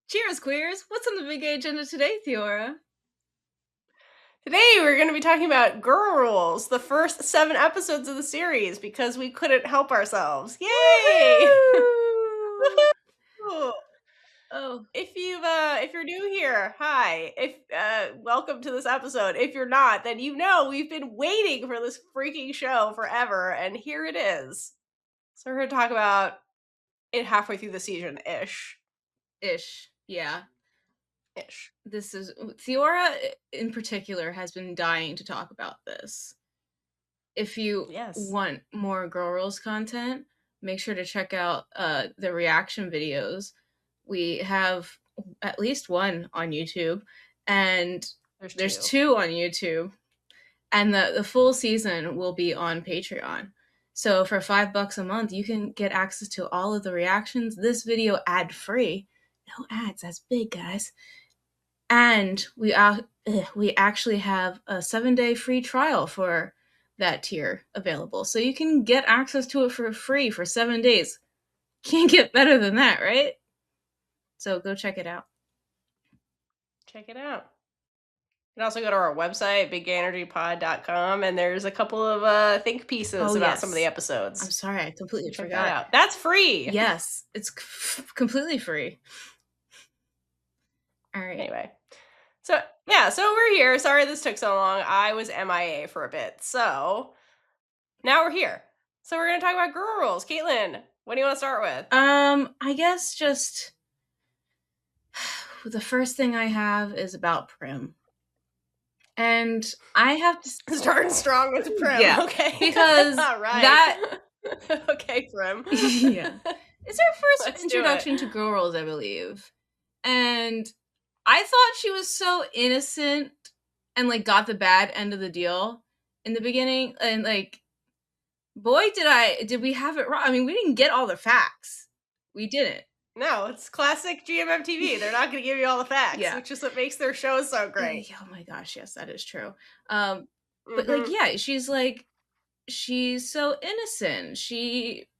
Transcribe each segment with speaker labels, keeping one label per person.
Speaker 1: Cheers, queers! What's on the big agenda today, Theora?
Speaker 2: Today we're going to be talking about Girl Rules, the first 7 episodes of the series, because we couldn't help ourselves. Yay!
Speaker 1: Woohoo!
Speaker 2: Woohoo!
Speaker 1: Oh,
Speaker 2: If you're new here, hi. Welcome to this episode. If you're not, then we've been waiting for this freaking show forever, and here it is. So we're going to talk about it halfway through the season ish.
Speaker 1: yeah.
Speaker 2: Ish.
Speaker 1: This is Theora in particular has been dying to talk about this. If you want more Girl Rules content, make sure to check out the reaction videos. We have at least one on YouTube, and there's two on YouTube, and the full season will be on Patreon. So for $5 a month, you can get access to all of the reactions. This video ad-free. No ads, that's big, guys. And we actually have a 7-day free trial for that tier available. So you can get access to it for free for 7 days. Can't get better than that, right? So go check it out.
Speaker 2: Check it out. You can also go to our website, bigenergypod.com, and there's a couple of think pieces about some of the episodes.
Speaker 1: I'm sorry, I completely forgot.
Speaker 2: That out. That's free!
Speaker 1: Yes, it's completely free. All right.
Speaker 2: Anyway. So we're here. Sorry this took so long. I was MIA for a bit. So now we're here. So we're going to talk about Girl Rules. Caitlin, what do you want to start with?
Speaker 1: I guess just the first thing I have is about Prim. And I have to
Speaker 2: start strong with Prim.
Speaker 1: Yeah,
Speaker 2: okay.
Speaker 1: Because that
Speaker 2: okay, Prim.
Speaker 1: Yeah. It's our first introduction to Girl Rules, I believe. And I thought she was so innocent and like got the bad end of the deal in the beginning, and like, boy, did we have it wrong. I mean, we didn't get all the facts. We didn't.
Speaker 2: No, it's classic GMMTV. They're not going to give you all the facts, which is what makes their shows so great.
Speaker 1: Oh my gosh, yes, that is true. But like, yeah, she's so innocent.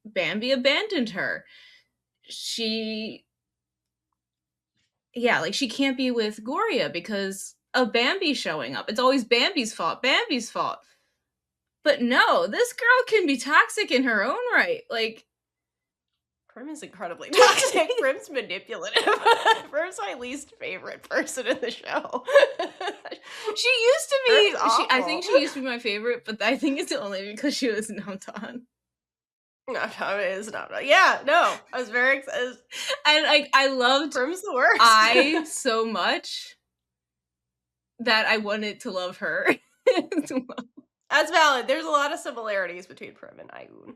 Speaker 1: Bambi abandoned her. She can't be with Goria because of Bambi showing up. It's always Bambi's fault. But no, this girl can be toxic in her own right. Like,
Speaker 2: Prim is incredibly toxic. Prim's manipulative. Prim's my least favorite person in the show.
Speaker 1: She used to be. I think she used to be my favorite, but I think it's only because she was Namtan.
Speaker 2: Namtan is Namtan. Yeah, no, I was very excited.
Speaker 1: And I loved
Speaker 2: Prim's the worst.
Speaker 1: I so much that I wanted to love her as well.
Speaker 2: That's valid. There's a lot of similarities between Prim and Ayun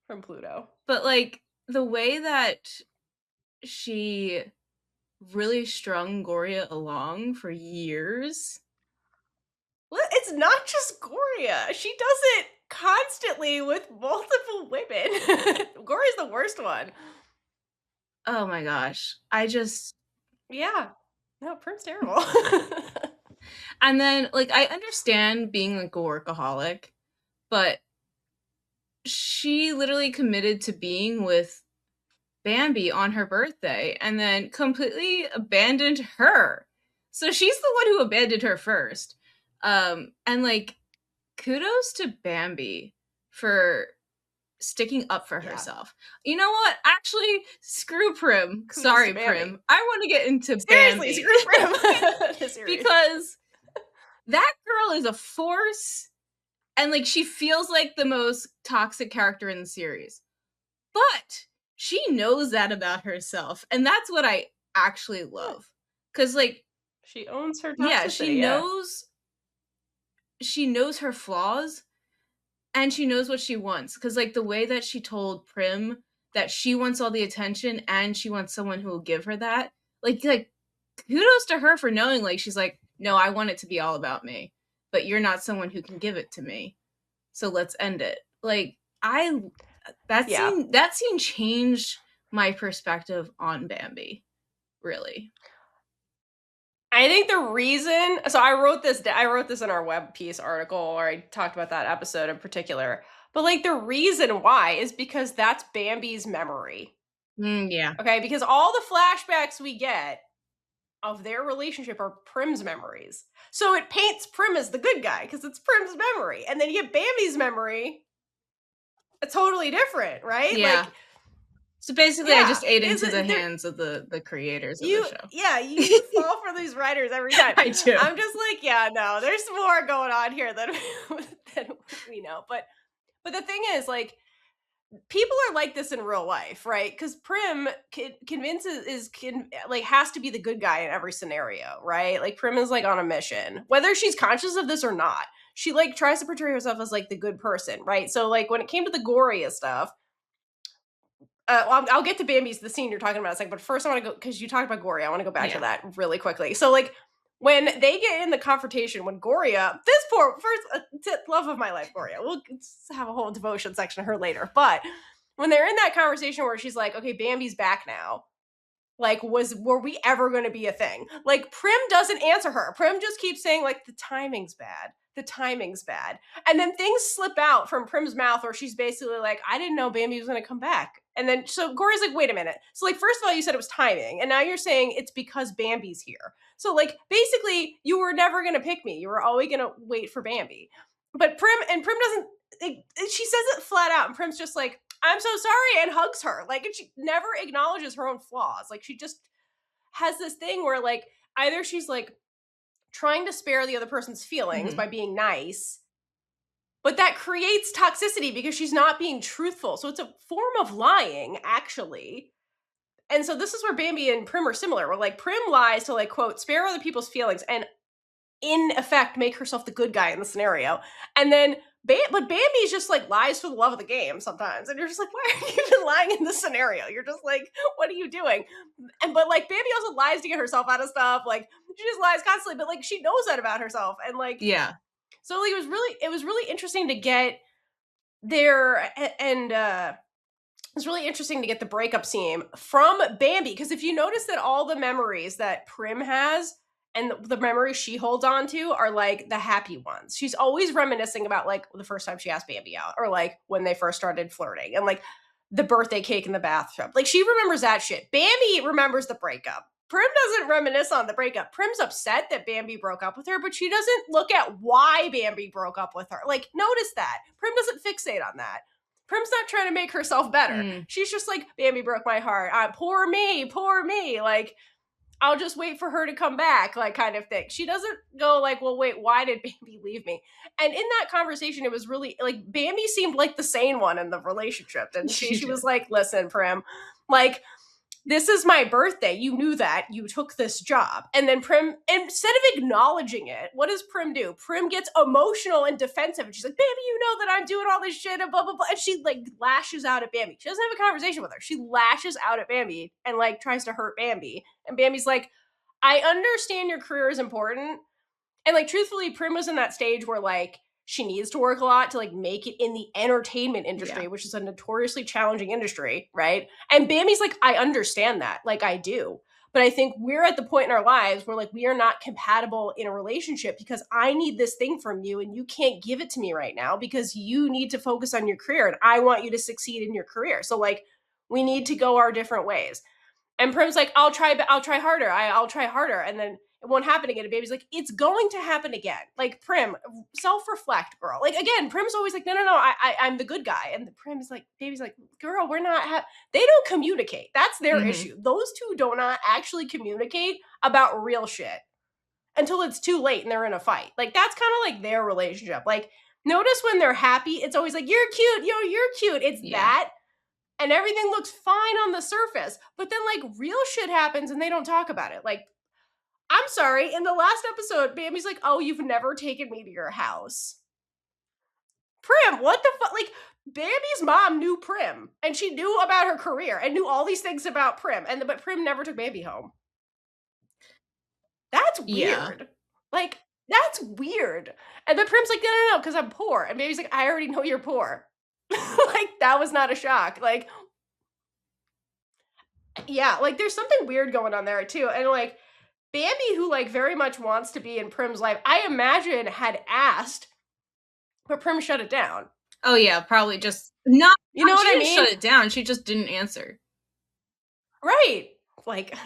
Speaker 2: from Pluto.
Speaker 1: But like, the way that she really strung Gorya along for years.
Speaker 2: Well, it's not just Gorya. She does it constantly with multiple women. Gorya's the worst one.
Speaker 1: Oh my gosh.
Speaker 2: Yeah. No, Prim's terrible.
Speaker 1: And then, like, I understand being like a workaholic, but she literally committed to being with Bambi on her birthday and then completely abandoned her. So she's the one who abandoned her first. And like, kudos to Bambi for sticking up for herself. You know what? Actually, screw Prim. Sorry, Prim. I want to get into Bambi.
Speaker 2: Screw Prim.
Speaker 1: Because that girl is a force, and like, she feels like the most toxic character in the series. But she knows that about herself, and that's what I actually love. Because like,
Speaker 2: she owns her toxicity.
Speaker 1: Yeah, she knows her flaws, and she knows what she wants. Because like, the way that she told Prim that she wants all the attention and she wants someone who will give her that, like kudos to her for knowing, like, she's like, no, I want it to be all about me, but you're not someone who can give it to me, so let's end it. Like, that scene changed my perspective on Bambi, really.
Speaker 2: I think the reason, so I wrote this in our web piece article where I talked about that episode in particular, but like, the reason why is because that's Bambi's memory.
Speaker 1: Yeah.
Speaker 2: Okay, because all the flashbacks we get of their relationship are Prim's memories. So it paints Prim as the good guy because it's Prim's memory. And then you get Bambi's memory, totally different, right?
Speaker 1: Yeah.
Speaker 2: Like,
Speaker 1: so basically, I just ate into the hands of the creators of the show.
Speaker 2: Yeah, you fall for these writers every time.
Speaker 1: I do.
Speaker 2: I'm just like, yeah, no, there's more going on here than we know. But the thing is, like, people are like this in real life, right? Because Prim has to be the good guy in every scenario, right? Like, Prim is like on a mission, whether she's conscious of this or not. She like tries to portray herself as like the good person, right? So like when it came to the Goria stuff, well, I'll get to Bambi's, the scene you're talking about in a second, but first I want to go, because you talked about Goria, I want to go back to that really quickly. So, like, when they get in the confrontation, when Goria, this poor, love of my life, Goria, we'll have a whole devotion section of her later, but when they're in that conversation where she's like, okay, Bambi's back now, like, were we ever going to be a thing? Like, Prim doesn't answer her. Prim just keeps saying, like, the timing's bad. The timing's bad. And then things slip out from Prim's mouth where she's basically like, I didn't know Bambi was going to come back. And then, so Goria's like, wait a minute. So, like, first of all, you said it was timing. And now you're saying it's because Bambi's here. So, like, basically, you were never going to pick me. You were always going to wait for Bambi. But Prim doesn't, she says it flat out. And Prim's just like, I'm so sorry, and hugs her. Like, and she never acknowledges her own flaws. Like, she just has this thing where, like, either she's like trying to spare the other person's feelings by being nice, but that creates toxicity because she's not being truthful. So it's a form of lying, actually. And so this is where Bambi and Prim are similar, where like Prim lies to like, quote, spare other people's feelings and in effect make herself the good guy in the scenario. And then but Bambi's just like lies for the love of the game sometimes, and you're just like, why are you even lying in this scenario? You're just like, what are you doing? And but like Bambi also lies to get herself out of stuff. Like, she just lies constantly, but like she knows that about herself, and like,
Speaker 1: yeah.
Speaker 2: So like it was really interesting to get there, and it's really interesting to get the breakup scene from Bambi, because if you notice that all the memories that Prim has and the memories she holds on to are like the happy ones. She's always reminiscing about like the first time she asked Bambi out, or like when they first started flirting, and like the birthday cake in the bathtub. Like, she remembers that shit. Bambi remembers the breakup. Prim doesn't reminisce on the breakup. Prim's upset that Bambi broke up with her, but she doesn't look at why Bambi broke up with her. Like, notice that. Prim doesn't fixate on that. Prim's not trying to make herself better. She's just like, Bambi broke my heart. Poor me, poor me. Like, I'll just wait for her to come back, like, kind of thing. She doesn't go like, well, wait, why did Bambi leave me? And in that conversation, it was really, like, Bambi seemed like the sane one in the relationship. And she was like, listen, Prim, like, this is my birthday. You knew that. You took this job. And then Prim, instead of acknowledging it, what does Prim do? Prim gets emotional and defensive. And she's like, Bambi, you know that I'm doing all this shit and blah, blah, blah. And she like lashes out at Bambi. She doesn't have a conversation with her. She lashes out at Bambi and like tries to hurt Bambi. And Bambi's like, I understand your career is important. And like, truthfully, Prim was in that stage where like, she needs to work a lot to like make it in the entertainment industry, which is a notoriously challenging industry, right? And Bambi's like, I understand that, like, I do. But I think we're at the point in our lives where like we are not compatible in a relationship because I need this thing from you and you can't give it to me right now because you need to focus on your career and I want you to succeed in your career. So like, we need to go our different ways. And Prim's like, I'll try harder. I'll try harder. And then it won't happen again. And Baby's like, it's going to happen again. Like, Prim, self-reflect, girl. Like, again, Prim's always like, no, I'm the good guy. And the Prim's like, Baby's like, girl, we're not, they don't communicate. That's their issue. Those two do not actually communicate about real shit until it's too late and they're in a fight. Like, that's kind of like their relationship. Like, notice when they're happy, it's always like, you're cute, you're cute. It's that. And everything looks fine on the surface. But then, like, real shit happens and they don't talk about it. Like, I'm sorry, in the last episode, Bambi's like, oh, you've never taken me to your house. Prim, what the fuck? Like, Bambi's mom knew Prim. And she knew about her career and knew all these things about Prim. But Prim never took Bambi home. That's weird. Like, that's weird. And then Prim's like, no, because I'm poor. And Bambi's like, I already know you're poor. Like, that was not a shock. Like, yeah, like, there's something weird going on there, too. And, like, Bambi, who, like, very much wants to be in Prim's life, I imagine had asked, but Prim shut it down.
Speaker 1: Oh, yeah, probably just not,
Speaker 2: you know what I mean?
Speaker 1: Shut it down. She just didn't answer.
Speaker 2: Right. Like,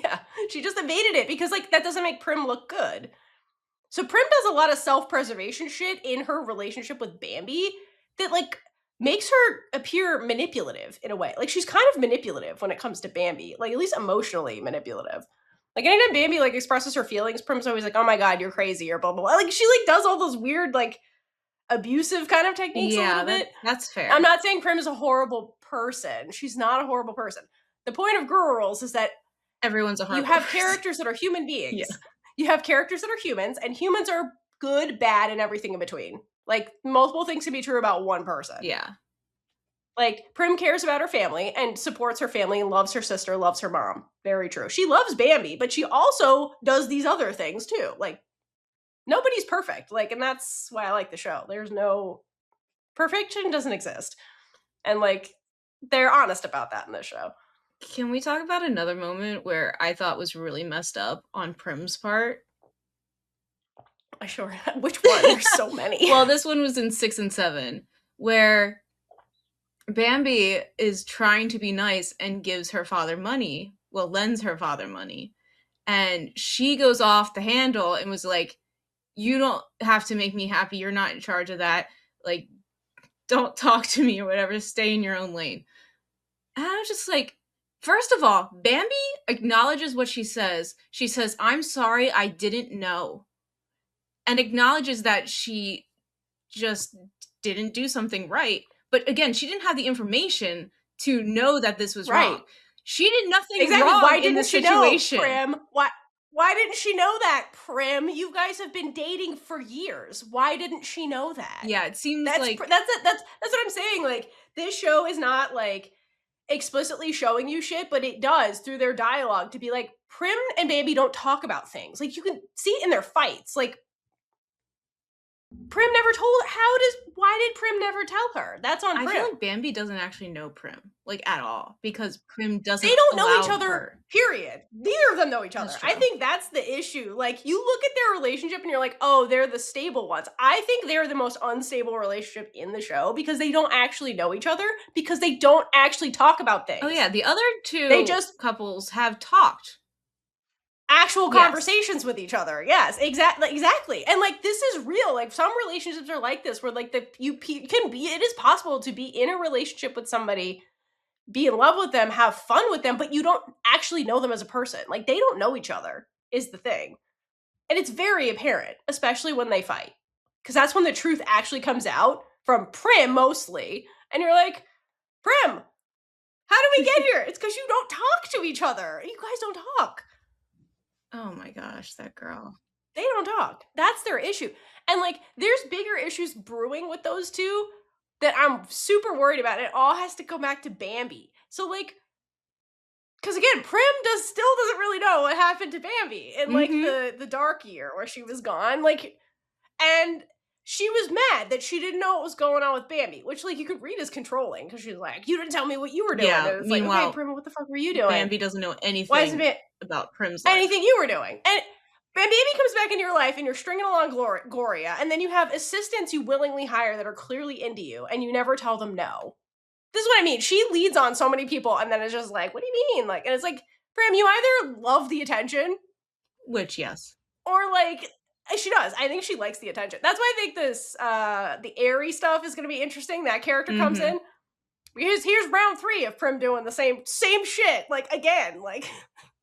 Speaker 2: Yeah, she just evaded it because, like, that doesn't make Prim look good. So Prim does a lot of self-preservation shit in her relationship with Bambi that, like, makes her appear manipulative in a way. Like, she's kind of manipulative when it comes to Bambi, like, at least emotionally manipulative. Like, anytime Bambi, like, expresses her feelings, Prim's always like, "Oh my god, you're crazy," or blah, blah, blah. Like, she, like, does all those weird, like, abusive kind of techniques a little bit.
Speaker 1: That's fair.
Speaker 2: I'm not saying Prim is a horrible person. She's not a horrible person. The point of girls is that
Speaker 1: everyone's a horrible
Speaker 2: you have
Speaker 1: person.
Speaker 2: characters that are human beings. Yeah. You have characters that are humans, and humans are good, bad, and everything in between. Like, multiple things can be true about one person.
Speaker 1: Yeah.
Speaker 2: Like, Prim cares about her family and supports her family and loves her sister, loves her mom. Very true. She loves Bambi, but she also does these other things too. Like, nobody's perfect. Like, and that's why I like the show. There's no perfection, doesn't exist. And, like, they're honest about that in this show.
Speaker 1: Can we talk about another moment where I thought was really messed up on Prim's part?
Speaker 2: Sure. Which one? There's so many.
Speaker 1: Well, this one was in 6 and 7, where Bambi is trying to be nice and gives her father money. Well, lends her father money. And she goes off the handle and was like, "You don't have to make me happy. You're not in charge of that. Like, don't talk to me," or whatever. Stay in your own lane. And I was just like, first of all, Bambi acknowledges what she says. She says, "I'm sorry, I didn't know." And acknowledges that she just didn't do something right. But again, she didn't have the information to know that this was wrong. She did nothing wrong. Why didn't she know,
Speaker 2: Prim? Why didn't she know that, Prim? You guys have been dating for years. Why didn't she know that?
Speaker 1: Yeah, it seems
Speaker 2: that's
Speaker 1: like
Speaker 2: that's what I'm saying. Like, this show is not like explicitly showing you shit, but it does through their dialogue to be like, Prim and Bambi don't talk about things. Like, you can see it in their fights. Like, Prim never told why did Prim never tell her? That's on Prim.
Speaker 1: I feel like Bambi doesn't actually know Prim, like, at all, because Prim doesn't.
Speaker 2: They don't know each other, period. Neither of them know each other. I think that's the issue. Like, you look at their relationship and you're like, oh, they're the stable ones. I think they're the most unstable relationship in the show because they don't actually know each other, because they don't actually talk about things.
Speaker 1: Oh yeah, the other two couples have talked.
Speaker 2: Actual conversations with each other. Yes, exactly. And, like, this is real. Like, some relationships are like this, where, like, it is possible to be in a relationship with somebody, be in love with them, have fun with them, but you don't actually know them as a person. Like, they don't know each other is the thing. And it's very apparent, especially when they fight. Because that's when the truth actually comes out, from Prim mostly. And you're like, Prim, how did we get here? It's because you don't talk to each other. You guys don't talk.
Speaker 1: Oh my gosh, that girl.
Speaker 2: They don't talk. That's their issue. And, like, there's bigger issues brewing with those two that I'm super worried about. It all has to go back to Bambi. So, like, because again, Prim still doesn't really know what happened to Bambi in, like, the dark year where she was gone. Like, and she was mad that she didn't know what was going on with Bambi, which, like, you could read as controlling, because she's like, you didn't tell me what you were doing.
Speaker 1: Yeah,
Speaker 2: and it's like, okay, Prim, what the fuck were you doing?
Speaker 1: Bambi doesn't know anything about Prim's life.
Speaker 2: Anything you were doing. And Bambi comes back into your life and you're stringing along Goria, and then you have assistants you willingly hire that are clearly into you, and you never tell them no. This is what I mean. She leads on so many people, and then it's just like, what do you mean? Like, and it's like, Prim, you either love the attention,
Speaker 1: which, yes,
Speaker 2: or, like, she does. I think she likes the attention. That's why I think this, the airy stuff is going to be interesting. That character comes in. Because here's round 3 of Prim doing the same shit, like, again, like,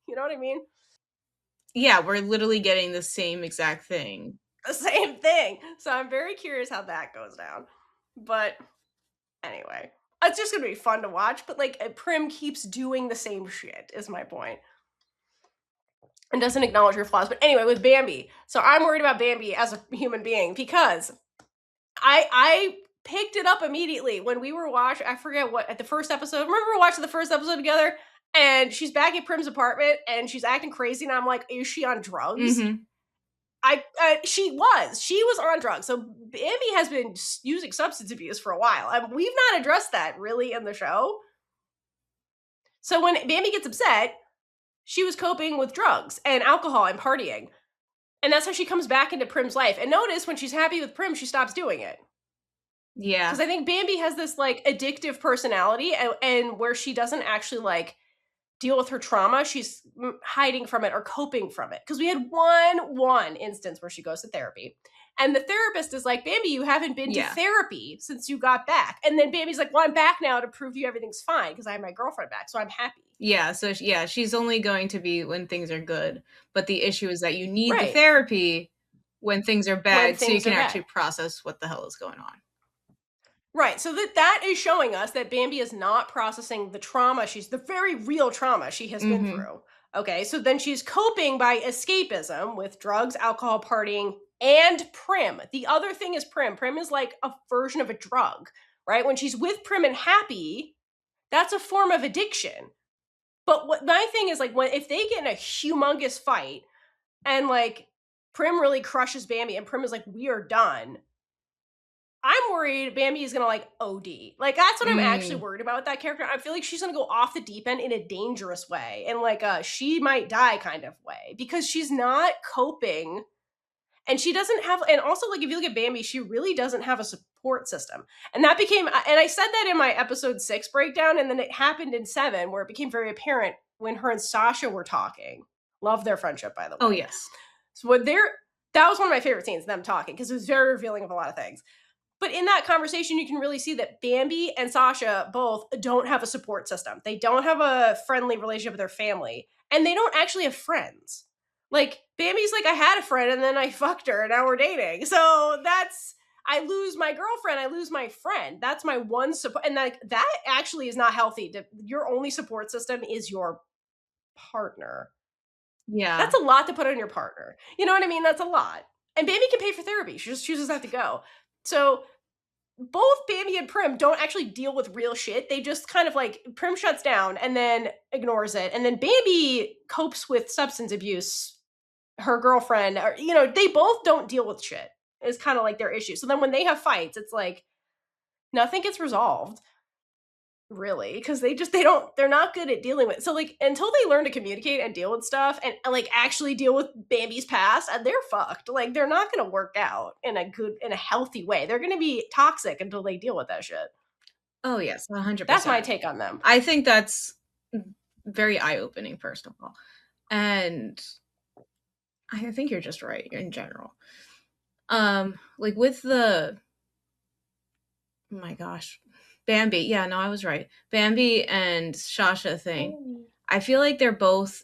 Speaker 2: you know what I mean?
Speaker 1: Yeah, we're literally getting the same exact thing.
Speaker 2: The same thing. So I'm very curious how that goes down. But anyway, it's just going to be fun to watch. But, like, Prim keeps doing the same shit, is my point. And doesn't acknowledge her flaws. But anyway, with Bambi. So I'm worried about Bambi as a human being, because I picked it up immediately when we were watching, I forget what, at the first episode. Remember we were watching the first episode together? And she's back at Prim's apartment, and she's acting crazy, and I'm like, is she on drugs? She was on drugs. So Bambi has been using substance abuse for a while, and we've not addressed that really in the show. So when Bambi gets upset, she was coping with drugs and alcohol and partying. And that's how she comes back into Prim's life. And notice, when she's happy with Prim, she stops doing it.
Speaker 1: Yeah.
Speaker 2: Because I think Bambi has this, like, addictive personality, and where she doesn't actually, like, deal with her trauma, she's hiding from it or coping from it. Because we had one instance where she goes to therapy. And the therapist is like, Bambi, you haven't been to therapy since you got back. And then Bambi's like, well, I'm back now to prove you everything's fine because I have my girlfriend back, so I'm happy.
Speaker 1: Yeah, so she's only going to be when things are good. But the issue is that you need the therapy when things are bad so you can actually process what the hell is going on.
Speaker 2: Right, so that is showing us that Bambi is not processing the trauma, the very real trauma she has been through. Okay, so then she's coping by escapism with drugs, alcohol, partying, and Prim. The other thing is Prim. Prim is like a version of a drug, right? When she's with Prim and happy, that's a form of addiction. But what my thing is, like, if they get in a humongous fight and like Prim really crushes Bambi and Prim is like, we are done, I'm worried Bambi is gonna like OD. Like, that's what I'm actually worried about with that character. I feel like she's gonna go off the deep end in a dangerous way, and like she might die kind of way, because she's not coping, and she doesn't have. And also, like, if you look at Bambi, she really doesn't have a support system, and that became. And I said that in my episode 6 breakdown, and then it happened in 7 where it became very apparent when her and Sasha were talking. Love their friendship, by the way.
Speaker 1: Oh yes.
Speaker 2: So that was one of my favorite scenes, them talking, because it was very revealing of a lot of things. But in that conversation, you can really see that Bambi and Sasha both don't have a support system. They don't have a friendly relationship with their family. And they don't actually have friends. Like, Bambi's like, I had a friend and then I fucked her and now we're dating. So I lose my girlfriend, I lose my friend. That's my one support. And like, that actually is not healthy. Your only support system is your partner.
Speaker 1: Yeah.
Speaker 2: That's a lot to put on your partner. You know what I mean? That's a lot. And Bambi can pay for therapy. She just chooses not to go. So both Bambi and Prim don't actually deal with real shit. They just kind of like, Prim shuts down and then ignores it. And then Bambi copes with substance abuse, her girlfriend, or, you know, they both don't deal with shit. It's kind of like their issue. So then when they have fights, it's like nothing gets resolved, really, because they're not good at dealing with. So like, until they learn to communicate and deal with stuff and like actually deal with Bambi's past, and they're fucked. Like, they're not going to work out in a healthy way. They're going to be toxic until they deal with that shit.
Speaker 1: Oh yes, 100%.
Speaker 2: That's my take on them.
Speaker 1: I think that's very eye-opening, first of all. And I think you're just right in general. Like with oh my gosh, Bambi. Yeah, no, I was right. Bambi and Shasha thing. I feel like they're both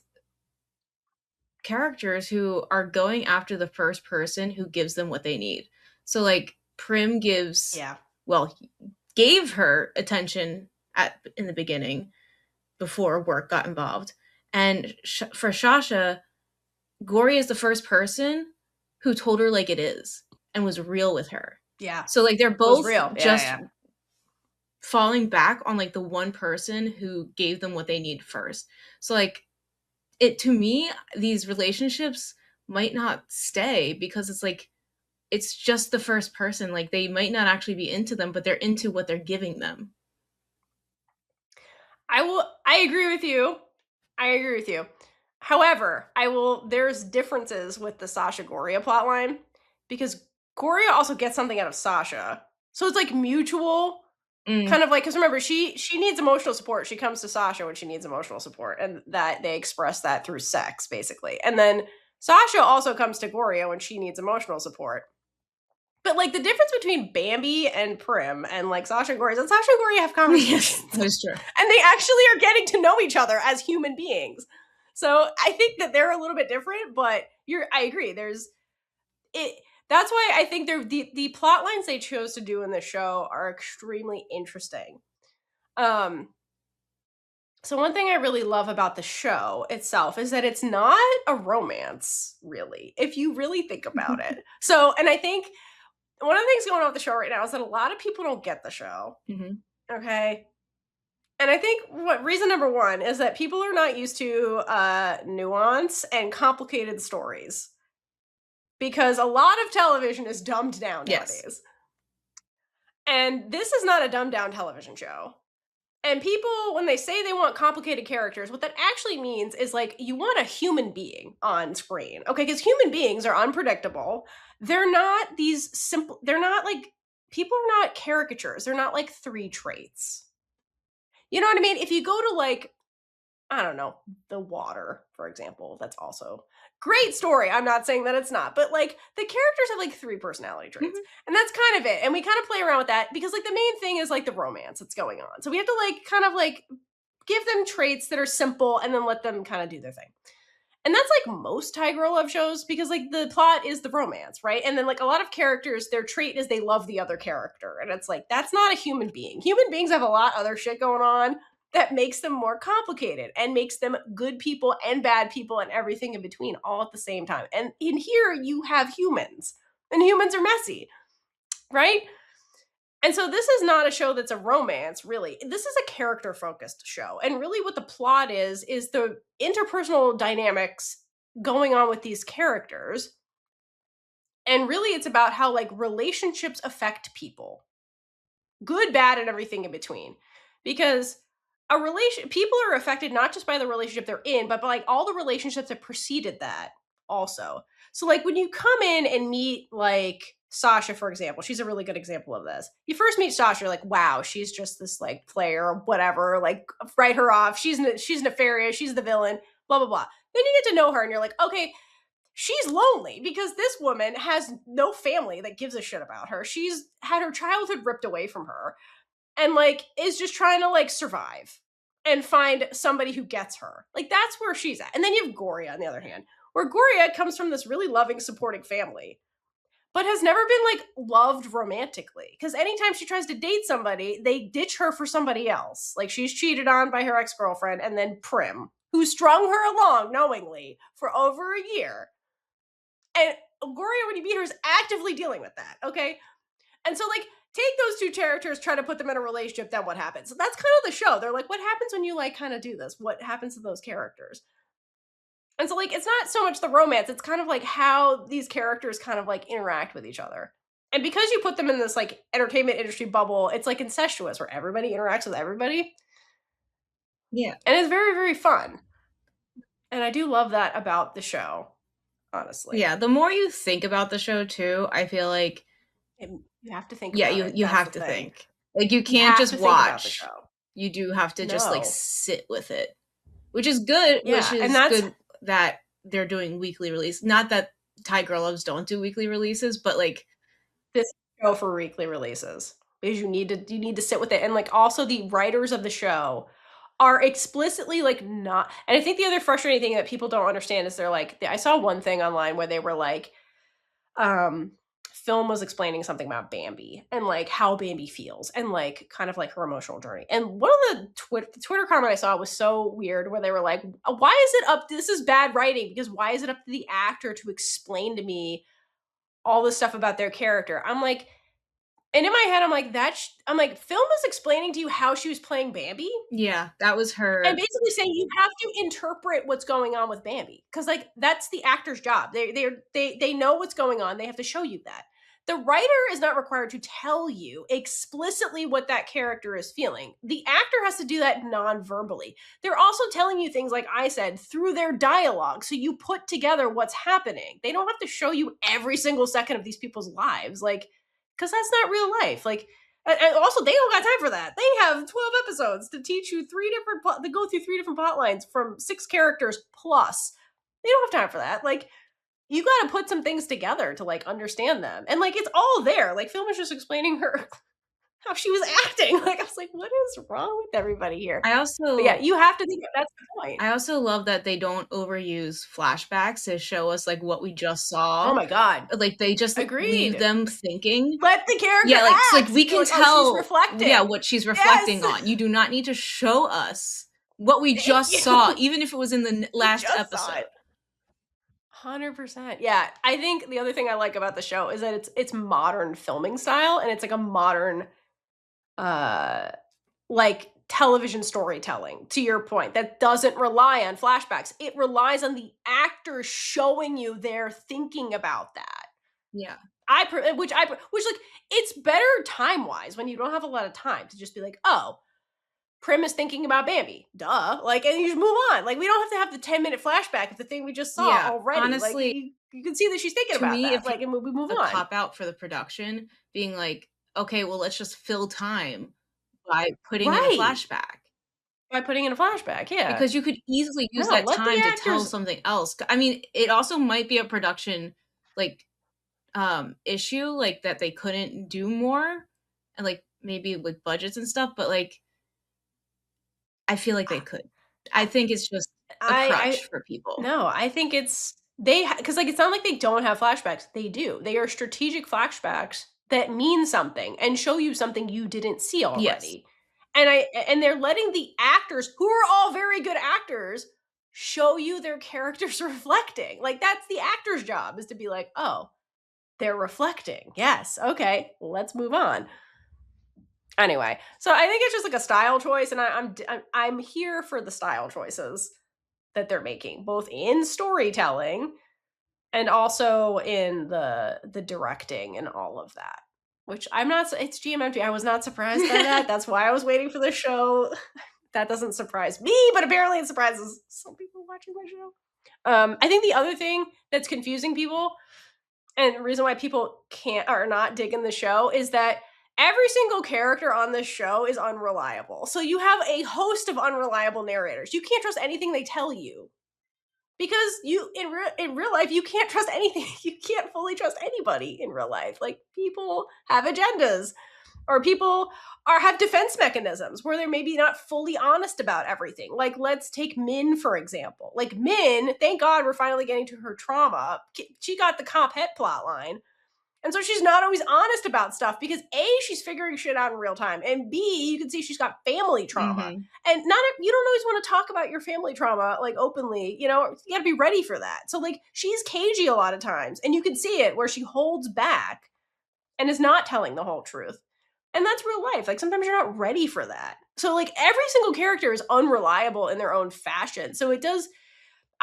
Speaker 1: characters who are going after the first person who gives them what they need. So like Prim gave her attention in the beginning before work got involved. And for Shasha, Gorya is the first person who told her like it is and was real with her.
Speaker 2: Yeah.
Speaker 1: So like they're both falling back on like the one person who gave them what they need first. So like to me, these relationships might not stay because it's like, it's just the first person. Like they might not actually be into them, but they're into what they're giving them.
Speaker 2: I agree with you. However, there's differences with the Sasha Gorya plotline, because Gorya also gets something out of Sasha. So it's like mutual, kind of like, because remember, she needs emotional support. She comes to Sasha when she needs emotional support, and that they express that through sex, basically. And then Sasha also comes to Gorya when she needs emotional support. But like the difference between Bambi and Prim and like Sasha and Gorya is that Sasha and Gorya have conversations.
Speaker 1: Yes, that's true.
Speaker 2: And they actually are getting to know each other as human beings. So I think that they're a little bit different, but I agree. That's why I think the plot lines they chose to do in the show are extremely interesting. So one thing I really love about the show itself is that it's not a romance, really, if you really think about it. So, and I think one of the things going on with the show right now is that a lot of people don't get the show. Okay. And I think reason number one is that people are not used to nuance and complicated stories, because a lot of television is dumbed down nowadays. And this is not a dumbed down television show. And people, when they say they want complicated characters, what that actually means is like, you want a human being on screen. Okay, because human beings are unpredictable. They're not these simple, they're not like, people are not caricatures. They're not like 3 traits. You know what I mean? If you go to like I don't know, the water, for example. That's also great story. I'm not saying that it's not, but like the characters have like 3 personality traits. And that's kind of it. And we kind of play around with that because like the main thing is like the romance that's going on. So we have to like kind of like give them traits that are simple and then let them kind of do their thing. And that's like most Thai girl love shows because like the plot is the romance, right? And then like a lot of characters, their trait is they love the other character. And it's like, that's not a human being. Human beings have a lot other shit going on that makes them more complicated and makes them good people and bad people and everything in between all at the same time. And in here, you have humans, and humans are messy, right? And so this is not a show that's a romance, really. This is a character-focused show. And really what the plot is the interpersonal dynamics going on with these characters. And really it's about how like relationships affect people. Good, bad, and everything in between. Because people are affected not just by the relationship they're in, but by like all the relationships that preceded that also. So like when you come in and meet like Sasha, for example, she's a really good example of this. You first meet Sasha, you're like, wow, she's just this like player, whatever, like write her off. She's nefarious, she's the villain, blah, blah, blah. Then you get to know her and you're like, okay, she's lonely because this woman has no family that gives a shit about her. She's had her childhood ripped away from her and like is just trying to like survive and find somebody who gets her. Like that's where she's at. And then you have Goria on the other hand, where Goria comes from this really loving, supporting family, but has never been like loved romantically. Because anytime she tries to date somebody, they ditch her for somebody else. Like she's cheated on by her ex-girlfriend and then Prim, who strung her along knowingly for over a year. And Goria, when you meet her, is actively dealing with that, okay? And so, like, take those two characters, try to put them in a relationship, then what happens? So that's kind of the show. They're like, what happens when you, like, kind of do this? What happens to those characters? And so, like, it's not so much the romance. It's kind of, like, how these characters kind of, like, interact with each other. And because you put them in this, like, entertainment industry bubble, it's, like, incestuous, where everybody interacts with everybody.
Speaker 1: Yeah.
Speaker 2: And it's very, very fun. And I do love that about the show, honestly.
Speaker 1: Yeah, the more you think about the show, too, I feel like
Speaker 2: you have to think about it.
Speaker 1: You
Speaker 2: That's
Speaker 1: have
Speaker 2: the
Speaker 1: to
Speaker 2: thing.
Speaker 1: think. Like, you can't just watch.
Speaker 2: Think about the show.
Speaker 1: You do have to just, like,
Speaker 2: No.
Speaker 1: sit with it. Which is good,
Speaker 2: Yeah,
Speaker 1: which is
Speaker 2: and that's
Speaker 1: good that they're doing weekly release. Not that Thai girl loves don't do weekly releases, but, like,
Speaker 2: this show for weekly releases. Because you need to sit with it. And, like, also the writers of the show are explicitly, like, not and I think the other frustrating thing that people don't understand is they're like I saw one thing online where they were like, Film was explaining something about Bambi and like how Bambi feels and like kind of like her emotional journey. And one of the Twitter comment I saw was so weird where they were like, why is it up? This is bad writing because why is it up to the actor to explain to me all this stuff about their character? I'm like, and in my head, I'm like, I'm like, Film was explaining to you how she was playing Bambi.
Speaker 1: Yeah, that was her.
Speaker 2: And basically saying you have to interpret what's going on with Bambi. Because like that's the actor's job. They know what's going on. They have to show you that. The writer is not required to tell you explicitly what that character is feeling. The actor has to do that non-verbally. They're also telling you things, like I said, through their dialogue. So you put together what's happening. They don't have to show you every single second of these people's lives. Like, because that's not real life. Like, and also they don't got time for that. They have 12 episodes to teach you to go through 3 different plot lines from 6 characters plus. They don't have time for that. Like, you got to put some things together to like understand them. And like, it's all there. Like, Film is just explaining her how she was acting. Like, I was like, what is wrong with everybody here? But yeah, you have to think that's the point.
Speaker 1: I also love that they don't overuse flashbacks to show us like what we just saw.
Speaker 2: Oh my god!
Speaker 1: Like they just leave them thinking.
Speaker 2: Let the character.
Speaker 1: Yeah, like
Speaker 2: act.
Speaker 1: So, like we can tell.
Speaker 2: She's reflecting.
Speaker 1: Yeah, what she's reflecting on. You do not need to show us what we just saw, even if it was in the last episode.
Speaker 2: 100%. Yeah, I think the other thing I like about the show is that it's modern filming style, and it's like a modern, like television storytelling. To your point, that doesn't rely on flashbacks. It relies on the actors showing you they're thinking about that.
Speaker 1: Yeah,
Speaker 2: which like it's better time wise when you don't have a lot of time to just be like, oh, Prim is thinking about Bambi. Duh. Like, and you just move on. Like, we don't have to have the 10-minute flashback of the thing we just saw already.
Speaker 1: Honestly,
Speaker 2: like, you can see that she's thinking about that. Like, and we move on.
Speaker 1: Cop out for the production being like, okay, well, let's just fill time by putting in a flashback.
Speaker 2: By putting in a flashback, yeah.
Speaker 1: Because you could easily use that time to tell something else. I mean, it also might be a production, like, issue, like, that they couldn't do more, and, like, maybe with budgets and stuff, but, like, I feel like they could. I think it's just a crutch for people.
Speaker 2: No, I think it's because like, it's not like they don't have flashbacks, they do. They are strategic flashbacks that mean something and show you something you didn't see
Speaker 1: Yes.
Speaker 2: already. And they're letting the actors, who are all very good actors, show you their characters reflecting. Like, that's the actor's job, is to be like, "Oh, they're reflecting. Yes, okay, let's move on." Anyway, so I think it's just like a style choice, and I'm here for the style choices that they're making, both in storytelling and also in the directing and all of that. Which I'm not. It's GMMT. I was not surprised by that. That's why I was waiting for the show. That doesn't surprise me, but apparently it surprises some people watching my show. I think the other thing that's confusing people, and the reason why people can't or not digging the show, is that every single character on this show is unreliable. So you have a host of unreliable narrators. You can't trust anything they tell you. Because you in real life, you can't trust anything. You can't fully trust anybody in real life. Like, people have agendas, or people have defense mechanisms where they're maybe not fully honest about everything. Like, let's take Min, for example. Like, Min, thank God we're finally getting to her trauma. She got the comp het plot line. And so she's not always honest about stuff because A, she's figuring shit out in real time, and B, you can see she's got family trauma. And you don't always want to talk about your family trauma, like, openly, you gotta be ready for that. So, like, she's cagey a lot of times, and you can see it where she holds back and is not telling the whole truth. And that's real life. Like, sometimes you're not ready for that. So, like, every single character is unreliable in their own fashion. So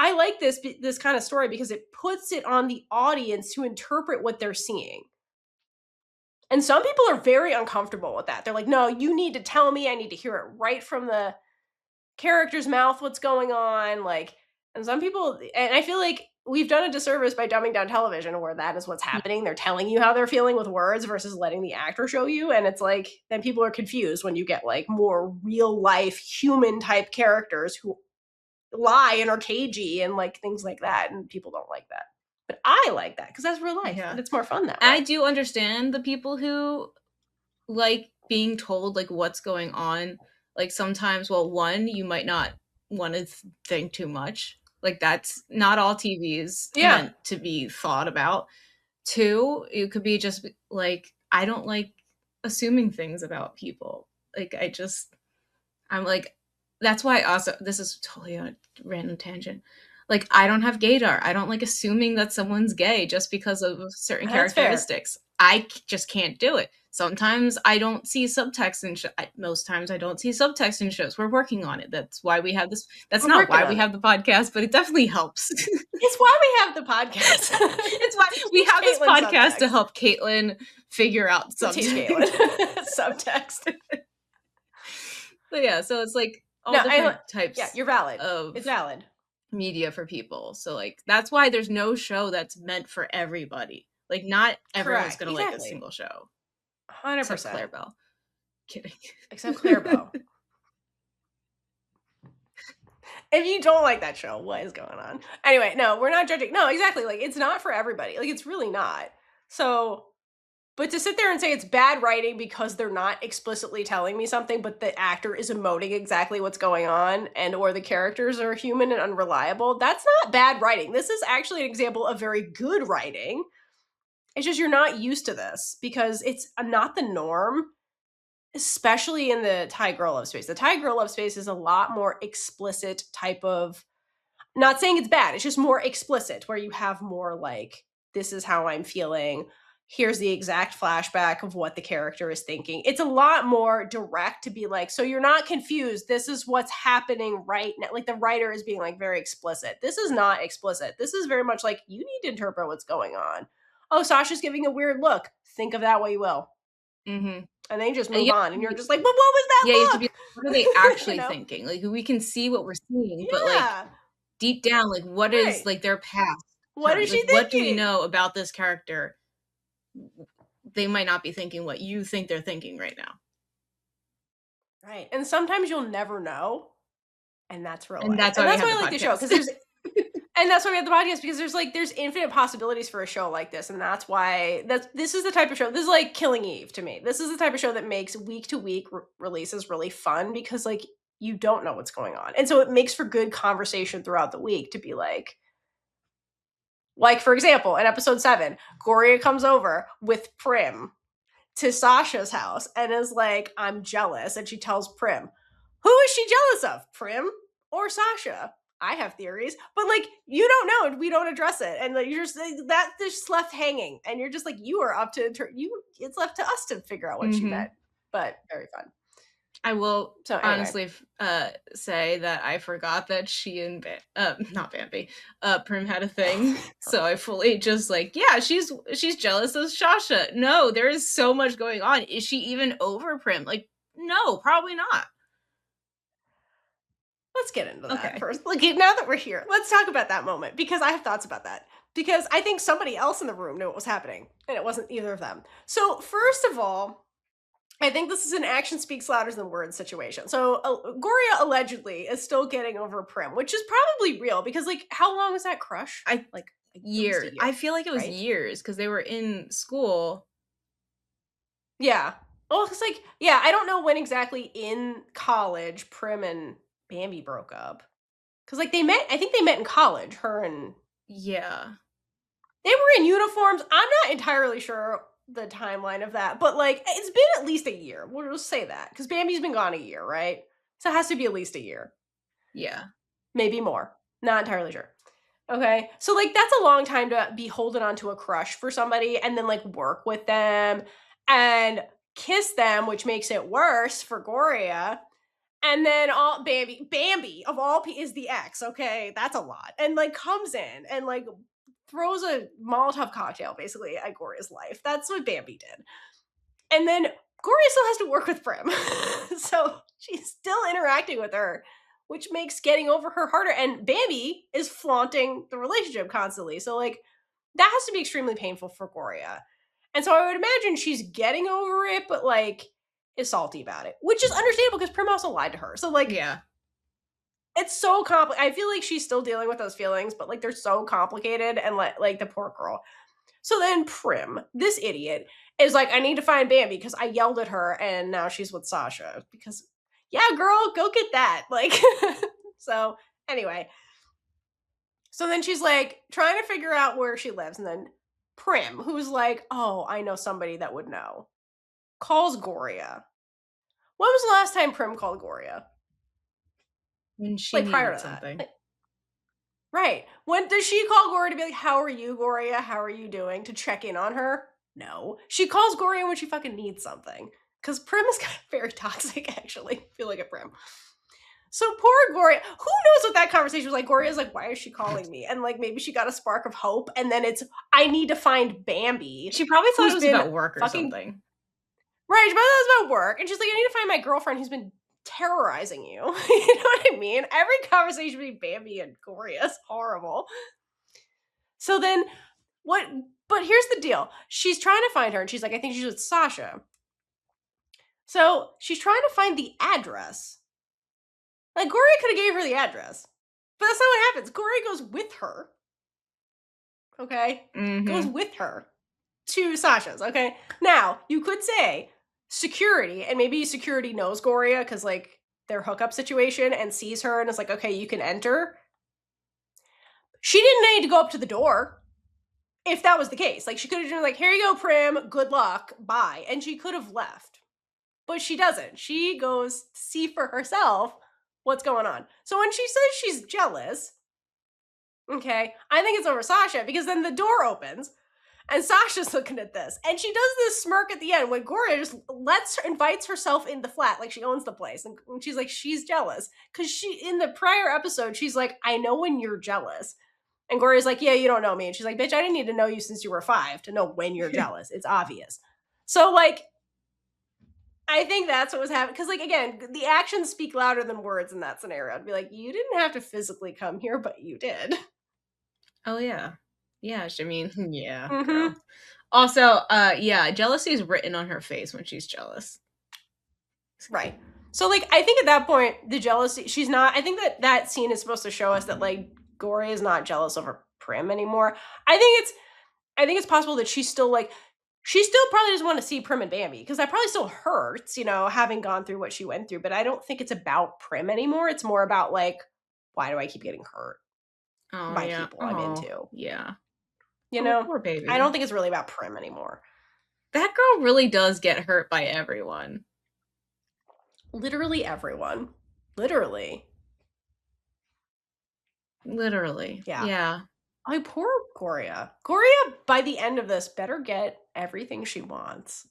Speaker 2: I like this kind of story because it puts it on the audience to interpret what they're seeing. And some people are very uncomfortable with that. They're like, "No, you need to tell me. I need to hear it right from the character's mouth what's going on." Like, and some people, and I feel like we've done a disservice by dumbing down television where that is what's happening. They're telling you how they're feeling with words versus letting the actor show you. And it's like, then people are confused when you get like more real life human type characters who lie and are cagey and like things like that, and people don't like that. But I like that because that's real life, and it's more fun that way.
Speaker 1: I do understand the people who like being told like what's going on. Like, sometimes, well, one, you might not want to think too much. Like, that's not all TV is meant to be thought about. Two, it could be just like, I don't like assuming things about people. Like, I'm like, that's why also, this is totally a random tangent. Like, I don't have gaydar. I don't like assuming that someone's gay just because of certain characteristics. Fair. I just can't do it. Sometimes I don't see subtext in most times I don't see subtext in shows. We're working on it. That's why we have this. That's not why we have the podcast, but it definitely helps.
Speaker 2: It's why we have the podcast.
Speaker 1: It's why we have this podcast to help Caitlin figure out
Speaker 2: subtext.
Speaker 1: But yeah, so it's like all different types.
Speaker 2: Yeah, you're valid.
Speaker 1: It's valid. Media for people. So like, that's why there's no show that's meant for everybody. Like, not everyone's gonna like a single show.
Speaker 2: 100%.
Speaker 1: Except Claire Bell. Kidding.
Speaker 2: Except Claire Bell. If you don't like that show, what is going on? Anyway, no, we're not judging. No, exactly. Like, it's not for everybody. Like, it's really not. So, but to sit there and say it's bad writing because they're not explicitly telling me something, but the actor is emoting exactly what's going on, and or the characters are human and unreliable, that's not bad writing. This is actually an example of very good writing. It's just you're not used to this because it's not the norm, especially in the Thai girl love space. The Thai girl love space is a lot more explicit type of, not saying it's bad, it's just more explicit, where you have more like, this is how I'm feeling. Here's the exact flashback of what the character is thinking. It's a lot more direct to be like, so you're not confused. This is what's happening right now. Like, the writer is being like very explicit. This is not explicit. This is very much like, you need to interpret what's going on. Oh, Sasha's giving a weird look. Think of that what you will.
Speaker 1: Mm-hmm.
Speaker 2: And then you just move on, and you're just like, but what was that look?
Speaker 1: You have to be, what are they actually thinking? Like, we can see what we're seeing, but like, deep down, like, what is like their past?
Speaker 2: What is she thinking?
Speaker 1: What do we know about this character? They might not be thinking what you think they're thinking right now.
Speaker 2: Right. And sometimes you'll never know. And that's real
Speaker 1: and
Speaker 2: life.
Speaker 1: That's why I like the show,
Speaker 2: because there's and that's why we have the podcast, because there's infinite possibilities for a show like this, and that's why this is the type of show. This is like Killing Eve to me. This is the type of show that makes week to week releases really fun, because like you don't know what's going on, and so it makes for good conversation throughout the week to be like for example, in episode 7, Goria comes over with Prim to Sasha's house and is like, I'm jealous, and she tells Prim, who is she jealous of, Prim or Sasha? I have theories, but like you don't know, and we don't address it, and like you're just that just left hanging, and you're just like, you are up to you. It's left to us to figure out what she meant, but very fun.
Speaker 1: I will honestly say that I forgot that she and not Bambi, Prim had a thing. So I fully just like, yeah, she's jealous of Shasha. No, there is so much going on. Is she even over Prim? Like, no, probably not.
Speaker 2: Let's get into that first. Like, now that we're here, let's talk about that moment, because I have thoughts about that. Because I think somebody else in the room knew what was happening, and it wasn't either of them. So first of all, I think this is an action speaks louder than words situation. So Goria allegedly is still getting over Prim, which is probably real, because like, how long was that crush? Like
Speaker 1: years. I feel like it was years, because they were in school.
Speaker 2: Yeah. Well, it's like, yeah, I don't know when exactly in college Prim and Bambi broke up. Because like I think they met in college, her and...
Speaker 1: Yeah.
Speaker 2: They were in uniforms. I'm not entirely sure the timeline of that, but like, it's been at least a year. We'll just say that, because Bambi's been gone a year, right? So it has to be at least a year.
Speaker 1: Yeah.
Speaker 2: Maybe more. Not entirely sure. Okay. So like, that's a long time to be holding on to a crush for somebody, and then like work with them and kiss them, which makes it worse for Goria. And then Bambi of all is the ex, okay? That's a lot. And like comes in and like throws a Molotov cocktail basically at Goria's life. That's what Bambi did. And then Goria still has to work with Prim. So she's still interacting with her, which makes getting over her harder. And Bambi is flaunting the relationship constantly. So like that has to be extremely painful for Goria. And so I would imagine she's getting over it, but like is salty about it, which is understandable because Prim also lied to her. So like,
Speaker 1: yeah,
Speaker 2: it's so complicated. I feel like she's still dealing with those feelings, but like they're so complicated, and like the poor girl. So then Prim, this idiot, is like, I need to find Bambi because I yelled at her and now she's with Sasha. Because, yeah, girl, go get that. Like, so anyway. So then she's like trying to figure out where she lives. And then Prim, who's like, oh, I know somebody that would know, calls Goria. When was the last time Prim called Goria?
Speaker 1: When she needed something.
Speaker 2: Right. When does she call Goria to be like, how are you, Goria? How are you doing? To check in on her? No. She calls Goria when she fucking needs something. Because Prim is kind of very toxic, actually. I feel like a Prim. So poor Goria. Who knows what that conversation was like? Goria's like, why is she calling me? And like, maybe she got a spark of hope. And then it's, I need to find Bambi.
Speaker 1: She probably thought it was about work or something.
Speaker 2: Right. She probably thought it was about work. And she's like, I need to find my girlfriend who's been terrorizing you. You know what I mean? Every conversation between Bambi and Goria is horrible. So then but here's the deal. She's trying to find her, and she's like, I think she's with Sasha. So she's trying to find the address. Like, Goria could have gave her the address, but that's not what happens. Goria goes with her. Okay? Goes with her to Sasha's. Okay? Now, you could say security, and maybe security knows Goria because like their hookup situation and sees her and is like, okay, you can enter. She didn't need to go up to the door if that was the case. Like, she could have been like, here you go, Prim, good luck, bye. And she could have left. But she doesn't. She goes to see for herself what's going on. So when she says she's jealous, okay, I think it's over Sasha, because then the door opens and Sasha's looking at this, and she does this smirk at the end when Goria just invites herself in the flat like she owns the place, and she's like, she's jealous because she, in the prior episode, she's like, I know when you're jealous, and Goria's like, yeah, you don't know me, and she's like, bitch, I didn't need to know you since you were 5 to know when you're jealous. It's obvious. So like, I think that's what was happening, because like, again, the actions speak louder than words in that scenario. I'd be like, you didn't have to physically come here, but you did.
Speaker 1: Oh yeah. Yeah, I mean, yeah. Girl. Also, yeah, jealousy is written on her face when she's jealous.
Speaker 2: Right. So, like, I think at that point, the jealousy, she's not, I think that scene is supposed to show us that, like, Gorya is not jealous over Prim anymore. I think it's possible that she's still, like, she still probably doesn't want to see Prim and Bambi, because that probably still hurts, having gone through what she went through, but I don't think it's about Prim anymore. It's more about, like, why do I keep getting hurt
Speaker 1: Oh,
Speaker 2: by
Speaker 1: yeah.
Speaker 2: people I'm
Speaker 1: Oh,
Speaker 2: into?
Speaker 1: yeah.
Speaker 2: You
Speaker 1: Oh,
Speaker 2: know?
Speaker 1: poor
Speaker 2: I
Speaker 1: baby.
Speaker 2: don't think it's really about Prim anymore.
Speaker 1: That girl really does get hurt by everyone.
Speaker 2: Literally everyone. Literally.
Speaker 1: Literally. Yeah.
Speaker 2: Oh, poor Goria. Goria, by the end of this, better get everything she wants.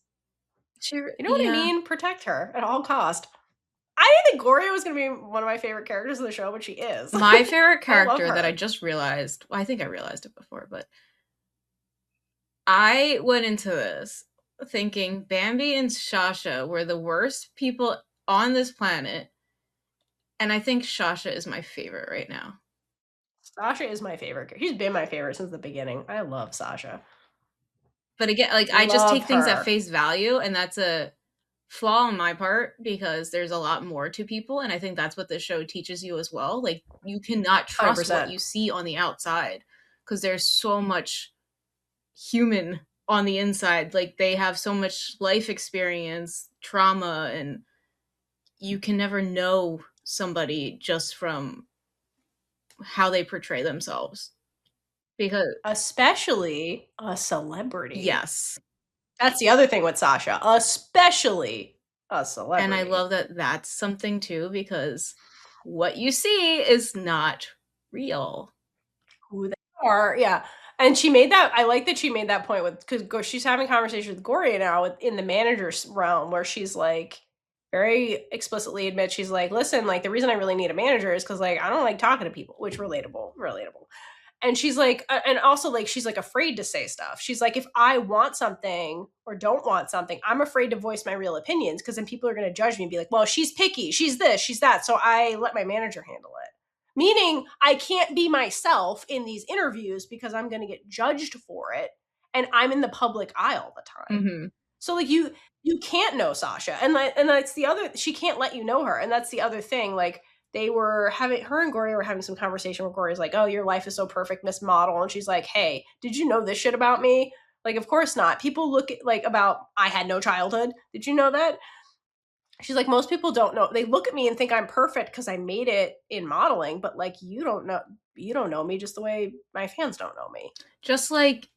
Speaker 2: You know what I mean? Protect her at all cost. I didn't think Goria was going to be one of my favorite characters of the show, but she is.
Speaker 1: My favorite character
Speaker 2: I
Speaker 1: that I just realized, well, I think I realized it before, but I went into this thinking Bambi and Shasha were the worst people on this planet, and I think Shasha is my favorite right now.
Speaker 2: Sasha is my favorite. She's been my favorite since the beginning. I love Sasha.
Speaker 1: But again, like, I just take things at face value, and that's a flaw on my part, because there's a lot more to people, and I think that's what the show teaches you as well. Like, you cannot trust
Speaker 2: 100%.
Speaker 1: what you see on the outside, because there's so much human on the inside. Like, they have so much life experience, trauma, and you can never know somebody just from how they portray themselves. Because
Speaker 2: especially a celebrity.
Speaker 1: Yes.
Speaker 2: That's the other thing with Sasha, especially a celebrity.
Speaker 1: And I love that that's something too, because what you see is not real.
Speaker 2: Who they are, yeah. And she made that, I like that she made that point with, because she's having conversations with Goria now in the manager's realm, where she's like, very explicitly admits, she's like, listen, like, the reason I really need a manager is because, like, I don't like talking to people, which relatable. And she's like, and also, like, she's like afraid to say stuff. She's like, if I want something or don't want something, I'm afraid to voice my real opinions, because then people are going to judge me and be like, well, she's picky, she's this, she's that. So I let my manager handle it. Meaning I can't be myself in these interviews because I'm going to get judged for it. And I'm in the public eye all the time.
Speaker 1: Mm-hmm.
Speaker 2: So, like, you can't know Sasha. And that's the other, she can't let you know her. And that's the other thing. Like, they were having, her and Goria were having some conversation where Goria's like, oh, your life is so perfect, Miss Model. And she's like, hey, did you know this shit about me? Like, of course not. People look at, like, about, I had no childhood. Did you know that? She's like, most people don't know. They look at me and think I'm perfect because I made it in modeling, but, like, you don't know me just the way my fans don't know me.
Speaker 1: Just like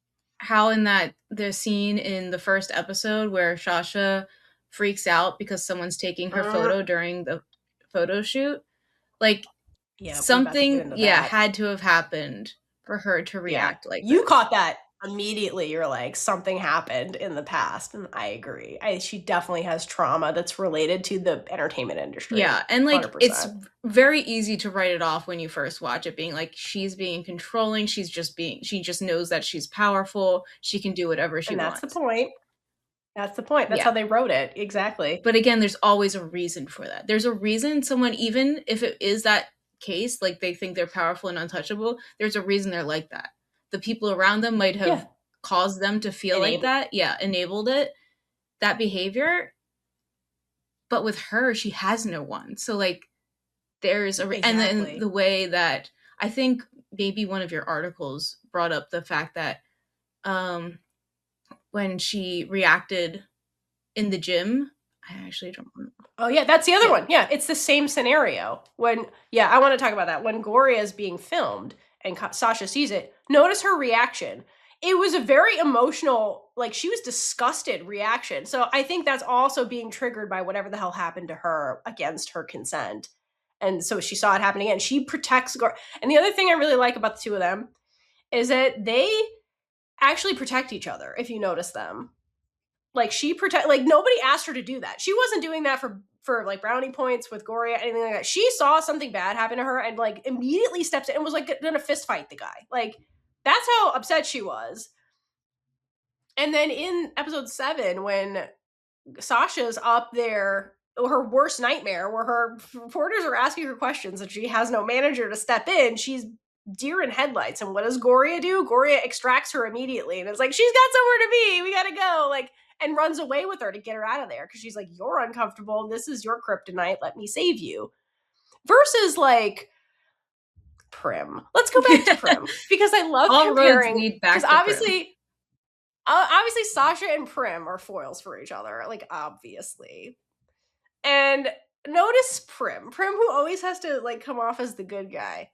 Speaker 1: how in the scene in the first episode where Shasha freaks out because someone's taking her photo during the photo shoot, like, something had to have happened for her to react like
Speaker 2: you caught that immediately. You're like, something happened in the past. And I agree. She definitely has trauma that's related to the entertainment industry.
Speaker 1: Yeah, and, like,
Speaker 2: 100%.
Speaker 1: It's very easy to write it off when you first watch it, being like, she's being controlling, she just knows that she's powerful, she can do whatever she wants.
Speaker 2: That's the point. That's how they wrote it. Exactly.
Speaker 1: But again, there's always a reason for that. There's a reason someone, even if it is that case, like, they think they're powerful and untouchable, there's a reason they're like that. The people around them might have caused them to feel like that. Yeah, enabled it, that behavior. But with her, she has no one. So, like, there's a and then the way that, I think maybe one of your articles brought up the fact that when she reacted in the gym, I actually don't remember.
Speaker 2: Oh, yeah, that's the other one. Yeah, it's the same scenario. When, I want to talk about that. When Goria is being filmed and Sasha sees it, notice her reaction. It was a very emotional, like, she was disgusted reaction. So I think that's also being triggered by whatever the hell happened to her against her consent. And so she saw it happen again. She protects Goria. And the other thing I really like about the two of them is that they actually protect each other, if you notice them. Like, like, nobody asked her to do that. She wasn't doing that for like brownie points with Goria, anything like that. She saw something bad happen to her and, like, immediately steps in and was like gonna fist fight the guy. Like, that's how upset she was. And then in episode 7, when Sasha's up there, her worst nightmare, where her reporters are asking her questions and she has no manager to step in, she's deer in headlights. And what does Goria do? Goria extracts her immediately and is like, she's got somewhere to be. We gotta go. Like, and runs away with her to get her out of there because she's like, you're uncomfortable. This is your kryptonite. Let me save you. Versus like Prim. Let's go back to Prim because I love comparing. Because obviously Sasha and Prim are foils for each other, like obviously. And notice Prim who always has to like come off as the good guy.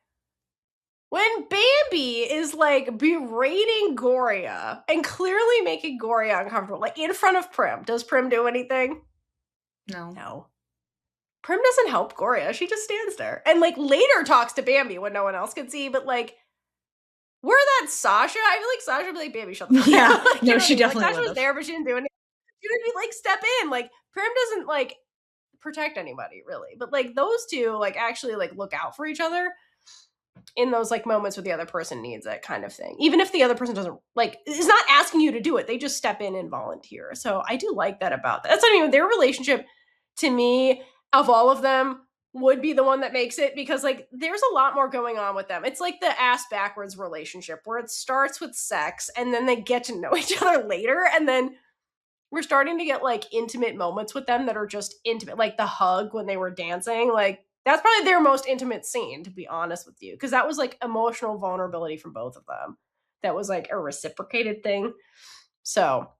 Speaker 2: When Bambi is like berating Gorya and clearly making Gorya uncomfortable, like in front of Prim, does Prim do anything? No. Prim doesn't help Gorya. She just stands there and like later talks to Bambi when no one else can see, but like, were that Sasha? I feel like Sasha would be like, Bambi, shut the fuck up.
Speaker 1: Yeah, no, she definitely
Speaker 2: like, Sasha was there, but she didn't do anything. She would be like, step in. Like, Prim doesn't like protect anybody really, but like those two like actually like look out for each other in those like moments where the other person needs it, kind of thing. Even if the other person doesn't like is not asking you to do it, they just step in and volunteer. So I do like that about that. That's not even their relationship. To me, of all of them, would be the one that makes it because like there's a lot more going on with them. It's like the ass backwards relationship where it starts with sex and then they get to know each other later, and then we're starting to get like intimate moments with them that are just intimate, like the hug when they were dancing. Like that's probably their most intimate scene, to be honest with you, because that was like emotional vulnerability from both of them. That was like a reciprocated thing. So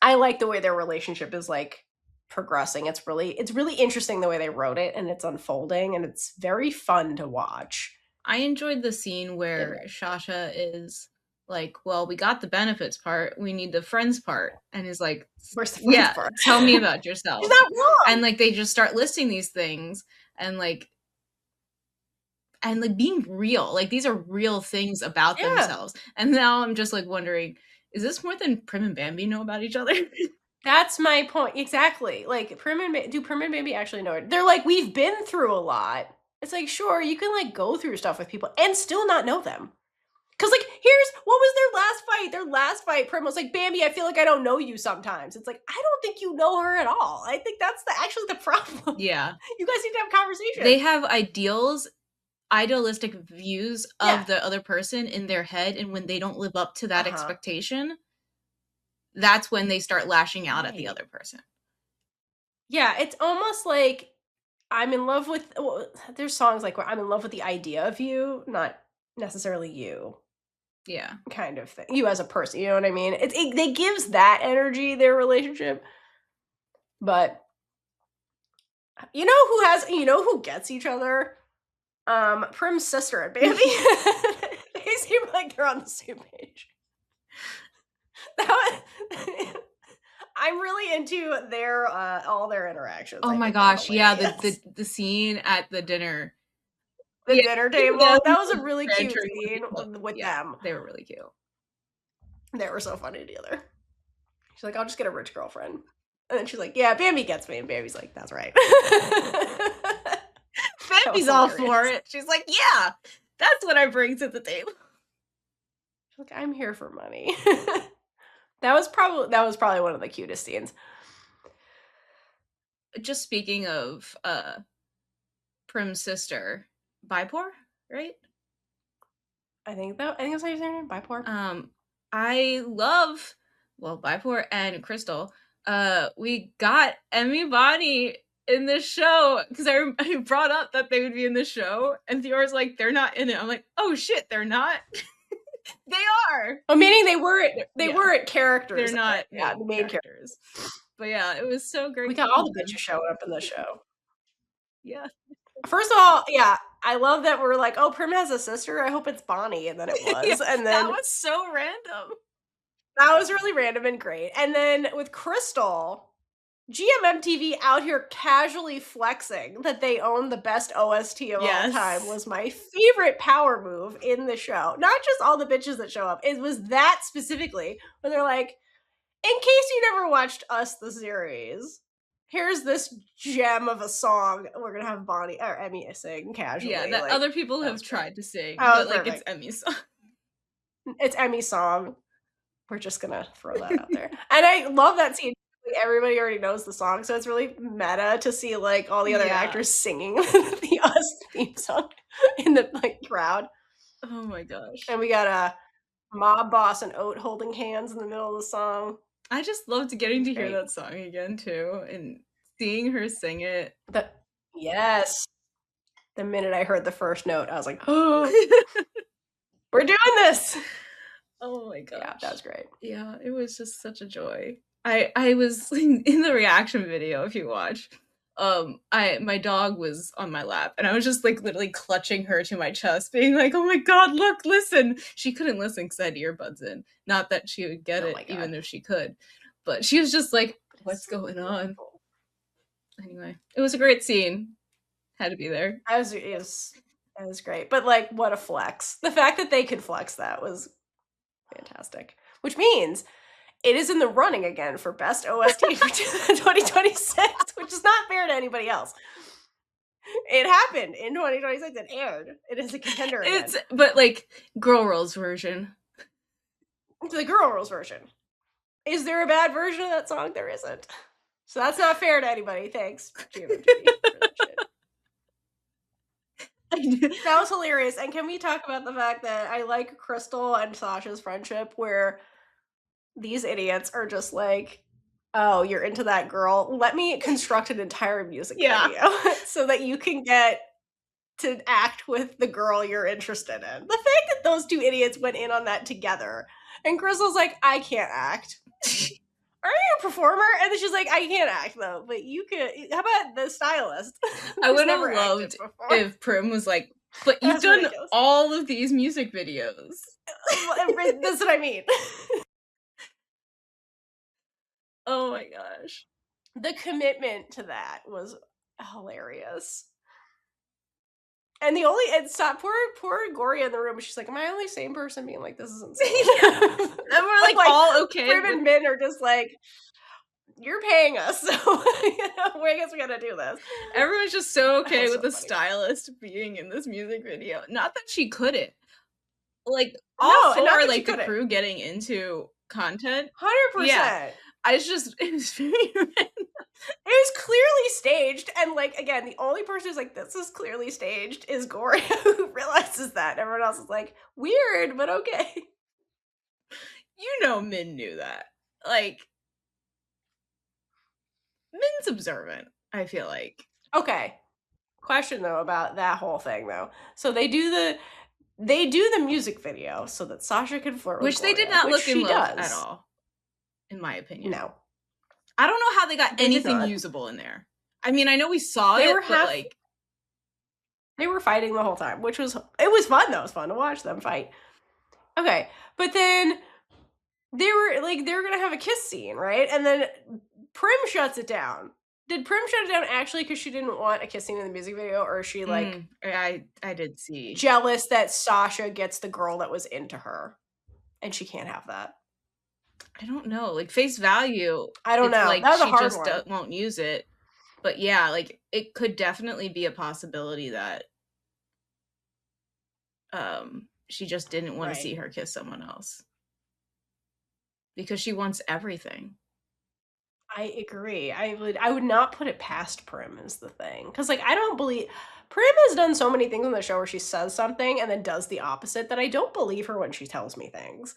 Speaker 2: I like the way their relationship is like progressing. It's really interesting the way they wrote it, and it's unfolding, and it's very fun to watch.
Speaker 1: I enjoyed the scene where Shasha is like, well, we got the benefits part, we need the friends part, and is like,
Speaker 2: where's the friends part?
Speaker 1: Tell me about yourself.
Speaker 2: She's not wrong.
Speaker 1: And like they just start listing these things and like being real. Like these are real things about themselves. And now I'm just like wondering, is this more than Prim and Bambi know about each other?
Speaker 2: That's my point. Exactly. Like do Prim and Bambi actually know it? They're like, we've been through a lot. It's like, sure, you can like go through stuff with people and still not know them. Cause like, what was their last fight? Their last fight, Prim was like, Bambi, I feel like I don't know you sometimes. It's like, I don't think you know her at all. I think that's actually the problem.
Speaker 1: Yeah.
Speaker 2: You guys need to have a conversation.
Speaker 1: They have idealistic views of the other person in their head, and when they don't live up to that expectation, that's when they start lashing out at the other person.
Speaker 2: Yeah, it's almost like I'm in love with, there's songs like where I'm in love with the idea of you, not necessarily you.
Speaker 1: Yeah.
Speaker 2: Kind of thing. You as a person, you know what I mean? It gives that energy, their relationship. But you know who gets each other? Prim's sister and Bambi. They seem like they're on the same page. I'm really into their all their interactions.
Speaker 1: Oh my gosh, yeah, the scene at the dinner.
Speaker 2: The dinner table. That was a really cute scene with them.
Speaker 1: They were really cute.
Speaker 2: They were so funny together. She's like, I'll just get a rich girlfriend. And then she's like, yeah, Bambi gets me. And Bambi's like, that's right.
Speaker 1: Bambi's all for it. She's like, yeah, that's what I bring to the table.
Speaker 2: She's like, I'm here for money. That was probably one of the cutest scenes.
Speaker 1: Just speaking of Prim's sister, Bipor, right?
Speaker 2: I think that's how you say her name, Bipor.
Speaker 1: I love Bipor and Crystal. We got Emmy Bonnie in this show because I brought up that they would be in the show, and Theora's like, they're not in it. I'm like, oh shit, they're not. They are.
Speaker 2: Oh, meaning they weren't characters.
Speaker 1: They're not.
Speaker 2: Yeah, the main characters.
Speaker 1: But yeah, it was so great.
Speaker 2: We got all the bitches showing up in the show.
Speaker 1: Yeah.
Speaker 2: First of all, yeah, I love that we're like, oh, Prim has a sister. I hope it's Bonnie, and then it was,
Speaker 1: yeah,
Speaker 2: and then
Speaker 1: that was so random.
Speaker 2: That was really random and great. And then with Crystal, GMMTV out here casually flexing that they own the best OST of all time was my favorite power move in the show. Not just all the bitches that show up. It was that specifically where they're like, in case you never watched Us, the series, here's this gem of a song we're going to have Bonnie or Emmy sing casually.
Speaker 1: Yeah, that like, other people have tried to sing, but like it's Emmy's song.
Speaker 2: It's Emmy's song. We're just going to throw that out there. And I love that scene. Like, everybody already knows the song, so it's really meta to see like all the other actors singing the Us theme song in the like crowd.
Speaker 1: Oh my gosh.
Speaker 2: And we got a mob boss and Oat holding hands in the middle of the song.
Speaker 1: I just loved getting to hear that song again too, and seeing her sing it.
Speaker 2: Yes. The minute I heard the first note, I was like, oh, we're doing this.
Speaker 1: Oh my gosh.
Speaker 2: Yeah, that was great.
Speaker 1: Yeah, it was just such a joy. I was in the reaction video, if you watch, my dog was on my lap and I was just like literally clutching her to my chest, being like, oh my god, look, listen. She couldn't listen because I had earbuds in. Not that she would get it even if she could. But she was just like, what's going on? Anyway, it was a great scene. Had to be there.
Speaker 2: It was great. But like, what a flex. The fact that they could flex that was fantastic. Which means it is in the running again for best OST for 2026, which is not fair to anybody else. It happened in 2026. It aired. It is a contender again.
Speaker 1: But like Girl Rules version.
Speaker 2: The Girl Rules version. Is there a bad version of that song? There isn't. So that's not fair to anybody. Thanks, ViewMim TV, for that shit. That was hilarious. And can we talk about the fact that I like Crystal and Sasha's friendship, where these idiots are just like, oh, you're into that girl. Let me construct an entire music video so that you can get to act with the girl you're interested in. The fact that those two idiots went in on that together, and Crystal's like, I can't act. Are you a performer? And then she's like, I can't act though, but you could. How about the stylist?
Speaker 1: I would have loved if Prim was like, but you've done all of these music videos.
Speaker 2: That's what I mean.
Speaker 1: Oh my gosh.
Speaker 2: The commitment to that was hilarious. And poor Goria in the room, she's like, am I the only same person being like, this is insane?
Speaker 1: And we're like all okay.
Speaker 2: Prim and Min are just like, you're paying us, so I guess we gotta do this.
Speaker 1: Everyone's just so okay with the stylist being in this music video. Not that she couldn't. Like, all for like the crew getting into content.
Speaker 2: 100%.
Speaker 1: Yeah. It was very
Speaker 2: it was clearly staged, and like, again, the only person who's like, this is clearly staged is Goria, who realizes that. Everyone else is like, weird, but okay.
Speaker 1: You know Min knew that. Like, Min's observant, I feel like.
Speaker 2: Okay. Question though about that whole thing though. So they do the music video so that Sasha can flirt with
Speaker 1: Which they did not look in love at all, in my opinion.
Speaker 2: No.
Speaker 1: I don't know how they got anything usable in there. I mean, I know we saw it, but like,
Speaker 2: they were fighting the whole time, it was fun though. It was fun to watch them fight. Okay, but then they were gonna have a kiss scene, right? And then Prim shuts it down. Did Prim shut it down actually because she didn't want a kiss scene in the music video, or is she like,
Speaker 1: I did see,
Speaker 2: jealous that Sasha gets the girl that was into her, and she can't have that?
Speaker 1: I don't know. Like, face value,
Speaker 2: I don't know.
Speaker 1: Like,
Speaker 2: that was a hard
Speaker 1: she
Speaker 2: one.
Speaker 1: just won't use it. But yeah, like, it could definitely be a possibility that she just didn't want to see her kiss someone else because she wants everything.
Speaker 2: I agree. I would not put it past Prim is the thing, because like, I don't believe Prim has done so many things on the show where she says something and then does the opposite that I don't believe her when she tells me things.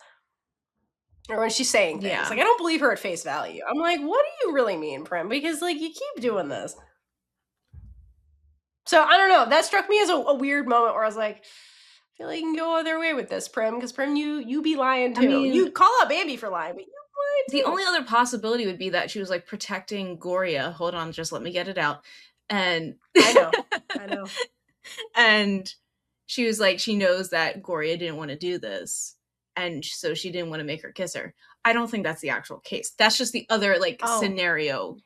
Speaker 2: Or when she's saying things. Like, I don't believe her at face value. I'm like, what do you really mean, Prim? Because, like, you keep doing this. So, I don't know. That struck me as a weird moment where I was like, I feel like you can go other way with this, Prim. Because, Prim, you be lying, too. I mean, you call out Bambi for lying, but you lie, too.
Speaker 1: The only other possibility would be that she was, like, protecting Gorya. Hold on, just let me get it out. And...
Speaker 2: I know.
Speaker 1: And she was like, she knows that Gorya didn't want to do this. And so she didn't want to make her kiss her. I don't think that's the actual case. That's just the other, like, scenario.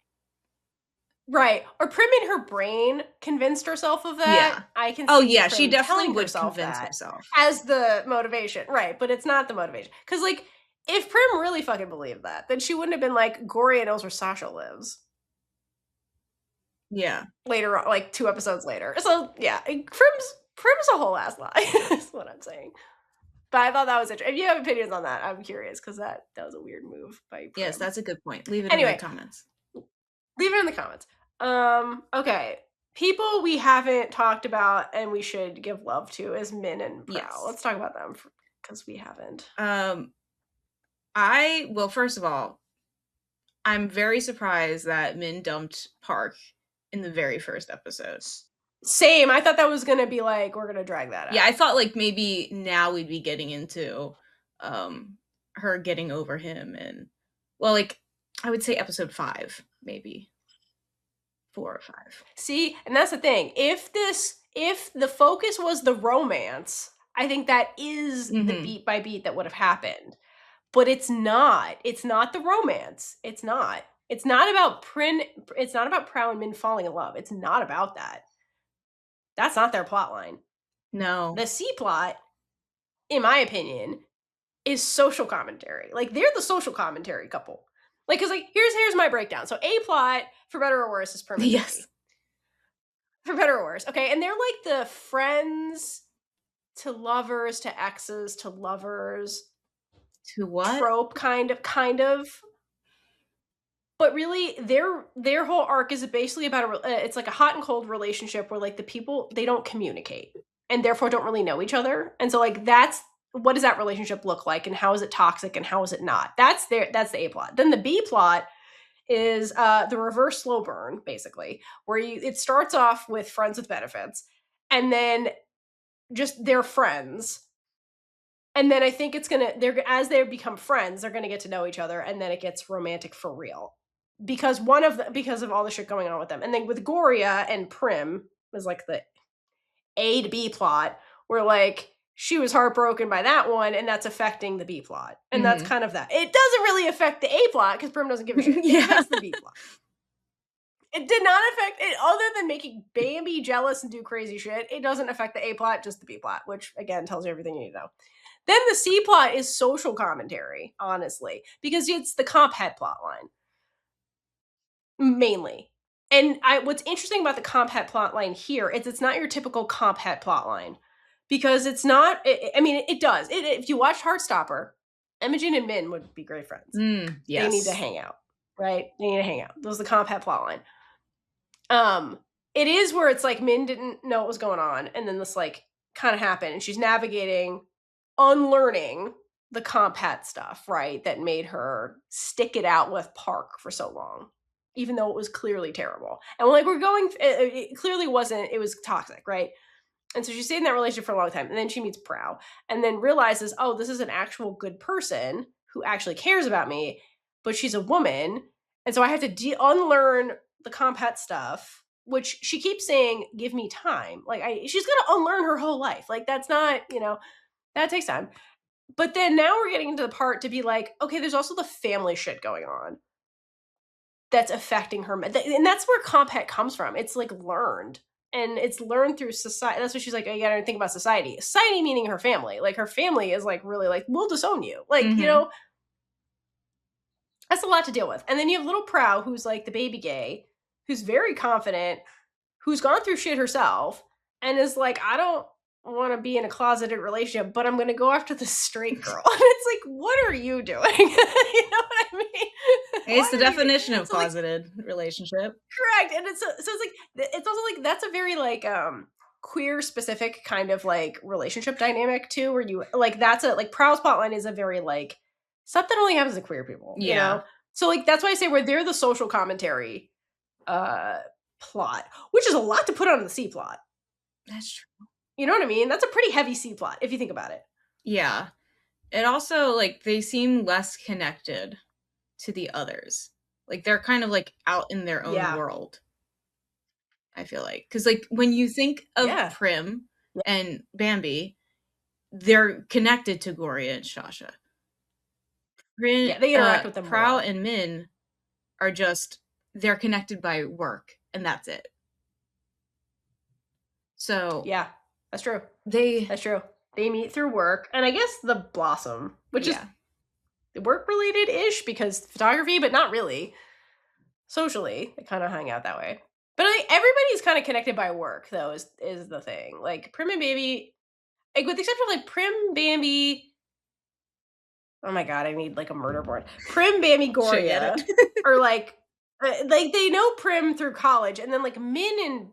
Speaker 2: Right. Or Prim in her brain convinced herself of that.
Speaker 1: Yeah.
Speaker 2: I can see Prim
Speaker 1: she definitely would
Speaker 2: herself
Speaker 1: convince herself.
Speaker 2: As the motivation. Right. But it's not the motivation. Because, like, if Prim really fucking believed that, then she wouldn't have been like, Goria knows where Sasha lives.
Speaker 1: Yeah.
Speaker 2: Later on, like, 2 episodes later. So, yeah. Prim's a whole ass lie, is what I'm saying. But I thought that was interesting. If you have opinions on that, I'm curious, because that was a weird move by Prim.
Speaker 1: Yes, that's a good point. Leave it in the comments.
Speaker 2: Leave it in the comments. Okay. People we haven't talked about and we should give love to is Min and Praew.
Speaker 1: Yes.
Speaker 2: Let's talk about them because we haven't.
Speaker 1: Well, first of all, I'm very surprised that Min dumped Park in the very first episode.
Speaker 2: Same. I thought that was gonna be like, we're gonna drag that out.
Speaker 1: Yeah, I thought like maybe now we'd be getting into her getting over him, and well, like I would say episode 5, maybe 4 or 5.
Speaker 2: See, and that's the thing. If the focus was the romance, I think that is the beat by beat that would have happened. But it's not. It's not the romance. It's not. It's not about It's not about Prow and Min falling in love. It's not about that. That's not their plot line.
Speaker 1: No.
Speaker 2: The C plot, in my opinion, is social commentary. Like, they're the social commentary couple. Like, because, like, here's my breakdown. So, A plot, for better or worse, is Prim and
Speaker 1: Yes.
Speaker 2: Bambi. For better or worse. Okay, and they're like the friends to lovers to exes to lovers.
Speaker 1: To what?
Speaker 2: Trope, kind of. But really, their whole arc is basically about it's like a hot and cold relationship where like the people, they don't communicate and therefore don't really know each other. And so like that's what does that relationship look like and how is it toxic and how is it not? That's the A plot. Then the B plot is the reverse slow burn, basically, where it starts off with friends with benefits and then just they're friends. And then I think as they become friends, they're gonna get to know each other, and then it gets romantic for real. Because because of all the shit going on with them. And then with Goria and Prim was like the A to B plot, where like she was heartbroken by that one, and that's affecting the B plot. And that's kind of that. It doesn't really affect the A plot because Prim doesn't give a shit. It affects the B plot. It did not affect it, other than making Bambi jealous and do crazy shit. It doesn't affect the A plot, just the B plot, which again tells you everything you need to know. Then the C plot is social commentary, honestly, because it's the comp head plot line. Mainly. And what's interesting about the comp het plot line here is it's not your typical comp het plot line. Because it's not, it does. If you watch Heartstopper, Imogen and Min would be great friends.
Speaker 1: Yes.
Speaker 2: They need to hang out, right? They need to hang out. Those are the comp het plot line. It is where it's like Min didn't know what was going on, and then this like kind of happened, and she's navigating, unlearning the comp het stuff, right? That made her stick it out with Park for so long. Even though it was clearly terrible. And like it clearly wasn't, it was toxic, right? And so she stayed in that relationship for a long time. And then she meets Prow and then realizes, oh, this is an actual good person who actually cares about me, but she's a woman. And so I have to unlearn the comp het stuff, which she keeps saying, give me time. Like she's going to unlearn her whole life. Like that's not, that takes time. But then now we're getting into the part to be like, okay, there's also the family shit going on that's affecting her. And that's where comp het comes from. It's like learned. And it's learned through society. That's what she's like, you gotta think about society. Society meaning her family. Like her family is like really like, we'll disown you. Like, that's a lot to deal with. And then you have little Prow, who's like the baby gay, who's very confident, who's gone through shit herself, and is like, I don't want to be in a closeted relationship, but I'm going to go after the straight girl. And it's like, what are you doing? You know what I mean?
Speaker 1: It's the definition of closeted relationship.
Speaker 2: Correct. And it's also like, that's a very like queer specific kind of like relationship dynamic too, where you like, that's a like Prow's plotline is a very like stuff that only happens to queer people.
Speaker 1: Yeah.
Speaker 2: You know? So like, that's why I say where they're the social commentary plot, which is a lot to put on the C plot.
Speaker 1: That's true.
Speaker 2: You know what I mean? That's a pretty heavy C plot if you think about it.
Speaker 1: Yeah. It also, like, they seem less connected to the others. Like, they're kind of, like, out in their own world, I feel like. Because, like, when you think of Prim and Bambi, they're connected to Gorya and Shasha.
Speaker 2: They interact with them
Speaker 1: Prow and Min are just, they're connected by work, and that's it. So...
Speaker 2: yeah. That's true.
Speaker 1: That's
Speaker 2: true. They meet through work, and I guess the Blossom, which is work-related-ish because photography, but not really. Socially, they kind of hang out that way. But like, everybody's kind of connected by work, though, is the thing. Like Prim and Bambi, like with the exception of like Prim, Bambi. Oh my god, I need like a murder board. Prim, Bambi, Gorya, or like they know Prim through college, and then like Min and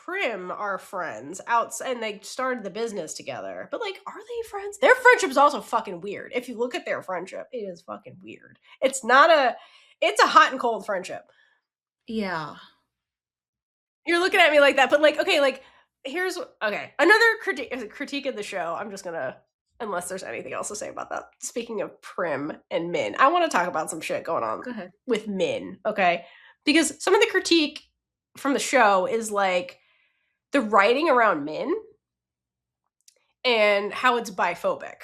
Speaker 2: Prim are friends outside, and they started the business together. But like, are they friends? Their friendship is also fucking weird. If you look at their friendship, it is fucking weird. It's a hot and cold friendship.
Speaker 1: Yeah.
Speaker 2: You're looking at me like that, but like, okay, like here's another critique of the show. I'm just gonna, unless there's anything else to say about that. Speaking of Prim and Min, I want to talk about some shit going on with Min, okay? Because some of the critique from the show is like the writing around Min and how it's biphobic.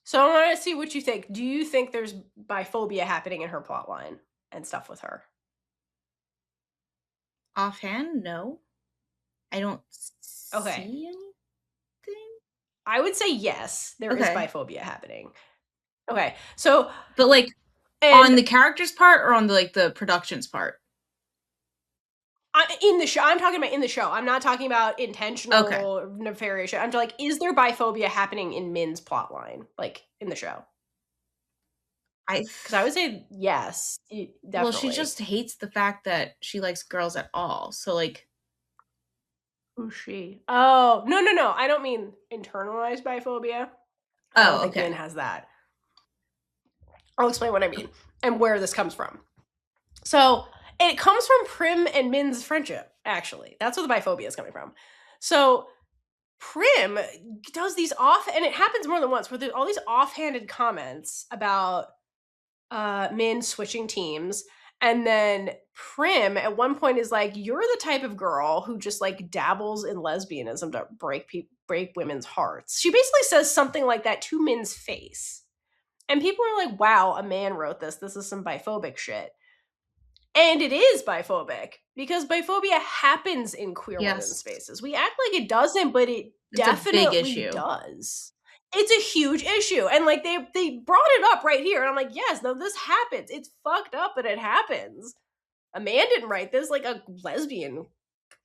Speaker 2: So I want to see what you think. Do you think there's biphobia happening in her plotline and stuff with her?
Speaker 1: Offhand, no. I don't see anything.
Speaker 2: I would say yes, there is biphobia happening. Okay, so
Speaker 1: but like on the characters part or on the like the productions part?
Speaker 2: In the show, I'm talking about in the show. I'm not talking about intentional nefarious shit. I'm like, is there biphobia happening in Min's plotline, like in the show? Because I would say yes, definitely.
Speaker 1: Well, she just hates the fact that she likes girls at all. So like,
Speaker 2: who's she? Oh no! I don't mean internalized biphobia. I don't think Min has that. I'll explain what I mean and where this comes from. So it comes from Prim and Min's friendship, actually. That's where the biphobia is coming from. So Prim does these and it happens more than once, where there's all these offhanded comments about Min switching teams. And then Prim at one point is like, you're the type of girl who just like dabbles in lesbianism to break women's hearts. She basically says something like that to Min's face. And people are like, wow, a man wrote this. This is some biphobic shit. And it is biphobic because biphobia happens in queer women's spaces. We act like it doesn't, but it definitely does. It's a huge issue. And like they brought it up right here. And I'm like, yes, no, this happens. It's fucked up, but it happens. A man didn't write this, like a lesbian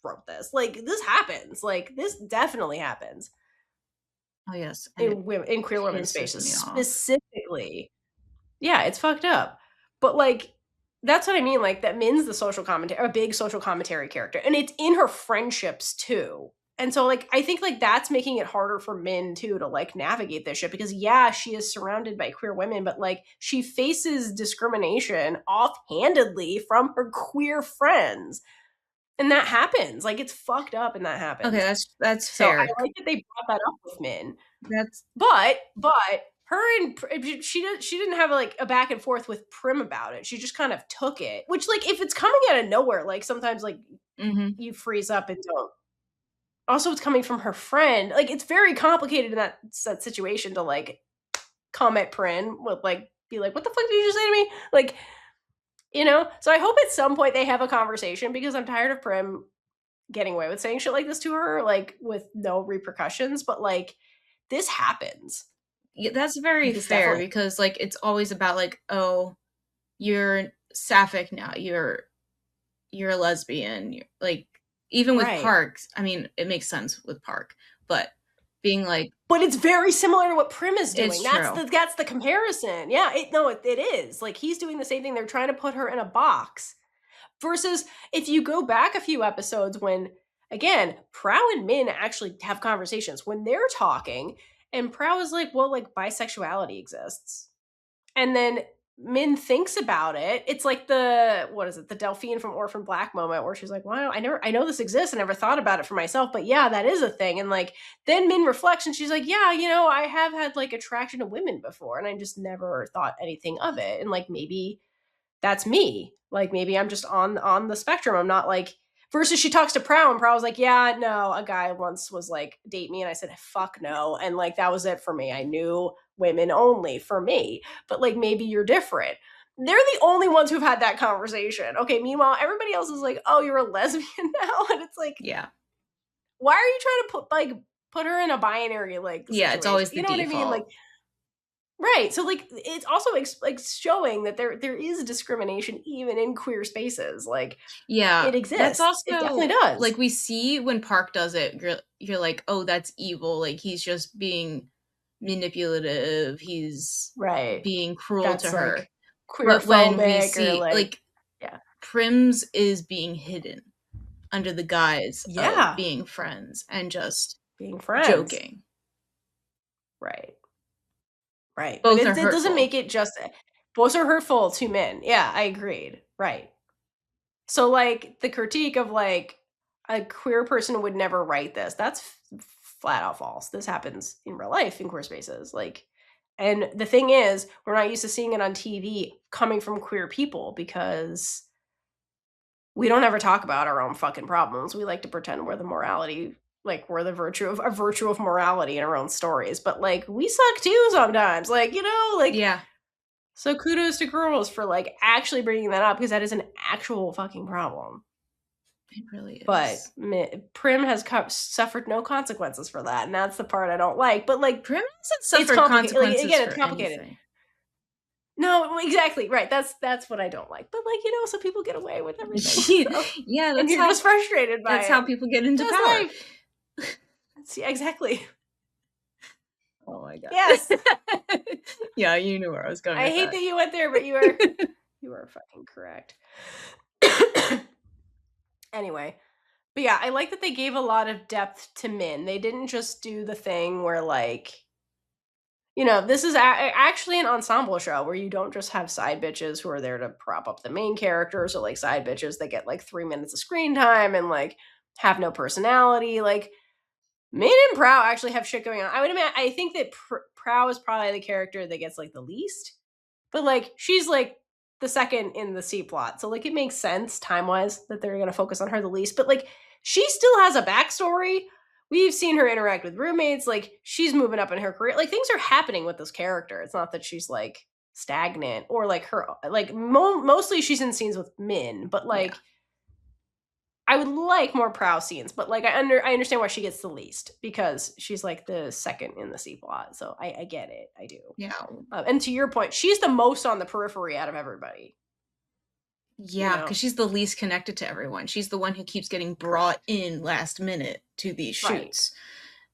Speaker 2: wrote this. Like this happens. Like this definitely happens.
Speaker 1: Oh yes.
Speaker 2: In queer women's spaces specifically. Yeah, it's fucked up. But like that's what I mean, like that Min's the social commentary, a big social commentary character, and it's in her friendships too. And so like I think like that's making it harder for Min too to like navigate this shit, because yeah, she is surrounded by queer women, but like she faces discrimination offhandedly from her queer friends. And that happens. Like it's fucked up and that happens.
Speaker 1: Okay, that's fair.
Speaker 2: So I like that they brought that up with Min. But her and she didn't have like a back and forth with Prim about it. She just kind of took it, which like if it's coming out of nowhere, like sometimes like you freeze up and don't. Also, it's coming from her friend. Like it's very complicated in that situation to like come at Prim with like be like, what the fuck did you just say to me? Like, you know. So I hope at some point they have a conversation, because I'm tired of Prim getting away with saying shit like this to her, like with no repercussions. But like this happens.
Speaker 1: Yeah, that's very fair, because like it's always about like, oh, you're sapphic now, you're a lesbian, you're, like even with Park, I mean it makes sense with Park, but being like,
Speaker 2: but it's very similar to what Prim is doing. That's the comparison. Yeah, it is like he's doing the same thing. They're trying to put her in a box, versus if you go back a few episodes when again Prow and Min actually have conversations when they're talking. And Prow is like, well, like bisexuality exists. And then Min thinks about it. It's like the Delphine from Orphan Black moment where she's like, wow, I know this exists. I never thought about it for myself, but yeah, that is a thing. And like, then Min reflects and she's like, yeah, you know, I have had like attraction to women before and I just never thought anything of it. And like, maybe that's me. Like, maybe I'm just on the spectrum. I'm not like, versus she talks to Prow and Prow's like, yeah, no, a guy once was like, date me. And I said, fuck no. And like, that was it for me. I knew women only for me. But like, maybe you're different. They're the only ones who've had that conversation. Okay, meanwhile, everybody else is like, oh, you're a lesbian now? And it's like,
Speaker 1: yeah.
Speaker 2: Why are you trying to put her in a binary like situation?
Speaker 1: Yeah, it's always the default.
Speaker 2: What I mean? Like, right. So like it's also like showing that there is discrimination even in queer spaces. Like,
Speaker 1: yeah,
Speaker 2: it exists.
Speaker 1: That's also,
Speaker 2: it definitely does.
Speaker 1: Like we see when Park does it, you're like, oh, that's evil. Like he's just being manipulative. He's being cruel to her.
Speaker 2: Queer,
Speaker 1: but when we see like Prim's is being hidden. under the guise of being friends and just
Speaker 2: being friends,
Speaker 1: joking.
Speaker 2: Right. Both
Speaker 1: but
Speaker 2: it doesn't make it just. Both are hurtful to Min. Yeah, I agreed. Right. So, like, the critique of, like, a queer person would never write this, that's flat out false. This happens in real life in queer spaces. Like, and the thing is, we're not used to seeing it on TV coming from queer people because we don't ever talk about our own fucking problems. We like to pretend we're the morality, like we're the virtue of morality in our own stories. But like, we suck too sometimes. Like, you know, like,
Speaker 1: yeah.
Speaker 2: So kudos to girls for like actually bringing that up because that is an actual fucking problem.
Speaker 1: It really is.
Speaker 2: But Prim has suffered no consequences for that, and that's the part I don't like. But like,
Speaker 1: Prim hasn't suffered consequences like, again, it's complicated. Anything.
Speaker 2: No, exactly right. That's what I don't like. But like, you know, so people get away with everything. So.
Speaker 1: Yeah,
Speaker 2: and you're just frustrated by
Speaker 1: that's how people get into power.
Speaker 2: Yeah, exactly.
Speaker 1: Oh my god.
Speaker 2: Yes.
Speaker 1: Yeah, you knew where I was going.
Speaker 2: I hate that you went there, but you are fucking correct. Anyway, but yeah, I like that they gave a lot of depth to Min. They didn't just do the thing where like, you know, this is actually an ensemble show where you don't just have side bitches who are there to prop up the main characters or like side bitches that get like 3 minutes of screen time and like have no personality. Like Min and Praew actually have shit going on. I think that Prow is probably the character that gets like the least, but like she's like the second in the C plot, so like it makes sense time wise that they're gonna focus on her the least. But like she still has a backstory. We've seen her interact with roommates. Like she's moving up in her career. Like things are happening with this character. It's not that she's like stagnant or like her. Like mostly she's in scenes with Min, but like. Yeah. I would like more Prow scenes, but like I understand why she gets the least because she's like the second in the C plot. So I get it. I do.
Speaker 1: Yeah.
Speaker 2: And to your point, she's the most on the periphery out of everybody.
Speaker 1: Yeah, because she's the least connected to everyone. She's the one who keeps getting brought in last minute to these shoots.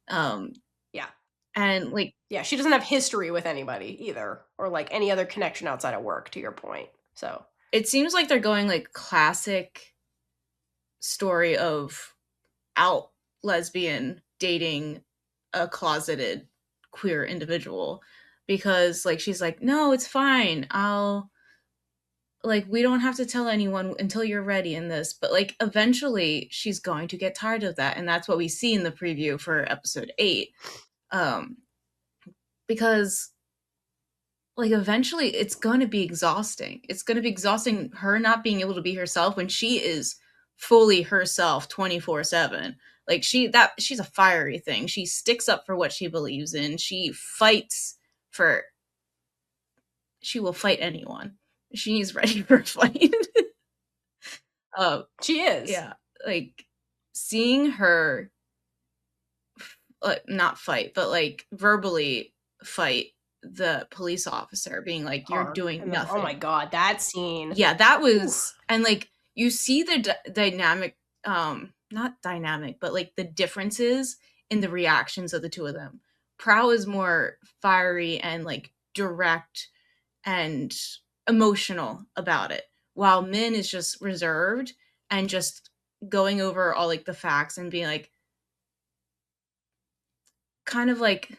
Speaker 2: Right.
Speaker 1: Yeah. And like,
Speaker 2: yeah, she doesn't have history with anybody either, or like any other connection outside of work. To your point, so
Speaker 1: it seems like they're going like classic story of out lesbian dating a closeted queer individual, because like she's like, no, it's fine, I'll like, we don't have to tell anyone until you're ready in this. But like eventually she's going to get tired of that, and that's what we see in the preview for episode 8, because like eventually it's going to be exhausting. It's going to be exhausting her not being able to be herself when she is fully herself 24/7. Like she's a fiery thing. She sticks up for what she believes in. She will fight anyone. She's ready for a fight.
Speaker 2: She is.
Speaker 1: Yeah. Like seeing her not fight, but like verbally fight the police officer, being like, you're doing nothing.
Speaker 2: Oh my god, that scene.
Speaker 1: Yeah, that was. And like you see the dynamic, not dynamic, but like the differences in the reactions of the two of them. Prow is more fiery and like direct and emotional about it, while Min is just reserved and just going over all like the facts and being like, kind of like,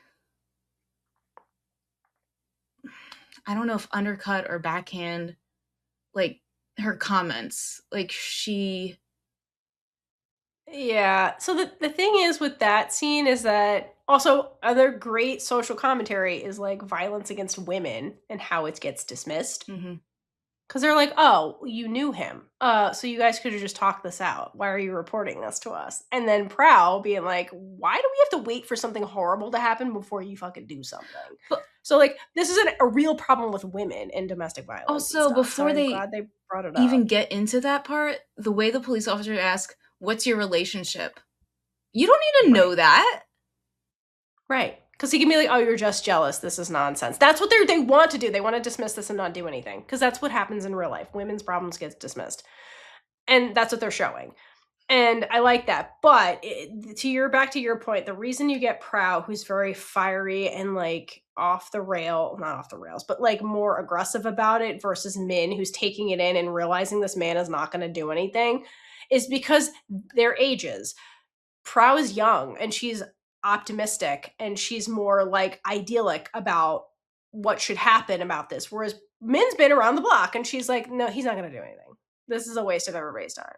Speaker 1: I don't know if undercut or backhand, like her comments, like she.
Speaker 2: Yeah. So the thing is with that scene is that also other great social commentary is like violence against women and how it gets dismissed.
Speaker 1: Mm-hmm.
Speaker 2: Because they're like, oh, you knew him. So you guys could have just talked this out. Why are you reporting this to us? And then Prow being like, why do we have to wait for something horrible to happen before you fucking do something? So like, this is a real problem with women and domestic violence.
Speaker 1: Also, before they
Speaker 2: brought it
Speaker 1: even
Speaker 2: up.
Speaker 1: get into that part, the way the police officer asks, what's your relationship? You don't need to know that.
Speaker 2: Right. Because he can be like, oh, you're just jealous. This is nonsense. That's what they want to do. They want to dismiss this and not do anything. Because that's what happens in real life. Women's problems get dismissed. And that's what they're showing. And I like that. But back to your point, the reason you get Prow, who's very fiery and like not off the rails, but like more aggressive about it, versus Min, who's taking it in and realizing this man is not going to do anything, is because their ages. Prow is young and she's optimistic and she's more like idyllic about what should happen about this. Whereas Min's been around the block and she's like, no, he's not going to do anything. This is a waste of everybody's time,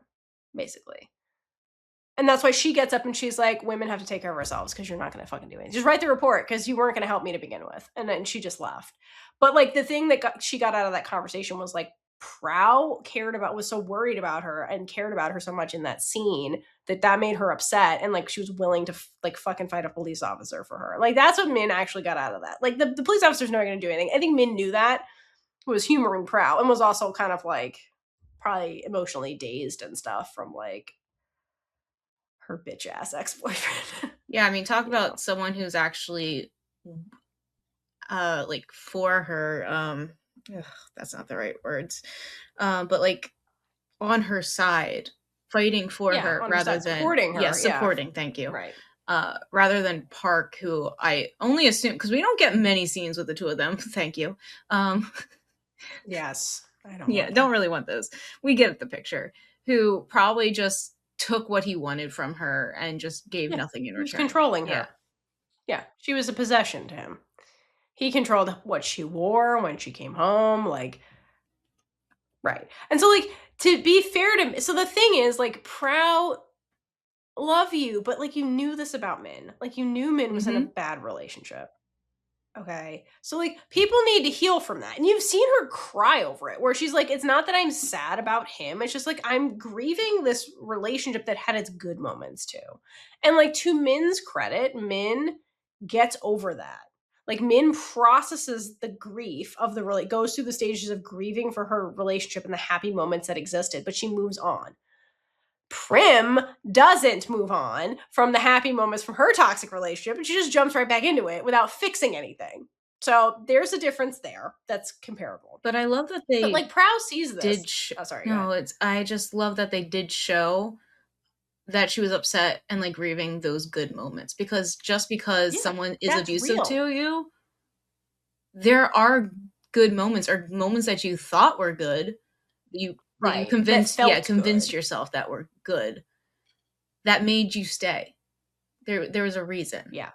Speaker 2: basically. And that's why she gets up and she's like, women have to take care of ourselves because you're not going to fucking do anything. Just write the report because you weren't going to help me to begin with. And then she just left. But like the thing that she got out of that conversation was like, Prow was so worried about her and cared about her so much in that scene that made her upset. And like she was willing to like fucking fight a police officer for her. Like that's what Min actually got out of that. Like the police officer's not going to do anything. I think Min knew that, was humoring Prow, and was also kind of like probably emotionally dazed and stuff from like her bitch ass ex-boyfriend.
Speaker 1: Yeah, I mean, talk about someone who's actually like for her, that's not the right words. But like on her side, fighting for her rather than
Speaker 2: supporting her.
Speaker 1: Supporting, thank you.
Speaker 2: Right.
Speaker 1: Rather than Park, who I only assume, because we don't get many scenes with the two of them. Thank you.
Speaker 2: Yes. I
Speaker 1: don't really want those. We get the picture. Who probably just took what he wanted from her and just gave nothing in return.
Speaker 2: He was controlling her. Yeah, she was a possession to him. He controlled what she wore when she came home, like, right. And so, like, to be fair to, so the thing is, like, Prow, love you, but like, you knew this about Min. Like, you knew Min was in a bad relationship. Okay. So like people need to heal from that. And you've seen her cry over it, where she's like, it's not that I'm sad about him. It's just like I'm grieving this relationship that had its good moments too. And like to Min's credit, Min gets over that. Like Min processes the grief of goes through the stages of grieving for her relationship and the happy moments that existed, but she moves on. Prim doesn't move on from the happy moments from her toxic relationship, and she just jumps right back into it without fixing anything. So there's a difference there that's comparable.
Speaker 1: But I love that they
Speaker 2: like Prow sees this.
Speaker 1: I just love that they did show that she was upset and like grieving those good moments, because just because someone is abusive to you, there are good moments or moments that you thought were good. You convinced yourself that were good, that made you stay. There was a reason.
Speaker 2: Yeah.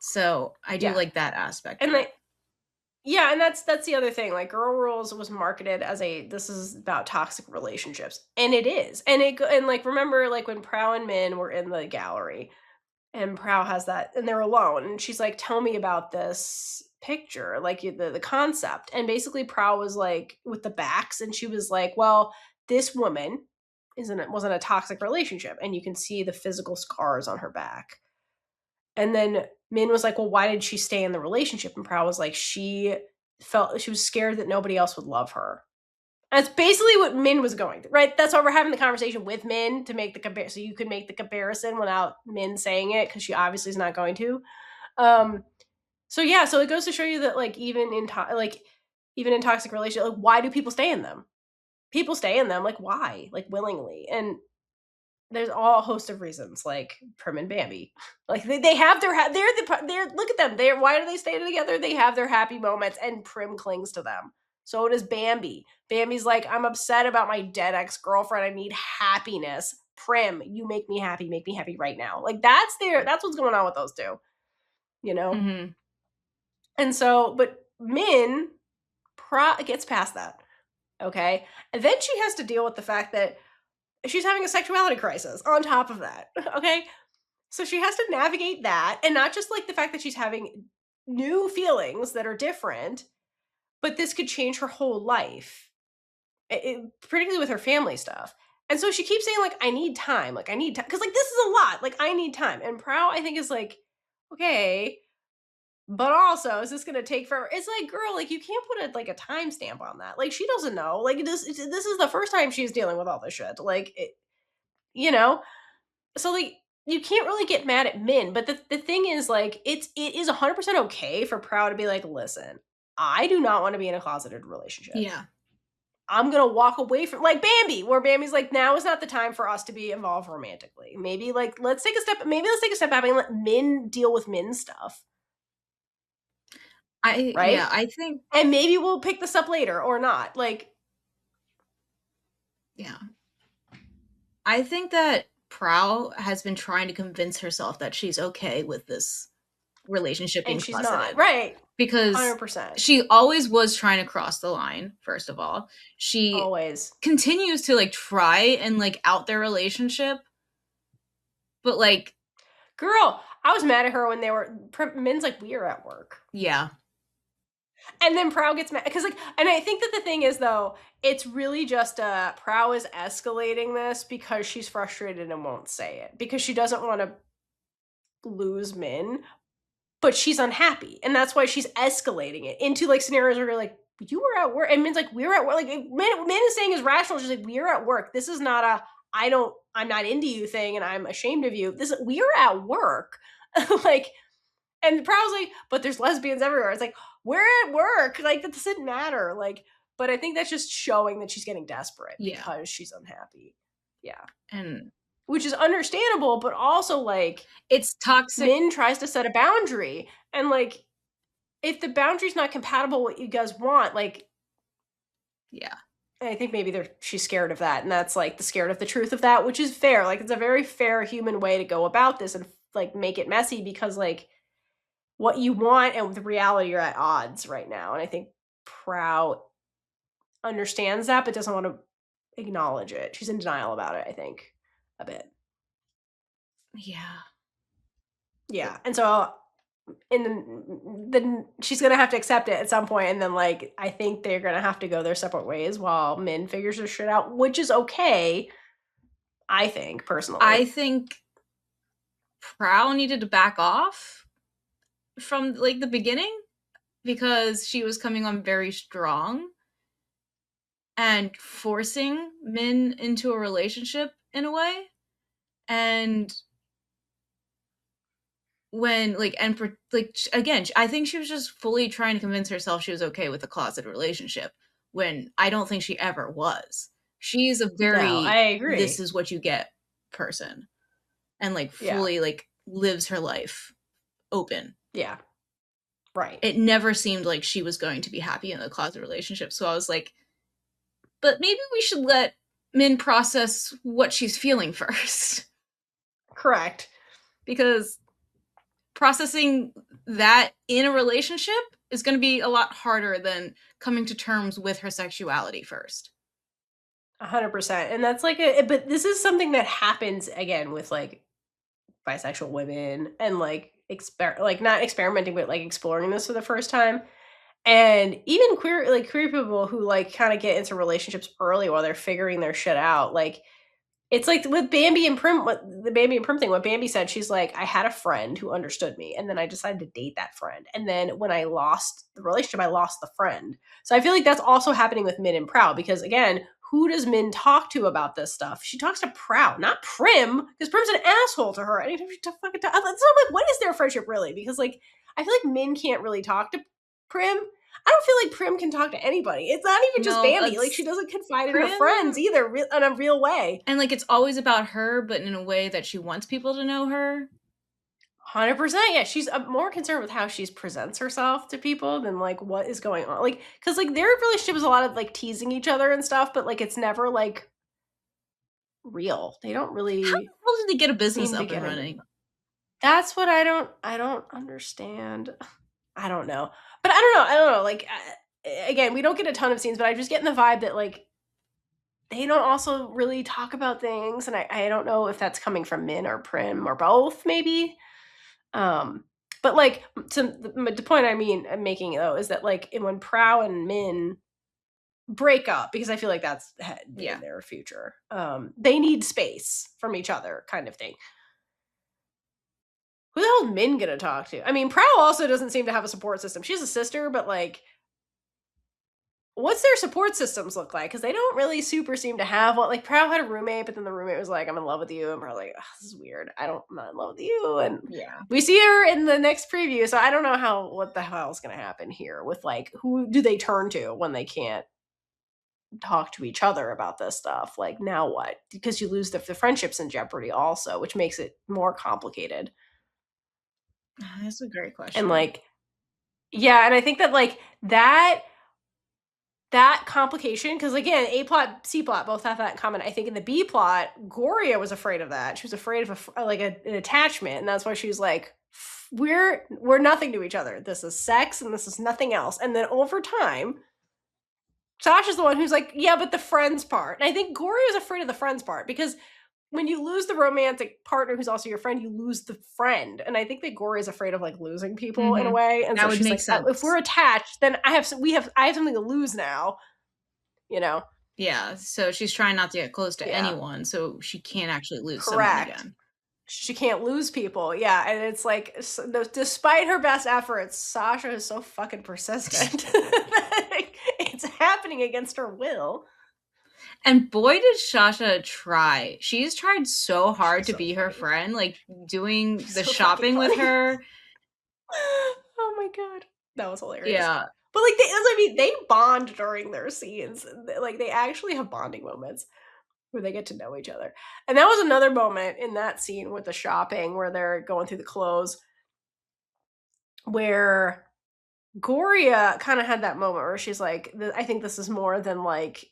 Speaker 1: So I do like that aspect.
Speaker 2: And like, yeah, and that's the other thing. Like Girl Rules was marketed as this is about toxic relationships, and it is. And like remember like when Prow and Min were in the gallery, and Prow has that, and they're alone, and she's like, "Tell me about this picture, like the concept." And basically, Prow was like with the backs, and she was like, "Well, this woman wasn't a toxic relationship, and you can see the physical scars on her back." And then Min was like, well, why did she stay in the relationship? And Prow was like, she was scared that nobody else would love her. And that's basically what Min was going through, right? That's why we're having the conversation with Min to make the comparison. So you could make the comparison without Min saying it, because she obviously is not going to. So yeah, so it goes to show you that like even in toxic relationships, like why do people stay in them? People stay in them, like why? Like willingly. And there's all a host of reasons, like Prim and Bambi. Like they have they're look at them. Why do they stay together? They have their happy moments, and Prim clings to them. So does Bambi. Bambi's like, I'm upset about my dead ex-girlfriend. I need happiness. Prim, you make me happy right now. Like that's what's going on with those two. You know?
Speaker 1: Mm-hmm.
Speaker 2: And so, but Min gets past that. Okay. And then she has to deal with the fact that she's having a sexuality crisis on top of that. Okay. So she has to navigate that, and not just like the fact that she's having new feelings that are different, but this could change her whole life, particularly with her family stuff. And so she keeps saying like, I need time. Like I need time. Cause like, this is a lot. Like I need time. And Prow, I think, is like, okay, but also is this going to take forever? It's like, girl, like you can't put a timestamp on that. Like she doesn't know. Like this is the first time she's dealing with all this shit. Like, you know, so like you can't really get mad at Min. But the thing is, like, it is 100% okay for Prow to be like, listen, I do not want to be in a closeted relationship.
Speaker 1: Yeah.
Speaker 2: I'm going to walk away from, like Bambi, where Bambi's like, now is not the time for us to be involved romantically. Maybe like, let's take a step back and let Min deal with Min stuff.
Speaker 1: Right? Yeah, I think.
Speaker 2: And maybe we'll pick this up later or not. Like,
Speaker 1: yeah. I think that Prow has been trying to convince herself that she's okay with this relationship being
Speaker 2: and she's
Speaker 1: closeted.
Speaker 2: not, right?
Speaker 1: Because
Speaker 2: 100%.
Speaker 1: she always was trying to cross the line, first of all. She
Speaker 2: always
Speaker 1: continues to like try and like out their relationship. But like,
Speaker 2: girl, I was mad at her when they were Min's like, we are at work.
Speaker 1: Yeah.
Speaker 2: And then Prow gets mad because like, and I think that the thing is though, it's really just Prow is escalating this because she's frustrated and won't say it because she doesn't want to lose Min, but she's unhappy, and that's why she's escalating it into like scenarios where you're like, you were at work, and Min's like, we're at work. Like Min is saying is rational. She's like, we're at work. This is not a I'm not into you thing, and I'm ashamed of you. This we're at work, like. And Prow's like, but there's lesbians everywhere. It's like, we're at work. Like, that doesn't matter. Like, but I think that's just showing that she's getting desperate because she's unhappy. Yeah.
Speaker 1: And
Speaker 2: which is understandable, but also like
Speaker 1: it's toxic.
Speaker 2: Min tries to set a boundary. And like, if the boundary's not compatible with what you guys want, like,
Speaker 1: yeah.
Speaker 2: I think maybe she's scared of that. And that's like the scared of the truth of that, which is fair. Like, it's a very fair human way to go about this and like make it messy because like what you want and the reality are at odds right now. And I think Prow understands that, but doesn't want to acknowledge it. She's in denial about it, I think, a bit.
Speaker 1: Yeah.
Speaker 2: Yeah. And so then she's going to have to accept it at some point. And then like, I think they're going to have to go their separate ways while Min figures her shit out, which is okay. I think personally.
Speaker 1: I think Prow needed to back off from like the beginning because she was coming on very strong and forcing Min into a relationship in a way. And when like again, I think she was just fully trying to convince herself she was okay with a closeted relationship when I don't think she ever was. She's a very
Speaker 2: I agree.
Speaker 1: This is what you get person and like fully like lives her life open.
Speaker 2: Yeah. Right.
Speaker 1: It never seemed like she was going to be happy in a closet relationship. So I was like, but maybe we should let Min process what she's feeling first.
Speaker 2: Correct.
Speaker 1: Because processing that in a relationship is going to be a lot harder than coming to terms with her sexuality first.
Speaker 2: 100%. And that's like but this is something that happens again with like bisexual women and like not experimenting but like exploring this for the first time, and even queer people who like kind of get into relationships early while they're figuring their shit out. Like, it's like with Bambi and Prim, the Bambi and Prim thing, what Bambi said, she's like, I had a friend who understood me, and then I decided to date that friend. And then when I lost the relationship, I lost the friend. So I feel like that's also happening with Min and Prow, because again, who does Min talk to about this stuff? She talks to Prow, not Prim, because Prim's an asshole to her. Anytime she fucking talks, so I'm like, what is their friendship really? Because like, I feel like Min can't really talk to Prim. I don't feel like Prim can talk to anybody. It's not even just Bambi. Like, she doesn't confide in her friends either in a real way.
Speaker 1: And like, it's always about her, but in a way that she wants people to know her.
Speaker 2: 100%. Yeah, she's more concerned with how she presents herself to people than like what is going on. Like, because like their relationship is a lot of like teasing each other and stuff, but like it's never like real. They don't really.
Speaker 1: How did they get a business up and running?
Speaker 2: That's what I don't understand. I don't know. But I don't know. Like, again, we don't get a ton of scenes, but I just get in the vibe that like they don't also really talk about things, and I don't know if that's coming from Min or Prim or both, maybe. But like, to the point I'm making though is that like when Prow and Min break up, because I feel like that's in their future, they need space from each other, kind of thing. Who the hell is Min gonna talk to? I mean, Prow also doesn't seem to have a support system. She has a sister, but like, what's their support systems look like? Because they don't really super seem to have one. Like, Prow had a roommate, but then the roommate was like, I'm in love with you. And we're like, oh, this is weird. I'm not in love with you. And we see her in the next preview. So I don't know what the hell is going to happen here with like, who do they turn to when they can't talk to each other about this stuff? Like, now what? Because you lose the friendships in jeopardy also, which makes it more complicated.
Speaker 1: That's a great question.
Speaker 2: And like, yeah. And I think that like that that complication, because again, A plot, C plot both have that in common. I think in the B plot, Gorya was afraid of that. She was afraid of an attachment, and that's why she's like, we're nothing to each other. This is sex, and this is nothing else. And then over time, Sasha's the one who's like, yeah, but the friends part. And I think Gorya is afraid of the friends part because when you lose the romantic partner who's also your friend, you lose the friend. And I think that Gorya is afraid of like losing people in a way. And
Speaker 1: that
Speaker 2: so
Speaker 1: would
Speaker 2: she's
Speaker 1: make
Speaker 2: like,
Speaker 1: sense.
Speaker 2: if we're attached, then I have something to lose now. You know?
Speaker 1: Yeah. So she's trying not to get close to anyone, so she can't actually lose someone again.
Speaker 2: She can't lose people. Yeah. And it's like, despite her best efforts, Sasha is so fucking persistent. It's happening against her will.
Speaker 1: And boy, did Shasha try. She's tried so hard to be her friend, like doing the shopping with her.
Speaker 2: Oh my god. That was hilarious.
Speaker 1: Yeah.
Speaker 2: But like they bond during their scenes. Like they actually have bonding moments where they get to know each other. And that was another moment in that scene with the shopping where they're going through the clothes where Goria kind of had that moment where she's like, I think this is more than like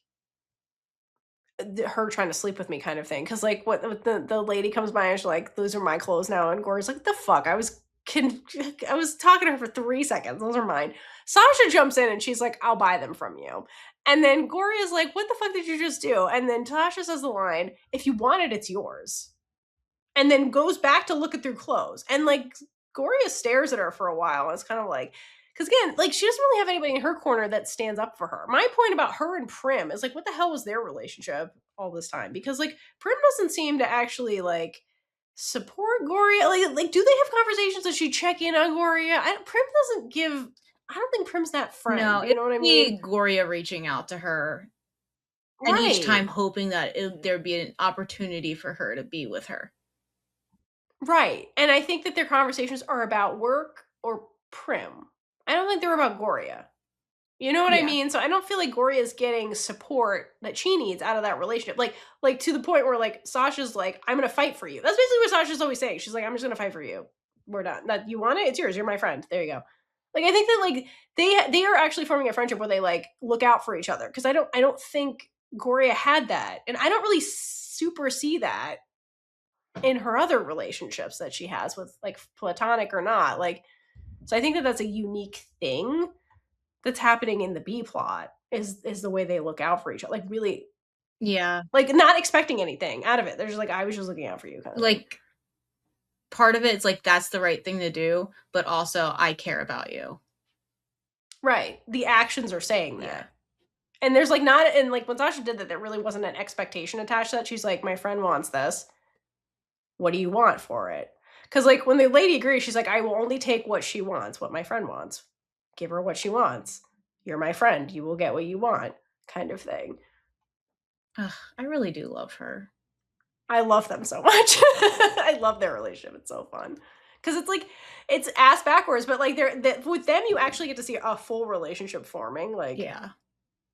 Speaker 2: her trying to sleep with me kind of thing. Cause like what the lady comes by and she's like, those are my clothes now. And Goria's like, the fuck? I was talking to her for 3 seconds. Those are mine. Sasha jumps in and she's like, I'll buy them from you. And then Goria's like, what the fuck did you just do? And then Tasha says the line, if you want it, it's yours. And then goes back to look at their clothes. And like Goria stares at her for a while. It's kind of like, because again, like she doesn't really have anybody in her corner that stands up for her. My point about her and Prim is like, what the hell was their relationship all this time? Because like Prim doesn't seem to actually like support Goria. Like do they have conversations? Does she check in on Goria? Prim doesn't give. I don't think Prim's that friend. No, you know what I mean?
Speaker 1: Goria reaching out to her, and each time hoping that there'd be an opportunity for her to be with her.
Speaker 2: Right, and I think that their conversations are about work or Prim. I don't think they're about Goria. You know what I mean? So I don't feel like Goria is getting support that she needs out of that relationship. Like to the point where like Sasha's like, I'm gonna fight for you. That's basically what Sasha's always saying. She's like, I'm just gonna fight for you. We're done. That you want it? It's yours. You're my friend. There you go. Like I think that like they are actually forming a friendship where they like look out for each other. Because I don't think Goria had that, and I don't really super see that in her other relationships that she has with like platonic or not. Like, so I think that that's a unique thing that's happening in the B plot is the way they look out for each other. Like really, like not expecting anything out of it. They're just like, I was just looking out for you. Kind of
Speaker 1: like thing. Part of it's like that's the right thing to do, but also I care about you.
Speaker 2: Right. The actions are saying that. And there's like not, and like when Sasha did that, there really wasn't an expectation attached to that. She's like, my friend wants this. What do you want for it? Because like when the lady agrees, she's like, I will only take what she wants, what my friend wants. Give her what she wants. You're my friend. You will get what you want, kind of thing.
Speaker 1: Ugh, I really do love her.
Speaker 2: I love them so much. I love their relationship. It's so fun. Because it's like, it's ass backwards, but like with them, you actually get to see a full relationship forming. Like,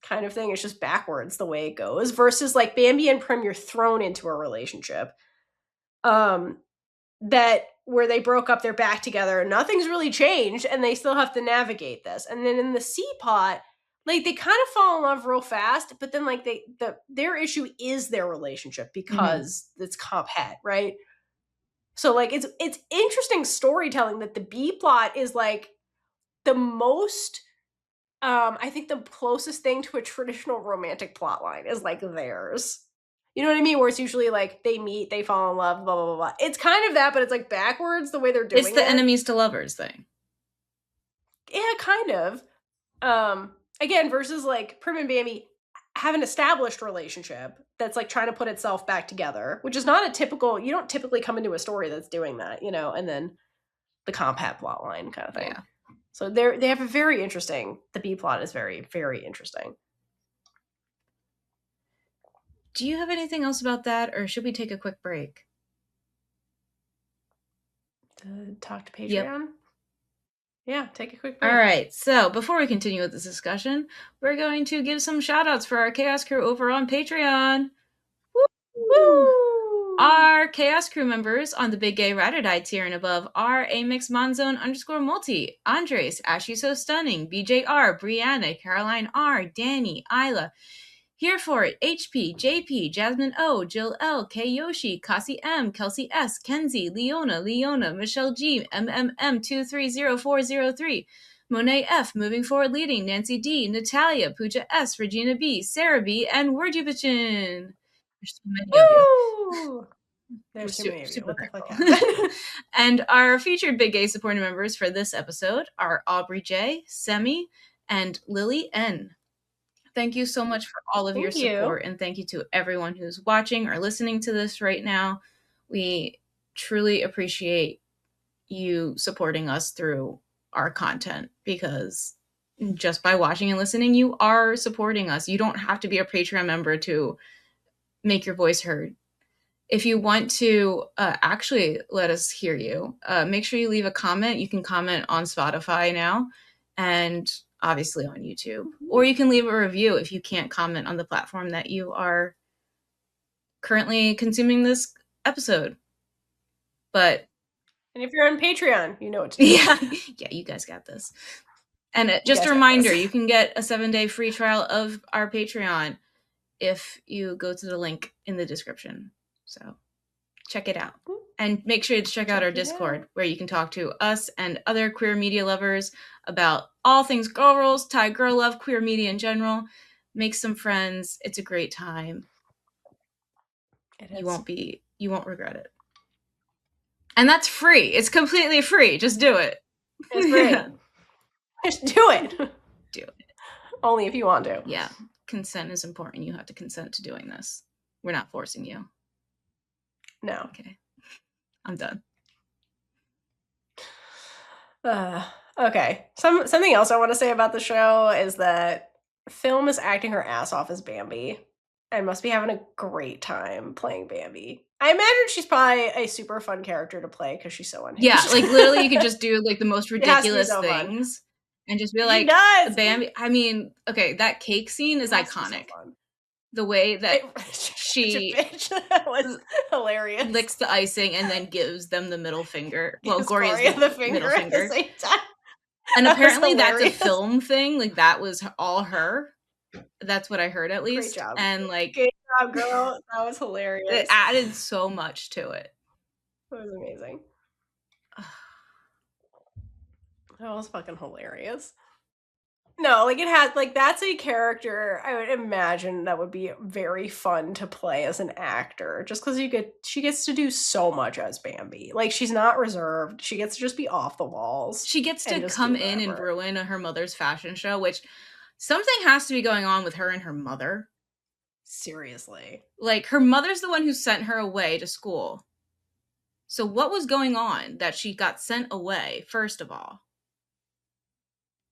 Speaker 2: kind of thing. It's just backwards the way it goes. Versus like Bambi and Prim, you're thrown into a relationship. That where they broke up, they're back together, and nothing's really changed, and they still have to navigate this. And then in the C pot, like they kind of fall in love real fast, but then like their issue is their relationship because it's comp het, right? So like it's interesting storytelling that the B plot is like the most I think the closest thing to a traditional romantic plot line is like theirs. You know what I mean? Where it's usually like they meet, they fall in love, blah, blah, blah, blah. It's kind of that, but it's like backwards the way they're doing it.
Speaker 1: It's the enemies to lovers thing.
Speaker 2: Yeah, kind of. Again, versus like Prim and Bambi have an established relationship that's like trying to put itself back together, which is not a typical, you don't typically come into a story that's doing that, you know, and then the comp het plot line kind of thing. Yeah. So they have a very interesting, the B plot is very, very interesting.
Speaker 1: Do you have anything else about that, or should we take a quick break?
Speaker 2: To talk to Patreon? Yep. Yeah, take a quick break.
Speaker 1: All right, so before we continue with this discussion, we're going to give some shout outs for our Chaos Crew over on Patreon.
Speaker 2: Woo!
Speaker 1: Our Chaos Crew members on the Big Gay Ride or Die tier and above are Amix Monzone _multi, Andres, Ashy So Stunning, BJR, Brianna, Caroline R, Danny, Isla, Here For It, HP, JP, Jasmine O, Jill L, K Yoshi, Kasi M, Kelsey S, Kenzie, Leona, Michelle G, MMM230403, Monet F, Moving Forward Leading, Nancy D, Natalia, Pooja S, Regina B, Sarah B, and Wordubichin. There's so many of you.
Speaker 2: There's too many of you. What the fuck
Speaker 1: happened?
Speaker 2: happened?
Speaker 1: And our featured Big Gay supporting members for this episode are Aubrey J, Semi, and Lily N. Thank you so much for all of your support, and thank you to everyone who's watching or listening to this right now. We truly appreciate you supporting us through our content, because just by watching and listening, you are supporting us. You don't have to be a Patreon member to make your voice heard. If you want to actually let us hear you, make sure you leave a comment. You can comment on Spotify now, and obviously on YouTube. Or you can leave a review if you can't comment on the platform that you are currently consuming this episode. And
Speaker 2: if you're on Patreon, you know what to do.
Speaker 1: Yeah, you guys got this. And just a reminder, you can get a 7-day free trial of our Patreon if you go to the link in the description. So check it out. And make sure to check out our Discord, where you can talk to us and other queer media lovers about all things girl rules, Thai girl love, queer media in general. Make some friends. It's a great time. You won't regret it. And that's free. It's completely free. Just do it.
Speaker 2: It's free. Just do it.
Speaker 1: Do it.
Speaker 2: Only if you want to.
Speaker 1: Yeah. Consent is important. You have to consent to doing this. We're not forcing you.
Speaker 2: No.
Speaker 1: Okay. I'm done.
Speaker 2: Okay. Something else I want to say about the show is that Film is acting her ass off as Bambi and must be having a great time playing Bambi. I imagine she's probably a super fun character to play because she's so unhinged.
Speaker 1: Yeah, like literally you could just do like the most ridiculous things and just be like, Bambi. I mean, okay, that cake scene is iconic. So the way that she
Speaker 2: was hilarious.
Speaker 1: Licks the icing and then gives them the middle finger. Well, Gorya's
Speaker 2: the middle finger. At the same time.
Speaker 1: And apparently that's a film thing. Like that was all her. That's what I heard at least.
Speaker 2: Great job.
Speaker 1: And like,
Speaker 2: great job, girl. That was hilarious.
Speaker 1: It added so much to it.
Speaker 2: That was amazing. That was fucking hilarious. No, like it has, like that's a character I would imagine that would be very fun to play as an actor, just because she gets to do so much as Bambi. Like she's not reserved. She gets to just be off the walls.
Speaker 1: She gets to come in and ruin her mother's fashion show, which something has to be going on with her and her mother.
Speaker 2: Seriously.
Speaker 1: Like her mother's the one who sent her away to school. So what was going on that she got sent away, first of all?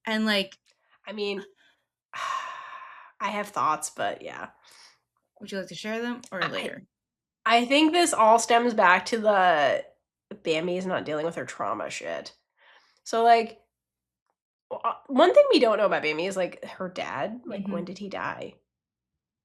Speaker 1: And like,
Speaker 2: I mean, I have thoughts, but yeah.
Speaker 1: Would you like to share them or later?
Speaker 2: I think this all stems back to the Bambi's not dealing with her trauma shit. So like, one thing we don't know about Bambi is like her dad. Like, when did he die?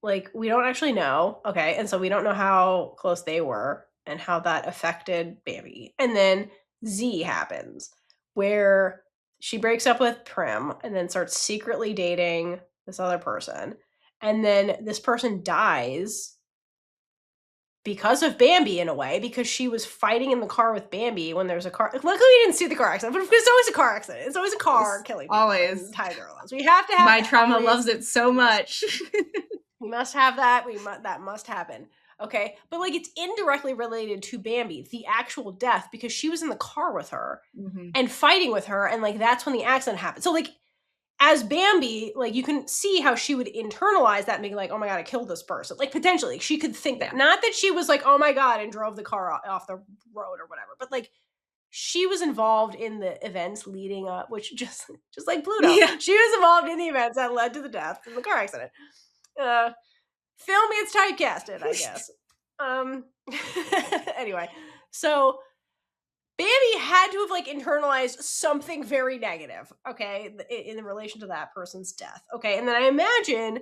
Speaker 2: Like, we don't actually know. Okay, and so we don't know how close they were and how that affected Bambi. And then Z happens, where she breaks up with Prim and then starts secretly dating this other person. And then this person dies because of Bambi in a way, because she was fighting in the car with Bambi when there's a car. Luckily, we didn't see the car accident, but it's always a car accident. It's always a car killing people.
Speaker 1: Always.
Speaker 2: Thai girls. We have to have
Speaker 1: my trauma loves it so much.
Speaker 2: We must have that. That must happen. Okay, but like it's indirectly related to Bambi, the actual death, because she was in the car with her and fighting with her, and like that's when the accident happened. So like, as Bambi, like you can see how she would internalize that and be like, "Oh my god, I killed this person." Like potentially, she could think that. Not that she was like, "Oh my god," and drove the car off the road or whatever, but like she was involved in the events leading up, which just like Pluto, she was involved in the events that led to the death in the car accident. Film gets typecasted, I guess. Anyway, so Bambi had to have like internalized something very negative, okay, in relation to that person's death, okay, and then I imagine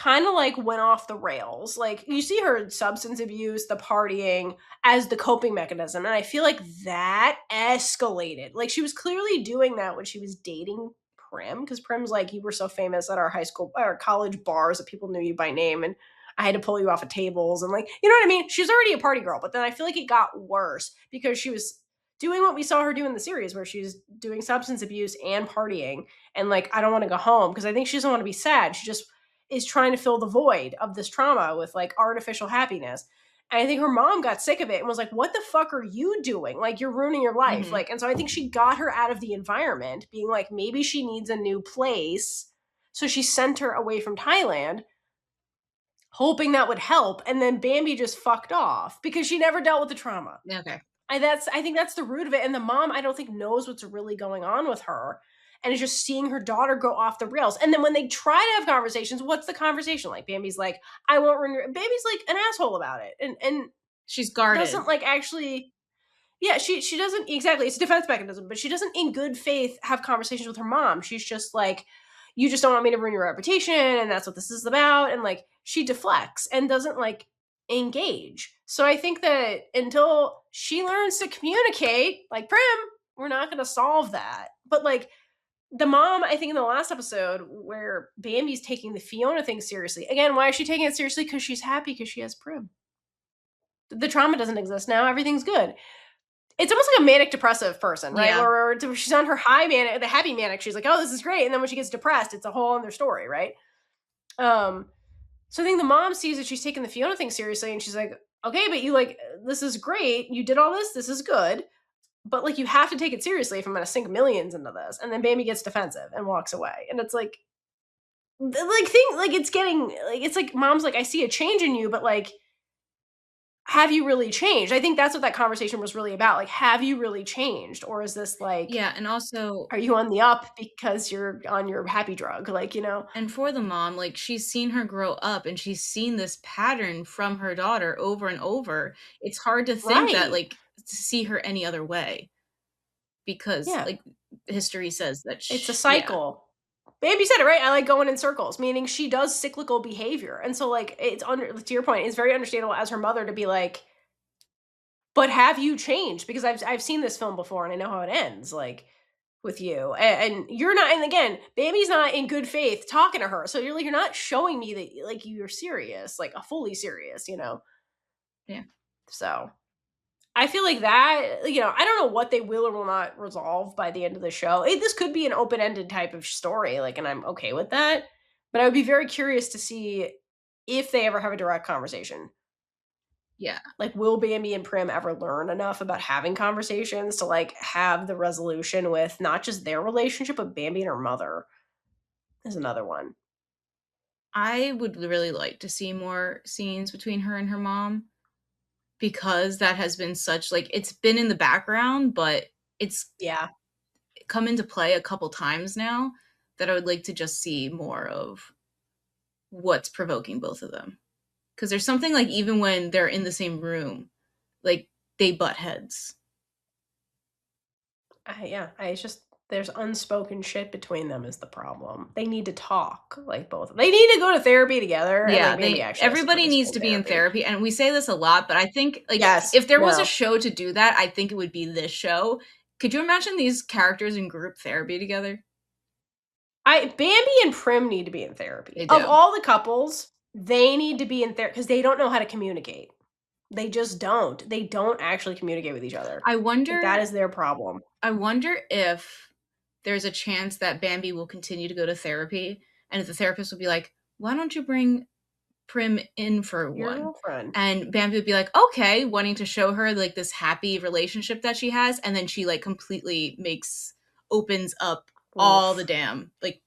Speaker 2: kind of like went off the rails. Like you see her substance abuse, the partying as the coping mechanism. And I feel like that escalated. Like she was clearly doing that when she was dating Prim, because Prim's like, you were so famous at our high school or college bars that people knew you by name. And I had to pull you off of tables. And like, you know what I mean? She was already a party girl, but then I feel like it got worse because she was doing what we saw her do in the series where she's doing substance abuse and partying. And like, I don't want to go home because I think she doesn't want to be sad. She just is trying to fill the void of this trauma with like artificial happiness. And I think her mom got sick of it and was like, what the fuck are you doing? Like, you're ruining your life.
Speaker 1: Mm-hmm.
Speaker 2: Like, and so I think she got her out of the environment, being like, maybe she needs a new place. So she sent her away from Thailand, hoping that would help. And then Bambi just fucked off because she never dealt with the trauma.
Speaker 1: Okay.
Speaker 2: I think that's the root of it. And the mom, I don't think, knows what's really going on with her. And it's just seeing her daughter go off the rails. And then when they try to have conversations, what's the conversation like? Bambi's like, I won't run your... Bambi's like an asshole about it. And
Speaker 1: she's guarded.
Speaker 2: Doesn't like actually... Yeah, she doesn't... Exactly. It's a defense mechanism. But she doesn't in good faith have conversations with her mom. She's just like, you just don't want me to ruin your reputation. And that's what this is about. And like, she deflects and doesn't like engage. So I think that until she learns to communicate, like Prim, we're not going to solve that. But like the mom, I think in the last episode where Bambi's taking the Fiona thing seriously. Again, why is she taking it seriously? Because she's happy because she has Prim. The trauma doesn't exist now. Everything's good. It's almost like a manic depressive person, right?
Speaker 1: Yeah.
Speaker 2: Or she's on her high manic, the happy manic. She's like, oh, this is great. And then when she gets depressed, it's a whole other story, right? So I think the mom sees that she's taking the Fiona thing seriously and she's like, okay, but you like, this is great. You did all this. This is good. But like, you have to take it seriously if I'm going to sink millions into this. And then Bambi gets defensive and walks away. And it's like it's getting like, it's like mom's like, I see a change in you, but like, have you really changed? I think that's what that conversation was really about. Like, have you really changed? Or is this like,
Speaker 1: yeah, and also,
Speaker 2: are you on the up because you're on your happy drug? Like, you know?
Speaker 1: And for the mom, like she's seen her grow up and she's seen this pattern from her daughter over and over. It's hard to think that like to see her any other way because like history says that
Speaker 2: it's a cycle. Bambi said it, right? I like going in circles, meaning she does cyclical behavior. And so like, it's to your point, it's very understandable as her mother to be like, but have you changed? Because I've seen this film before and I know how it ends, like with you. And you're not, and again, Bambi's not in good faith talking to her. So you're like, you're not showing me that like you're serious, like a fully serious, you know?
Speaker 1: Yeah.
Speaker 2: So I feel like that, you know, I don't know what they will or will not resolve by the end of the show. This could be an open-ended type of story, like, and I'm okay with that. But I would be very curious to see if they ever have a direct conversation.
Speaker 1: Yeah.
Speaker 2: Like, will Bambi and Prim ever learn enough about having conversations to, like, have the resolution with not just their relationship, but Bambi and her mother is another one.
Speaker 1: I would really like to see more scenes between her and her mom. Because that has been such like it's been in the background, but it's come into play a couple times now that I would like to just see more of what's provoking both of them. Because there's something like even when they're in the same room, like they butt heads.
Speaker 2: It's just there's unspoken shit between them is the problem. They need to talk, like both. They need to go to therapy together.
Speaker 1: Yeah,
Speaker 2: and, like,
Speaker 1: everybody needs to be in therapy, and we say this a lot, but I think like if there was a show to do that, I think it would be this show. Could you imagine these characters in group therapy together?
Speaker 2: Bambi and Prim need to be in therapy. Of all the couples, they need to be in therapy because they don't know how to communicate. They just don't. They don't actually communicate with each other.
Speaker 1: I wonder
Speaker 2: like, that is their problem.
Speaker 1: I wonder if there's a chance that Bambi will continue to go to therapy, and if the therapist will be like, why don't you bring Prim in for
Speaker 2: Your
Speaker 1: one?
Speaker 2: girlfriend.
Speaker 1: And Bambi would be like, okay, wanting to show her like this happy relationship that she has, and then she like completely opens up all the damn like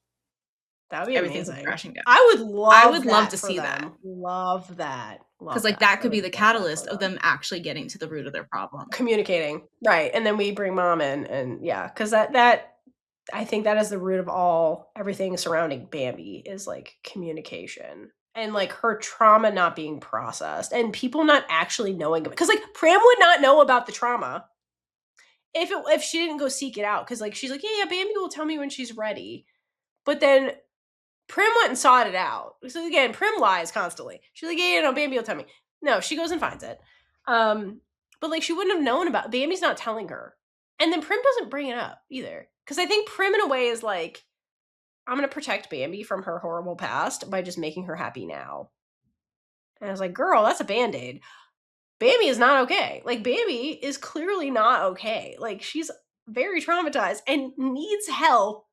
Speaker 2: that would be
Speaker 1: everything's
Speaker 2: amazing.
Speaker 1: crashing down.
Speaker 2: I would love
Speaker 1: to see that.
Speaker 2: Love that.
Speaker 1: Because like that could be the catalyst of them actually getting to the root of their problem.
Speaker 2: Communicating. Right. And then we bring mom in and because that I think that is the root of everything surrounding Bambi is like communication and like her trauma not being processed and people not actually knowing because like Prim would not know about the trauma if she didn't go seek it out because like she's like yeah Bambi will tell me when she's ready, but then Prim went and sought it out. So again, Prim lies constantly. She's like, yeah, no, Bambi will tell me. No, she goes and finds it. But like, she wouldn't have known about it. Bambi's not telling her. And then Prim doesn't bring it up either. Because I think Prim in a way is like, I'm going to protect Bambi from her horrible past by just making her happy now. And I was like, girl, that's a Band-Aid. Bambi is not okay. Like, Bambi is clearly not okay. Like, she's very traumatized and needs help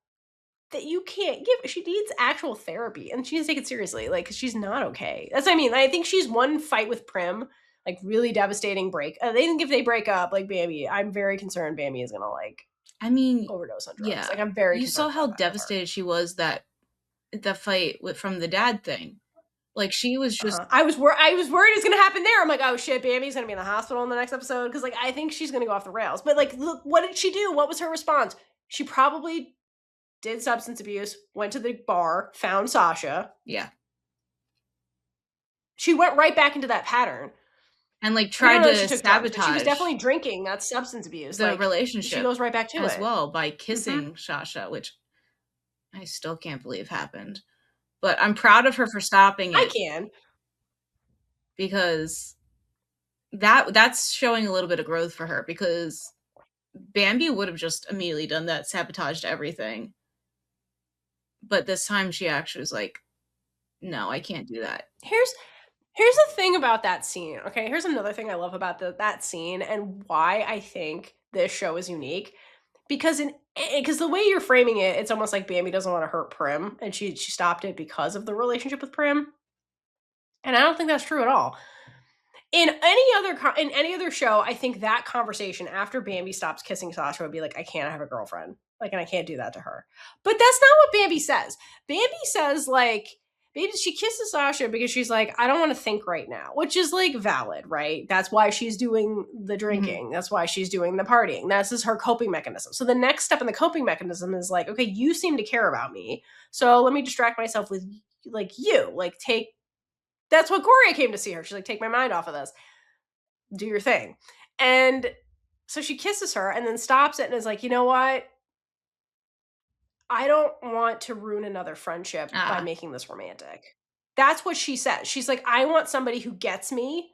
Speaker 2: that you can't give. She needs actual therapy, and she needs to take it seriously. Like, 'cause she's not okay. That's what I mean. I think she's one fight with Prim, like, really devastating break. They think if they break up, like, Bambi, I'm very concerned Bambi is gonna, like, overdose on drugs.
Speaker 1: Yeah.
Speaker 2: Like, I'm very
Speaker 1: You saw how devastated she was that the fight from the dad thing. Like, she was just
Speaker 2: I was worried it was gonna happen there. I'm like, oh shit, Bambi's gonna be in the hospital in the next episode, because like I think she's gonna go off the rails. But like, look, what did she do? What was her response? She probably did substance abuse, went to the bar, found Sasha.
Speaker 1: Yeah.
Speaker 2: She went right back into that pattern.
Speaker 1: And like tried to sabotage.
Speaker 2: She was definitely drinking. That's substance abuse.
Speaker 1: The relationship.
Speaker 2: She goes right back to
Speaker 1: as
Speaker 2: it.
Speaker 1: well by kissing Shasha, which I still can't believe happened. But I'm proud of her for stopping it.
Speaker 2: I can.
Speaker 1: Because that's showing a little bit of growth for her, because Bambi would have just immediately done that, sabotaged everything. But this time she actually was like, no, I can't do that.
Speaker 2: Here's the thing about that scene. Okay, here's another thing I love about that scene and why I think this show is unique. Because the way you're framing it, it's almost like Bambi doesn't want to hurt Prim, and she stopped it because of the relationship with Prim. And I don't think that's true at all. In any other show, I think that conversation after Bambi stops kissing Sasha would be like, I can't have a girlfriend. Like, and I can't do that to her. But that's not what Bambi says. Bambi says, like, she kisses Sasha because she's like, I don't want to think right now, which is like valid, right? That's why she's doing the drinking. Mm-hmm. That's why she's doing the partying. This is her coping mechanism. So the next step in the coping mechanism is like, okay, you seem to care about me. So let me distract myself with like you, like that's what Goria came to see her. She's like, take my mind off of this. Do your thing. And so she kisses her and then stops it and is like, you know what? I don't want to ruin another friendship by making this romantic. That's what she says. She's like, I want somebody who gets me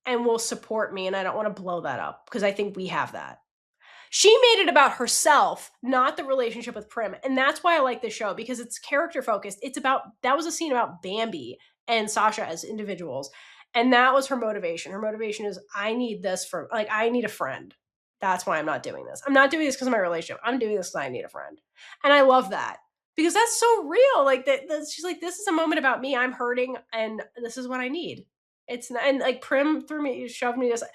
Speaker 2: and will support me, and I don't want to blow that up because I think we have that. She made it about herself, not the relationship with Prim. And that's why I like this show, because it's character focused. That was a scene about Bambi and Sasha as individuals. And that was her motivation. Her motivation is, I need a friend. That's why I'm not doing this. I'm not doing this because of my relationship. I'm doing this because I need a friend. And I love that, because that's so real. Like that she's like, this is a moment about me. I'm hurting and this is what I need. It's not, and like Prim shoved me to also,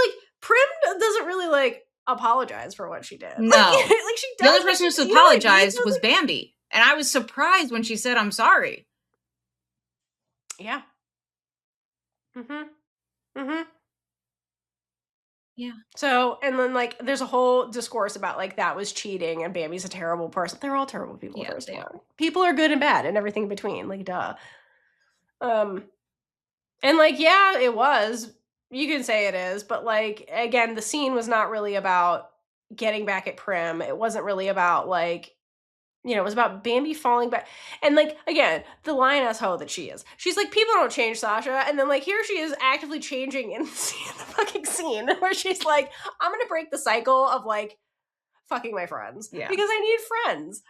Speaker 2: like, Prim doesn't really like apologize for what she did.
Speaker 1: No.
Speaker 2: Like she does.
Speaker 1: The only person who apologized was Bambi. And I was surprised when she said, I'm sorry.
Speaker 2: Yeah. Yeah. So, and then like there's a whole discourse about like that was cheating and Bambi's a terrible person. They're all terrible people. Yeah, first of all. People are good and bad and everything in between. Like, duh. And like, yeah, it was. You can say it is, but like, again, the scene was not really about getting back at Prim. It wasn't really about like, you know, it was about Bambi falling back. And like, again, the lioness hoe that she is. She's like, people don't change, Sasha. And then like, here she is actively changing in the fucking scene where she's like, I'm going to break the cycle of like fucking my friends. Yeah. Because I need friends.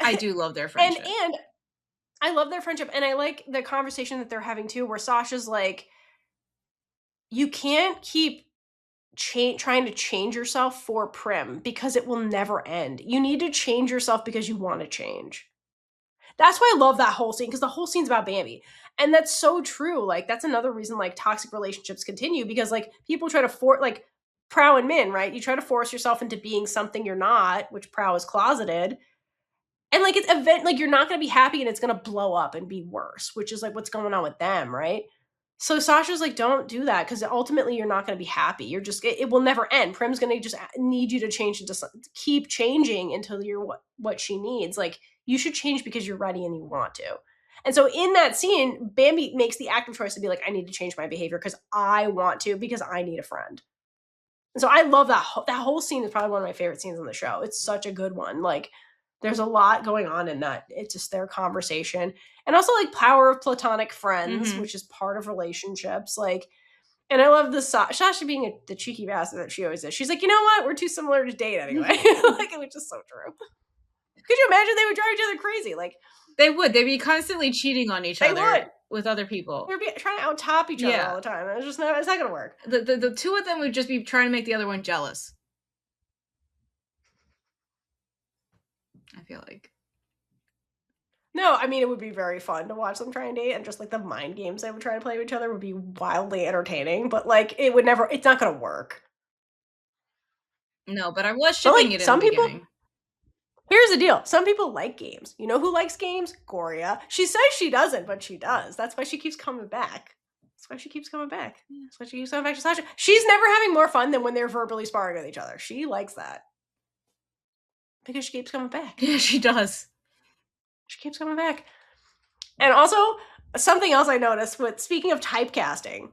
Speaker 1: I do love their friendship.
Speaker 2: And I love their friendship. And I like the conversation that they're having too, where Sasha's like, you can't keep trying to change yourself for Prim because it will never end. You need to change yourself because you want to change. That's why I love that whole scene, because the whole scene's about Bambi. And that's so true. Like, that's another reason like toxic relationships continue, because like people try to like Prow and Min, right? You try to force yourself into being something you're not, which Prow is closeted. And like like you're not going to be happy and it's going to blow up and be worse, which is like what's going on with them, right? So Sasha's like, don't do that, because ultimately you're not going to be happy. You're just, it will never end. Prim's going to just need you to change into keep changing until you're what she needs. Like, you should change because you're ready and you want to. And so in that scene, Bambi makes the active choice to be like, I need to change my behavior because I want to, because I need a friend. And so I love that. That whole scene is probably one of my favorite scenes on the show. It's such a good one. Like, There's a lot going on in that. It's just their conversation. And also, like, power of platonic friends, which is part of relationships. Like, and I love the Sasha being the cheeky bastard that she always is. She's like, you know what? We're too similar to date anyway. Like, which is so true. Could you imagine they would drive each other crazy? Like,
Speaker 1: they would. They'd be constantly cheating on each other with other people.
Speaker 2: They'd be trying to out-top each other all the time. It's just not going to work.
Speaker 1: The two of them would just be trying to make the other one jealous. I feel like.
Speaker 2: No, I mean, it would be very fun to watch them try and date, and just like the mind games they would try to play with each other would be wildly entertaining, but like it's not going to work.
Speaker 1: No, but I was shipping it in the beginning.
Speaker 2: Here's the deal. Some people like games. You know who likes games? Gorya. She says she doesn't, but she does. That's why she keeps coming back. That's why she keeps coming back to Sasha. She's never having more fun than when they're verbally sparring with each other. She likes that. Because she keeps coming back.
Speaker 1: Yeah, she does.
Speaker 2: She keeps coming back. And also, something else I noticed with, speaking of typecasting,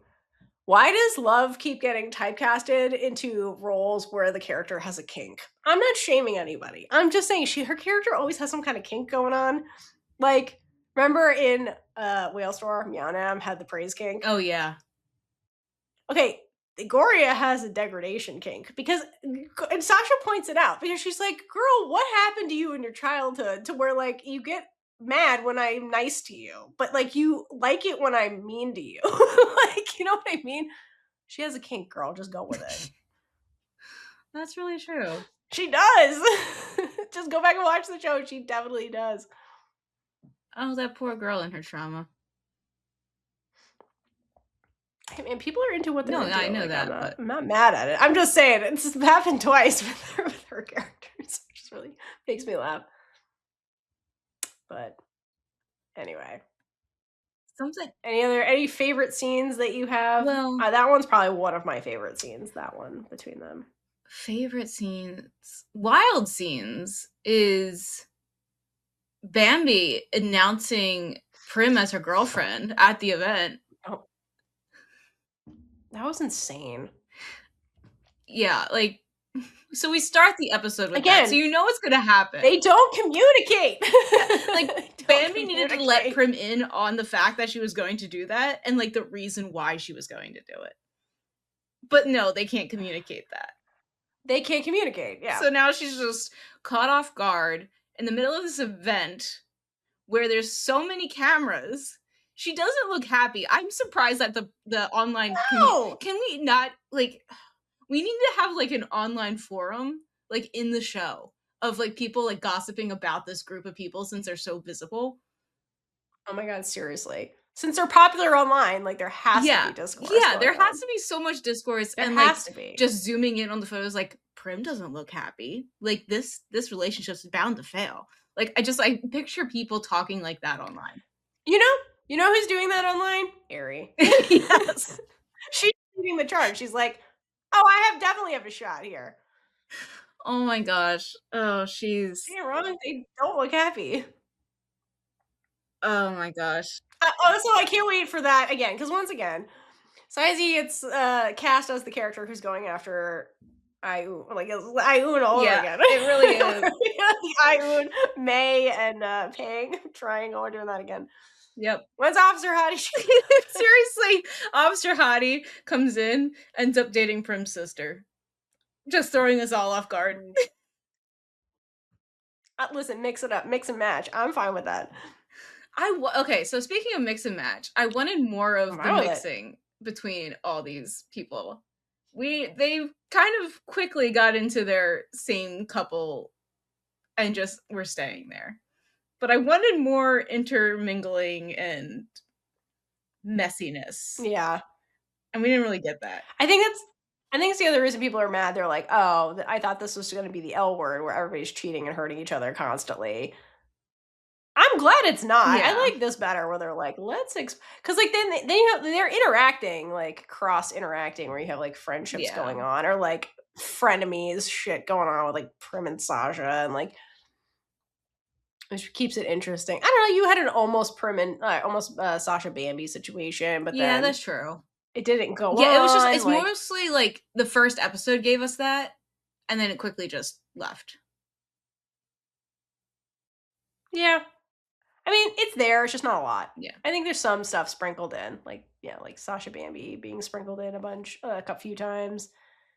Speaker 2: why does Love keep getting typecasted into roles where the character has a kink? I'm not shaming anybody. I'm just saying her character always has some kind of kink going on. Like, remember in Whale Store, Meownam had the praise kink?
Speaker 1: Oh, yeah.
Speaker 2: Okay, Goria has a degradation kink because, and Sasha points it out because she's like, girl, what happened to you in your childhood to where, like, you get mad when I'm nice to you, but like you like it when I'm mean to you. Like, you know what I mean? She has a kink, girl. Just go with it.
Speaker 1: That's really true.
Speaker 2: She does. Just go back and watch the show. She definitely does.
Speaker 1: Oh, that poor girl and her trauma.
Speaker 2: I mean, people are into what they're into.
Speaker 1: I know that.
Speaker 2: I'm not mad at it. I'm just saying it's happened twice with her characters, which just really makes me laugh. But anyway, any favorite scenes that you have?
Speaker 1: Well,
Speaker 2: that one's probably one of my favorite scenes. That one between them.
Speaker 1: Favorite scenes, wild scenes is Bambi announcing Prim as her girlfriend at the event.
Speaker 2: Oh, that was insane.
Speaker 1: Yeah, like. So we start the episode with that, so you know what's gonna happen.
Speaker 2: They don't communicate.
Speaker 1: Like, Bambi needed to let Prim in on the fact that she was going to do that, and like the reason why she was going to do it. But no, they can't communicate that.
Speaker 2: They can't communicate, yeah.
Speaker 1: So now she's just caught off guard in the middle of this event where there's so many cameras. She doesn't look happy. I'm surprised that the online can we not, like, we need to have like an online forum like in the show of like people like gossiping about this group of people since they're so visible.
Speaker 2: Oh my god, seriously. Since they're popular online, like there has to be discourse.
Speaker 1: Yeah, there has to be so much discourse, and like just zooming in on the photos, like Prim doesn't look happy. Like this relationship's bound to fail. Like I picture people talking like that online.
Speaker 2: You know who's doing that online? Ari.
Speaker 1: Yes.
Speaker 2: She's leading the charge. She's like, oh, I definitely have a shot here.
Speaker 1: Oh my gosh. Oh, she's
Speaker 2: wrong. They don't look happy.
Speaker 1: Oh my gosh.
Speaker 2: Also, I can't wait for that again, because once again, Saizi gets cast as the character who's going after Ayun. Like, it's Ayun all over again.
Speaker 1: It really is.
Speaker 2: The Ayun, May, and Pang triangle are doing that again.
Speaker 1: Yep.
Speaker 2: When's Officer Hottie?
Speaker 1: Seriously, Officer Hottie comes in, ends up dating Prim's sister. Just throwing us all off guard.
Speaker 2: Listen, mix it up. Mix and match. I'm fine with that.
Speaker 1: Okay, so speaking of mix and match, I wanted more of the mixing between all these people. They kind of quickly got into their same couple and just were staying there. But I wanted more intermingling and messiness.
Speaker 2: Yeah.
Speaker 1: And we didn't really get that.
Speaker 2: I think it's the other reason people are mad. They're like, oh, I thought this was going to be the L word where everybody's cheating and hurting each other constantly. I'm glad it's not. Yeah. I like this better where they're like, let's because like then they're interacting, like cross interacting, where you have like friendships going on, or like frenemies shit going on with like Prim and Sasha, and like which keeps it interesting. I don't know. You had an almost Prim and almost Sasha Bambi situation, but then
Speaker 1: that's true.
Speaker 2: It didn't go.
Speaker 1: Yeah, it was just it's like, mostly like the first episode gave us that, and then it quickly just left.
Speaker 2: Yeah. I mean, it's there. It's just not a lot.
Speaker 1: Yeah.
Speaker 2: I think there's some stuff sprinkled in, like Sasha Bambi being sprinkled in a few times,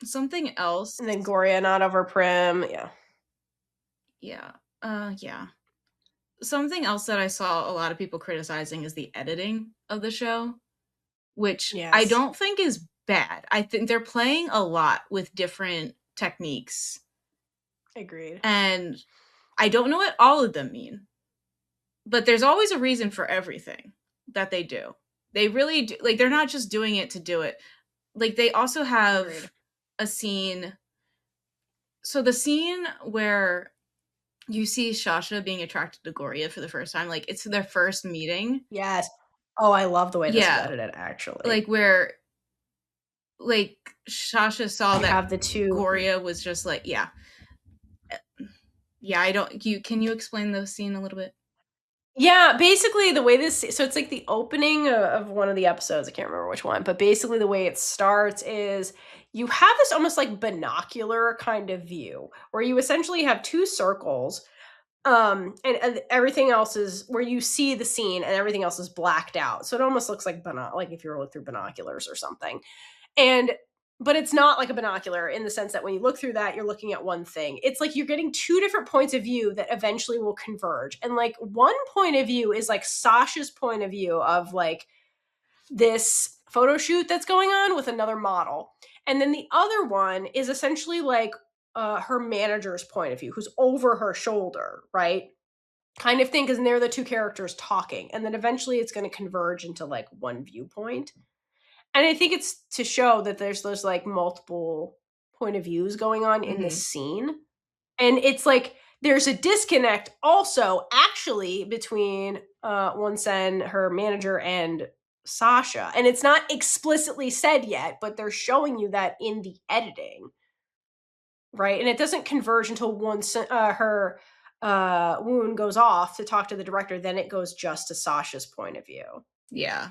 Speaker 1: Something else.
Speaker 2: and then Gorya not over Prim. Yeah.
Speaker 1: Yeah. Yeah. Something else that I saw a lot of people criticizing is the editing of the show, which I
Speaker 2: Yes.
Speaker 1: don't think is bad. I think they're playing a lot with different techniques.
Speaker 2: Agreed.
Speaker 1: And I don't know what all of them mean. But there's always a reason for everything that they do. They really do, like, they're not just doing it to do it. Like, they also have
Speaker 2: Agreed.
Speaker 1: a scene. So the scene where you see Shasha being attracted to Gorya for the first time, like, it's their first meeting.
Speaker 2: Yes. Oh, I love the way this is
Speaker 1: Yeah.
Speaker 2: edited, actually.
Speaker 1: Like, where, like, Shasha saw
Speaker 2: you
Speaker 1: that
Speaker 2: have the two.
Speaker 1: Gorya was just like, yeah. Yeah, can you explain the scene a little bit?
Speaker 2: Yeah, basically the way this so it's like the opening of one of the episodes, I can't remember which one, but basically the way it starts is you have this almost like binocular kind of view where you essentially have two circles, and everything else is where you see the scene and everything else is blacked out. So it almost looks like like if you were looking through binoculars or something. And but it's not like a binocular in the sense that when you look through that, you're looking at one thing. It's like you're getting two different points of view that eventually will converge. And like one point of view is like Sasha's point of view of like this photo shoot that's going on with another model. And then the other one is essentially like her manager's point of view, who's over her shoulder, right? Kind of thing, because they're the two characters talking. And then eventually it's going to converge into like one viewpoint. And I think it's to show that there's like multiple point of views going on in this scene. And it's like there's a disconnect also actually between Wonsen, her manager, and Sasha. And it's not explicitly said yet, but they're showing you that in the editing. Right? And it doesn't converge until her Woon goes off to talk to the director, then it goes just to Sasha's point of view.
Speaker 1: Yeah.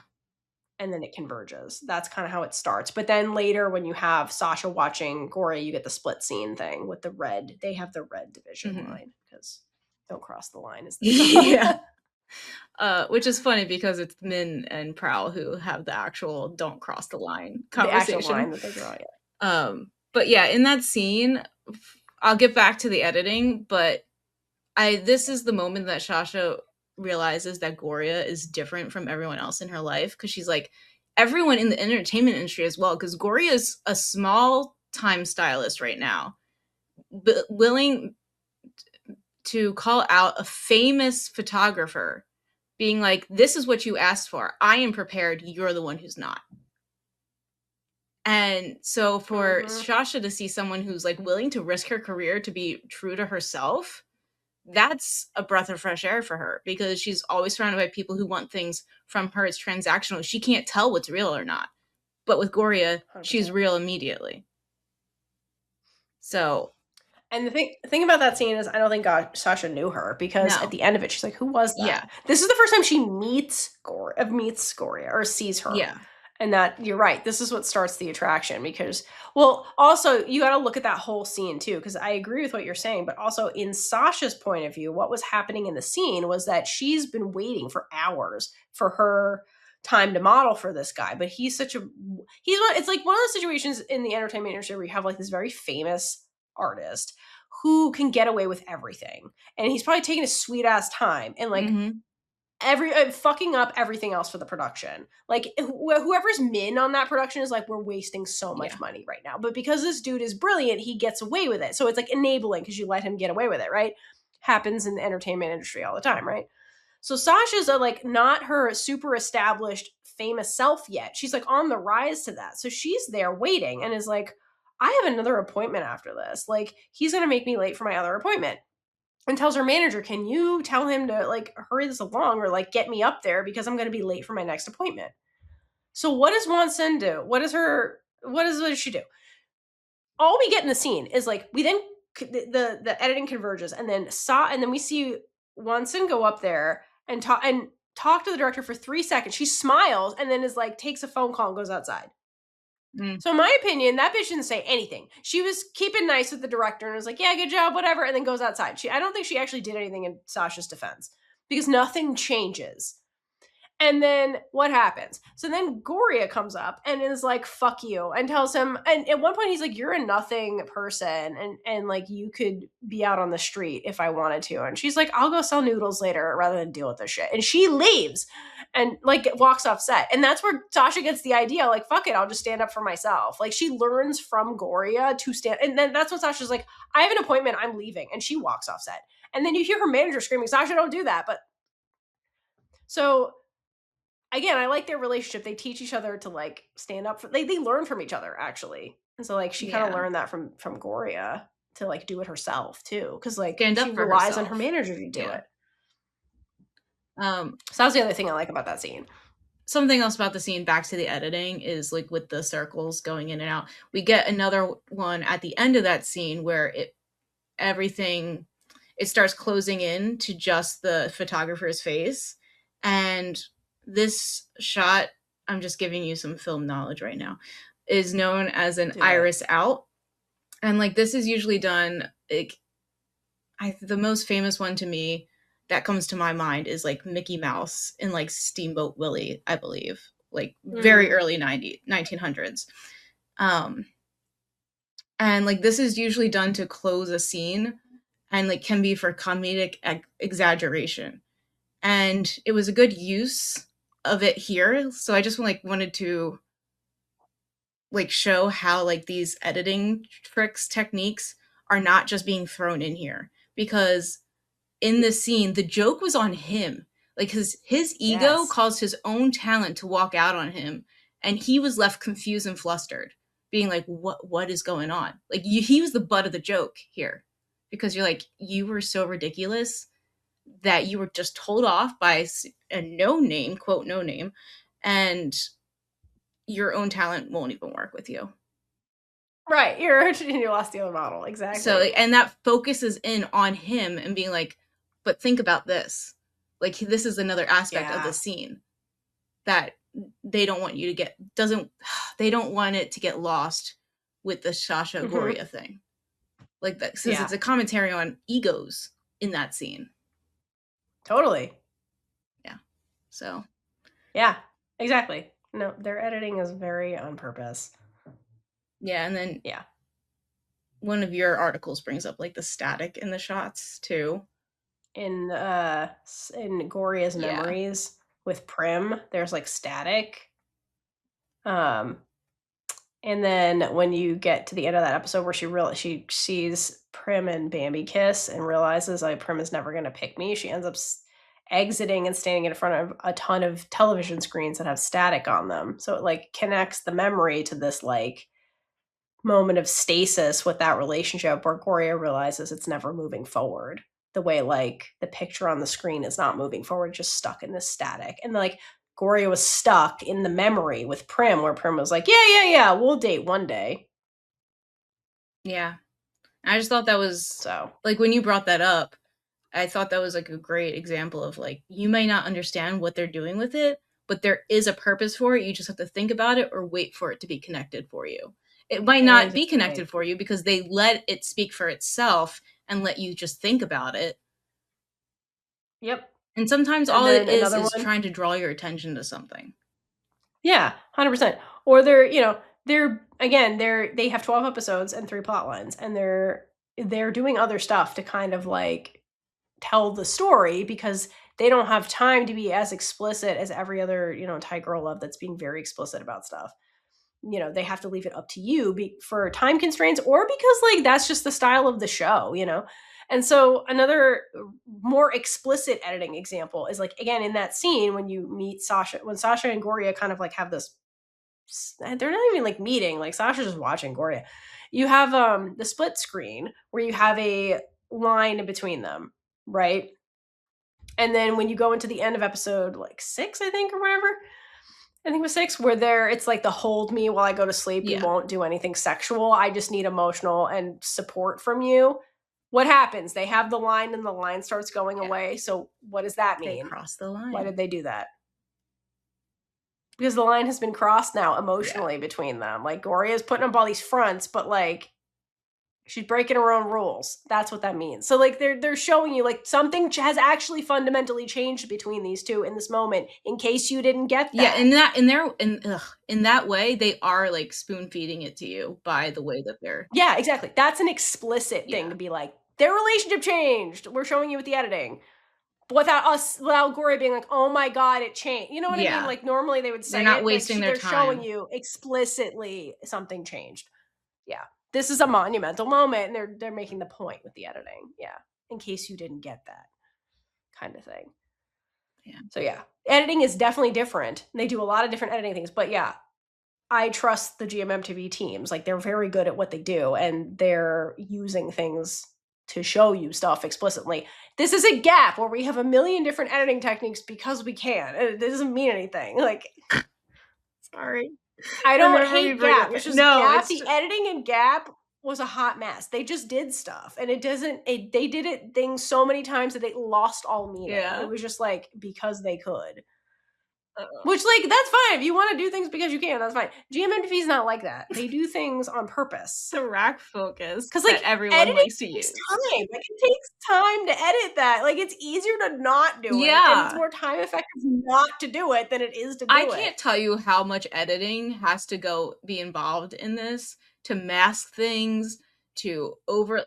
Speaker 2: And then it converges. That's kind of how it starts. But then later, when you have Sasha watching Gorya, you get the split scene thing with the red. They have the red division line because don't cross the line is the
Speaker 1: yeah. Which is funny because it's Min and Praew who have the actual "don't cross the line" conversation.
Speaker 2: The actual line that they draw. Yeah.
Speaker 1: But yeah, in that scene, I'll get back to the editing, but this is the moment that Shasha realizes that Gorya is different from everyone else in her life, because she's like, everyone in the entertainment industry as well, because Gorya is a small time stylist right now, willing to call out a famous photographer, being like, this is what you asked for. I am prepared. You're the one who's not. And so for Shasha to see someone who's like willing to risk her career to be true to herself, that's a breath of fresh air for her, because she's always surrounded by people who want things from her as transactional. She can't tell what's real or not. But with Gorya, 100%. She's real immediately. So.
Speaker 2: And the thing about that scene is I don't think Sasha knew her, because at the end of it, she's like, who was that?
Speaker 1: Yeah.
Speaker 2: This is the first time she meets Gorya or sees her.
Speaker 1: Yeah.
Speaker 2: And that, you're right, this is what starts the attraction, because, well, also, you got to look at that whole scene, too, because I agree with what you're saying, but also in Sasha's point of view, what was happening in the scene was that she's been waiting for hours for her time to model for this guy, but it's like one of those situations in the entertainment industry where you have like this very famous artist who can get away with everything, and he's probably taking a sweet ass time and like fucking up everything else for the production. Like whoever's Min on that production is like, we're wasting so much money right now, but because this dude is brilliant, he gets away with it. So it's like enabling because you let him get away with it, right? Happens in the entertainment industry all the time, right? So Sasha's like not her super established famous self yet. She's like on the rise to that. So she's there waiting and is like, I have another appointment after this. Like, he's going to make me late for my other appointment. And tells her manager, can you tell him to like hurry this along or like get me up there because I'm going to be late for my next appointment. So what does Wonsen do? What does she do? All we get in the scene is like, we then, the editing converges and then we see Wonsen go up there and talk to the director for 3 seconds. She smiles and then is like, takes a phone call and goes outside. So in my opinion, that bitch didn't say anything. She was keeping nice with the director and was like, yeah, good job, whatever, and then goes outside. I don't think she actually did anything in Sasha's defense because nothing changes. And then what happens? So then Goria comes up and is like, fuck you, and tells him, and at one point he's like, you're a nothing person, and like, you could be out on the street if I wanted to. And she's like, I'll go sell noodles later rather than deal with this shit. And she leaves and like walks off set. And that's where Sasha gets the idea, like, fuck it, I'll just stand up for myself. Like, she learns from Goria to stand, and then that's when Sasha's like, I have an appointment, I'm leaving. And she walks off set. And then you hear her manager screaming, Sasha, don't do that. But so again, I like their relationship. They teach each other to like stand up for, they learn from each other actually. And so like she kind of learned that from Goria to like do it herself too. Cause like she relies on her manager to do it. So that's the other thing I like about that scene.
Speaker 1: Something else about the scene, back to the editing, is like with the circles going in and out. We get another one at the end of that scene where everything starts closing in to just the photographer's face. And this shot, I'm just giving you some film knowledge right now, is known as an iris out. And like, this is usually done, like, the most famous one to me that comes to my mind is like Mickey Mouse in like Steamboat Willie, I believe, like very early 1900s. And like, this is usually done to close a scene and like can be for comedic exaggeration. And it was a good use of it here. So I just like wanted to like show how like these editing tricks, techniques are not just being thrown in here, because in this scene, the joke was on him. Like his ego caused his own talent to walk out on him, and he was left confused and flustered, being like, what is going on? Like he was the butt of the joke here, because you're like, you were so ridiculous that you were just told off by a no-name, quote, no-name, and your own talent won't even work with you.
Speaker 2: Right. You lost the other model. Exactly.
Speaker 1: So, and that focuses in on him and being like, but think about this. Like, this is another aspect of the scene that they don't want you to get, they don't want it to get lost with the Shasha Gorya thing. Like that, since it's a commentary on egos in that scene.
Speaker 2: Totally.
Speaker 1: Yeah. So.
Speaker 2: Yeah, exactly. No, their editing is very on purpose.
Speaker 1: Yeah, and then one of your articles brings up like the static in the shots too.
Speaker 2: In Goria's memories with Prim, there's like static. And then when you get to the end of that episode where she sees Prim and Bambi kiss and realizes like Prim is never going to pick me, she ends up exiting and standing in front of a ton of television screens that have static on them. So it like connects the memory to this like moment of stasis with that relationship where Goria realizes it's never moving forward. The way like the picture on the screen is not moving forward, just stuck in this static. And like Goria was stuck in the memory with Prim, where Prim was like, yeah, we'll date one day.
Speaker 1: Yeah. I just thought that was like, when you brought that up, I thought that was like a great example of like, you may not understand what they're doing with it, but there is a purpose for it. You just have to think about it or wait for it to be connected for you. It might not be connected for you because they let it speak for itself and let you just think about it.
Speaker 2: Yep.
Speaker 1: And sometimes all it is trying to draw your attention to something.
Speaker 2: Yeah, 100%. Or they have 12 episodes and 3 plot lines, and they're doing other stuff to kind of like tell the story because they don't have time to be as explicit as every other, Thai girl love that's being very explicit about stuff. They have to leave it up to you for time constraints, or because like that's just the style of the show, And so another more explicit editing example is like, again, in that scene when you meet Sasha, when Sasha and Gorya kind of like have this, they're not even like meeting, like Sasha's just watching Gorya. You have the split screen where you have a line in between them, right? And then when you go into the end of episode like 6, I think, or whatever, I think it was 6, where it's like the hold me while I go to sleep. You won't do anything sexual. I just need emotional and support from you. What happens? They have the line and the line starts going away. So what does that mean?
Speaker 1: They cross the line.
Speaker 2: Why did they do that? Because the line has been crossed now emotionally between them. Like, Gorya's putting up all these fronts, but like, she's breaking her own rules. That's what that means. So like, they're showing you like something has actually fundamentally changed between these two in this moment. In case you didn't get that.
Speaker 1: Yeah, in that way, they are like spoon feeding it to you by the way that they're.
Speaker 2: Yeah, exactly. That's an explicit thing to be like, their relationship changed. We're showing you with the editing. Without Goria being like, oh my god, it changed. You know what I mean? Like, normally they would say
Speaker 1: they're not wasting their time.
Speaker 2: They're showing you explicitly something changed. Yeah. This is a monumental moment, and they're making the point with the editing. Yeah. In case you didn't get that kind of thing.
Speaker 1: Yeah.
Speaker 2: So yeah, editing is definitely different. They do a lot of different editing things, but yeah, I trust the GMMTV teams. Like, they're very good at what they do, and they're using things to show you stuff explicitly. This is a gap where we have a million different editing techniques because we can. It doesn't mean anything. Like,
Speaker 1: sorry.
Speaker 2: I don't hate Gap. It's just Gap. The editing in Gap was a hot mess. They just did stuff, and they did things so many times that they lost all meaning. It was just like, because they could. Which, like, that's fine. If you want to do things because you can, that's fine. GMMTV is not like that. They do things on purpose.
Speaker 1: The rack focus because, like, everyone likes to use.
Speaker 2: Time. Like, it takes time to edit that. Like, it's easier to not do it. And it's more time effective not to do it than it is to do it.
Speaker 1: I can't tell you how much editing has to be involved in this to mask things, to in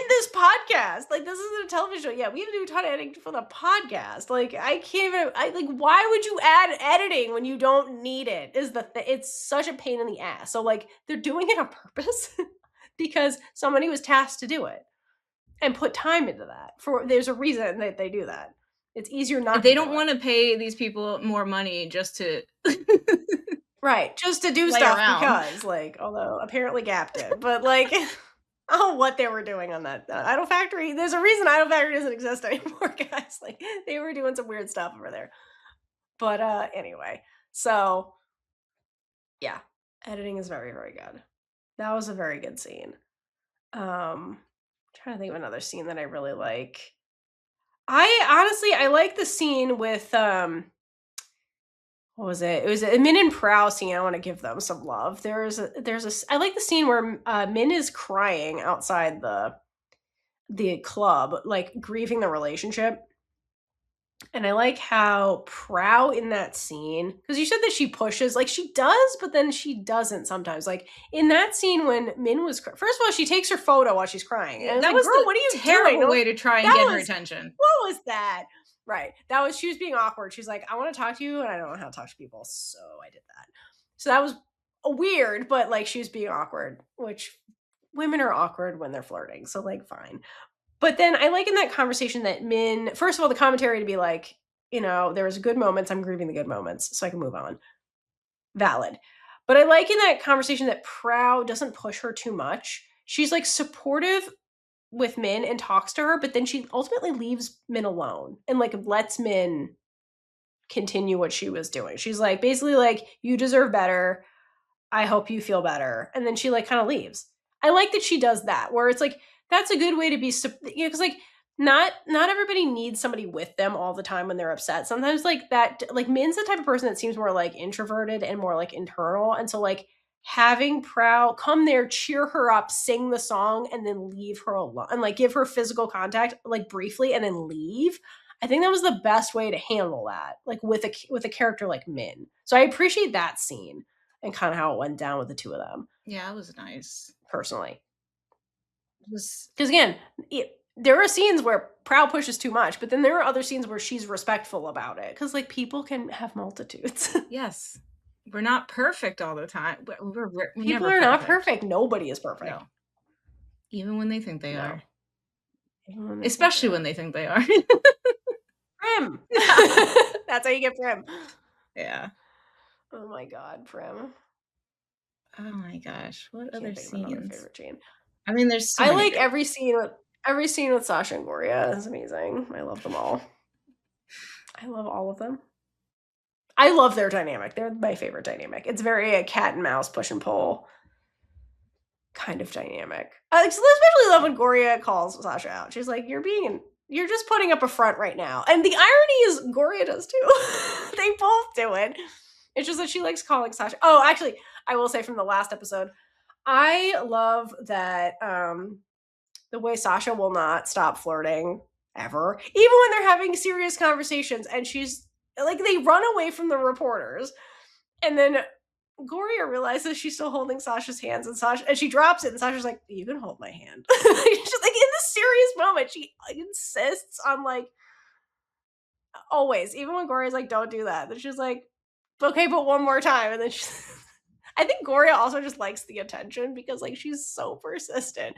Speaker 2: this podcast. Like, this isn't a television show. Yeah, we have to do a ton of editing for the podcast. Like, I can't even why would you add editing when you don't need it? It's such a pain in the ass. So like, they're doing it on purpose because somebody was tasked to do it and put time into that. There's a reason that they do that. It's easier not.
Speaker 1: They don't want to pay these people more money just to
Speaker 2: right, just to do stuff around. Because like, although apparently Gap did, but like. Oh, what they were doing on that Idol Factory. There's a reason Idol Factory doesn't exist anymore, guys. Like, they were doing some weird stuff over there. But anyway, so yeah, editing is very, very good. That was a very good scene. Trying to think of another scene that I really like. I like the scene with what was it? It was a Min and Praew scene. I want to give them some love. I like the scene where Min is crying outside the club, like grieving the relationship. And I like how Prow in that scene, because you said that she pushes, like she does, but then she doesn't sometimes. Like in that scene when Min was, first of all, she takes her photo while she's crying. And that was girl, what are you
Speaker 1: terrible
Speaker 2: doing?
Speaker 1: Way to try and get her attention.
Speaker 2: What was that? Right. She was being awkward. She's like, I want to talk to you, and I don't know how to talk to people, so I did that. So that was weird, but like she was being awkward, which women are awkward when they're flirting, so like fine. But then I like in that conversation that Min, first of all, the commentary to be like, there was good moments, I'm grieving the good moments, so I can move on. Valid. But I like in that conversation that Prow doesn't push her too much. She's like supportive with Min and talks to her, but then she ultimately leaves Min alone and like lets Min continue what she was doing. She's like, basically like, you deserve better. I hope you feel better. And then she like kind of leaves. I like that she does that, where it's like, that's a good way to be, because like not everybody needs somebody with them all the time when they're upset. Sometimes like that, like Min's the type of person that seems more like introverted and more like internal. And so like having Prow come there, cheer her up, sing the song, and then leave her alone and like give her physical contact like briefly and then leave. I think that was the best way to handle that, like with a character like Min. So I appreciate that scene and kind of how it went down with the two of them.
Speaker 1: Yeah, it was nice.
Speaker 2: Personally. Because again, there are scenes where Prow pushes too much, but then there are other scenes where she's respectful about it. Because like people can have multitudes.
Speaker 1: Yes. We're not perfect all the time.
Speaker 2: People are not perfect. Nobody is perfect. No.
Speaker 1: Even when they think they are. Especially when they think they are.
Speaker 2: Prim. That's how you get Prim.
Speaker 1: Yeah.
Speaker 2: Oh my god, Prim.
Speaker 1: Oh my gosh. What other scenes?
Speaker 2: Favorite scene.
Speaker 1: I mean, there's so
Speaker 2: I like every scene with Sasha and Gorya is amazing. I love them all. I love all of them. I love their dynamic. They're my favorite dynamic. It's very a cat and mouse push and pull kind of dynamic. I especially love when Goria calls Sasha out. She's like, you're just putting up a front right now. And the irony is Goria does too. They both do it. It's just that she likes calling Sasha. Oh, actually, I will say from the last episode, I love that the way Sasha will not stop flirting ever, even when they're having serious conversations, and she's like, they run away from the reporters, and then Goria realizes she's still holding Sasha's hands, and she drops it, and Sasha's like, "You can hold my hand." She's like, in this serious moment, she insists on like, always, even when Goria's like, "Don't do that," then she's like, "Okay, but one more time," and then I think Goria also just likes the attention because like she's so persistent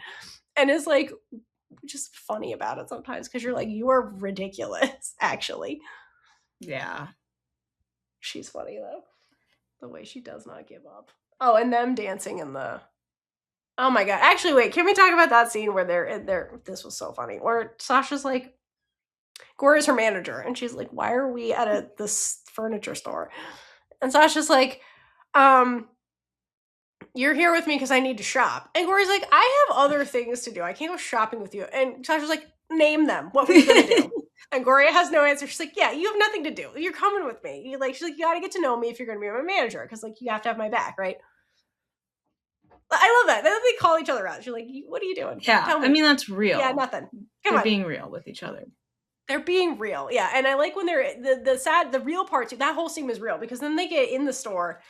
Speaker 2: and is like just funny about it sometimes because you're like, you are ridiculous, actually.
Speaker 1: Yeah.
Speaker 2: She's funny though. The way she does not give up. Oh, and them dancing in the... Oh my god. Actually, wait, can we talk about that scene where they're in there? This was so funny. Where Sasha's like, Goria's her manager, and she's like, "Why are we at this furniture store?" And Sasha's like, "You're here with me because I need to shop." And Goria's like, "I have other things to do. I can't go shopping with you." And Sasha's like, "Name them. What were you gonna do?" And Goria has no answer. She's like, "Yeah, you have nothing to do. You're coming with me." She's like, "You gotta get to know me if you're gonna be my manager, because like you have to have my back, right?" I love that. They call each other out. She's like, "What are you doing?"
Speaker 1: Yeah, I mean, that's real.
Speaker 2: Yeah, nothing.
Speaker 1: They're being real with each other.
Speaker 2: They're being real, yeah. And I like when they're the real part too. That whole scene was real because then they get in the store.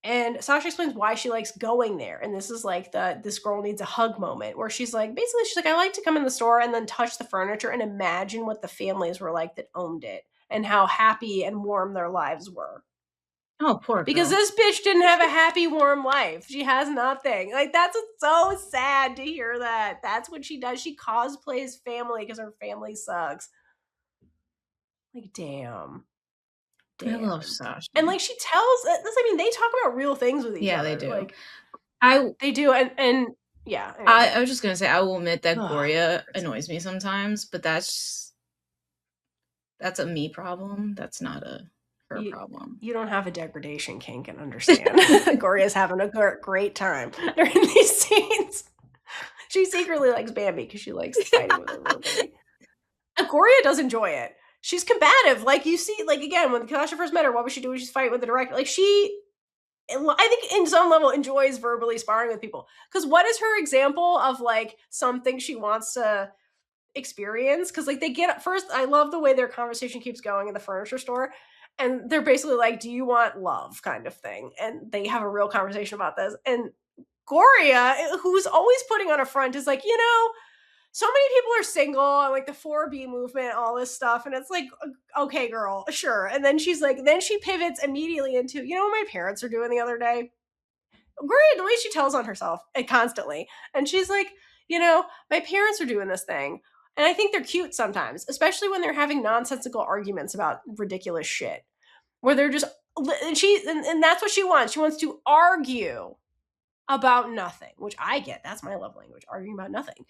Speaker 2: And Sasha explains why she likes going there. And this is like this girl needs a hug moment where she's like, basically, she's like, I like to come in the store and then touch the furniture and imagine what the families were like that owned it and how happy and warm their lives were.
Speaker 1: Oh, poor girl.
Speaker 2: Because this bitch didn't have a happy, warm life. She has nothing. Like, that's so sad to hear that. That's what she does. She cosplays family because her family sucks. Like, damn.
Speaker 1: I love Sasha.
Speaker 2: And like she tells this, I mean, they talk about real things with each other.
Speaker 1: Yeah, they do.
Speaker 2: Like,
Speaker 1: they
Speaker 2: do, and yeah.
Speaker 1: Anyway. I was just gonna say, I will admit that Gorya annoys me sometimes, but that's a me problem. That's not a her problem.
Speaker 2: You don't have a degradation kink and understand. Gorya's having a great time during these scenes. She secretly likes Bambi because she likes fighting with her verbally. And Gorya does enjoy it. She's combative. Like, you see, like, again, when Sasha first met her, what was she doing? She's fighting with the director. Like, I think in some level enjoys verbally sparring with people. Because what is her example of, like, something she wants to experience? Because, like, they get... First, I love the way their conversation keeps going in the furniture store. And they're basically like, do you want love, kind of thing. And they have a real conversation about this. And Gorya, who's always putting on a front, is like, so many people are single and like the 4B movement, all this stuff. And it's like, okay, girl, sure. And then she's like, then she pivots immediately into, what my parents are doing the other day? Gorya, the way she tells on herself constantly. And she's like, my parents are doing this thing. And I think they're cute sometimes, especially when they're having nonsensical arguments about ridiculous shit. Where they're just, and that's what she wants. She wants to argue about nothing, which I get. That's my love language, arguing about nothing.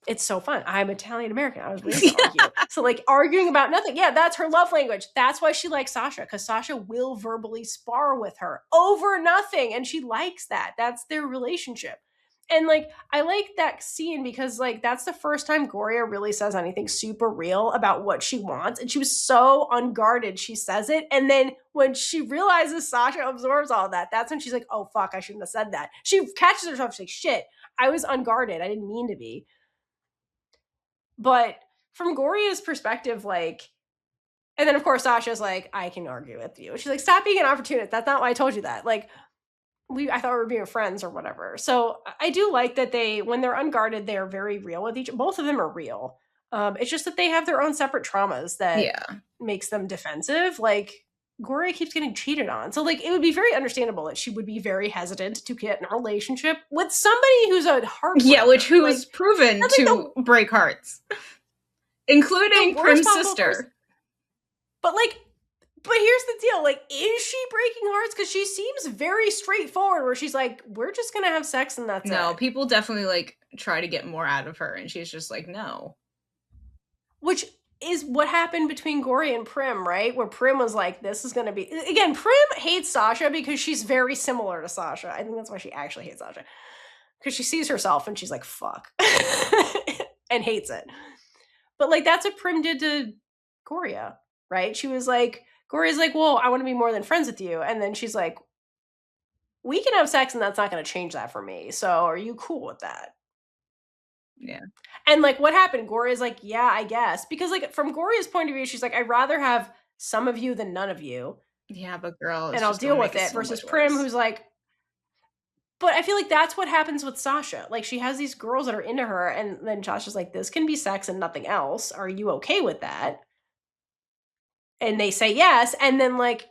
Speaker 2: It's so fun. I'm Italian American. I was raised to argue. So like arguing about nothing. Yeah, that's her love language. That's why she likes Sasha, because Sasha will verbally spar with her over nothing. And she likes that. That's their relationship. And like, I like that scene because like, that's the first time Gorya really says anything super real about what she wants. And she was so unguarded. She says it. And then when she realizes Sasha absorbs all that, that's when she's like, oh fuck, I shouldn't have said that. She catches herself. She's like, shit, I was unguarded. I didn't mean to be. But from Gorya's perspective, like, and then of course Sasha's like, I can argue with you. She's like, stop being an opportunist. That's not why I told you that. Like, I thought we were being friends or whatever. So I do like that when they're unguarded, they're very real with both of them are real. It's just that they have their own separate traumas that makes them defensive. Like, Gorya keeps getting cheated on. So like, it would be very understandable that she would be very hesitant to get in a relationship with somebody who's a heart.
Speaker 1: Yeah, who is proven to break hearts. Including Prim's sister.
Speaker 2: But here's the deal. Like, is she breaking hearts? Because she seems very straightforward where she's like, we're just going to have sex and that's it.
Speaker 1: No, people definitely like try to get more out of her. And she's just like, no.
Speaker 2: Which is what happened between Gorya and Prim, right? Where Prim was like, this is going to be... Again, Prim hates Sasha because she's very similar to Sasha. I think that's why she actually hates Sasha. Because she sees herself and she's like, fuck. And hates it. But like, that's what Prim did to Gorya, right? She was like, Gorya's like, well, I want to be more than friends with you. And then she's like, we can have sex and that's not going to change that for me. So are you cool with that?
Speaker 1: Yeah.
Speaker 2: And like, what happened? Gorya's like, yeah, I guess. Because like, from Gorya's point of view, she's like, I'd rather have some of you than none of you.
Speaker 1: Yeah, but girl,
Speaker 2: And
Speaker 1: it's
Speaker 2: I'll
Speaker 1: just gonna
Speaker 2: deal
Speaker 1: make
Speaker 2: with
Speaker 1: it
Speaker 2: it.
Speaker 1: so
Speaker 2: Versus
Speaker 1: much
Speaker 2: Prim,
Speaker 1: worse.
Speaker 2: who's like, but I feel like that's what happens with Sasha. Like, she has these girls that are into her, and then Sasha's like, this can be sex and nothing else. Are you okay with that? And they say yes, and then like,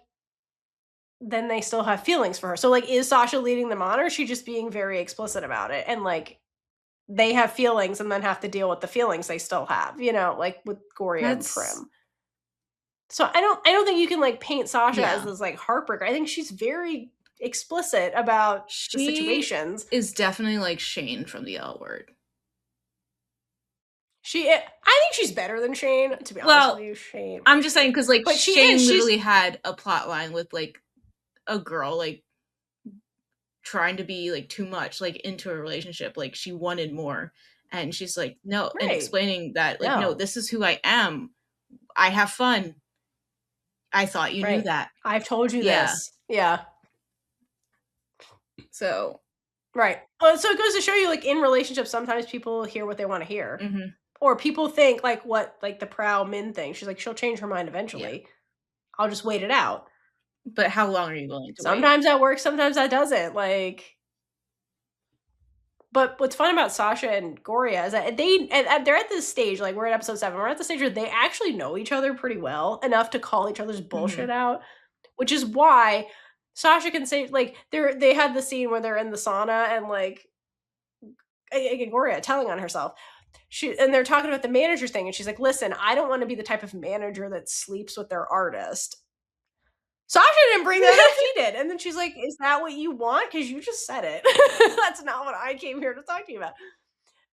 Speaker 2: then they still have feelings for her. So like, is Sasha leading them on, or is she just being very explicit about it? And like, they have feelings and then have to deal with the feelings they still have, you know, like with Gorya and
Speaker 1: That's
Speaker 2: Prim. So I don't think you can like paint Sasha as
Speaker 1: yeah.
Speaker 2: this like heartbreaker. I think she's very explicit about the
Speaker 1: She
Speaker 2: situations.
Speaker 1: is definitely like Shane from the L Word.
Speaker 2: I think she's better than Shane, to be honest with you. Shane.
Speaker 1: I'm just saying because like
Speaker 2: But
Speaker 1: Shane literally had a plot line with like a girl like trying to be like too much, like into a relationship, like she wanted more. And she's like, no, and
Speaker 2: Right.
Speaker 1: explaining that, like, no, this is who I am. I have fun. I thought you knew that.
Speaker 2: I've told you this. Yeah.
Speaker 1: So,
Speaker 2: right. Well, so it goes to show you, like, in relationships, sometimes people hear what they want to hear.
Speaker 1: mm-hmm.
Speaker 2: Or people think, like, what, like, the Prow Min thing. She's like, she'll change her mind eventually. Yeah. I'll just wait it out.
Speaker 1: But how long are you willing to wait?
Speaker 2: Sometimes that works, sometimes that doesn't. Like, but what's fun about Sasha and Gorya is that they're at this stage, like we're at episode 7, we're at the stage where they actually know each other pretty well, enough to call each other's bullshit out, which is why Sasha can say, like, they had the scene where they're in the sauna and like Gorya telling on herself. And they're talking about the manager thing, and she's like, listen, I don't want to be the type of manager that sleeps with their artist. Sasha didn't bring that up, she did. And then she's like, is that what you want? Because you just said it. That's not what I came here to talk to you about.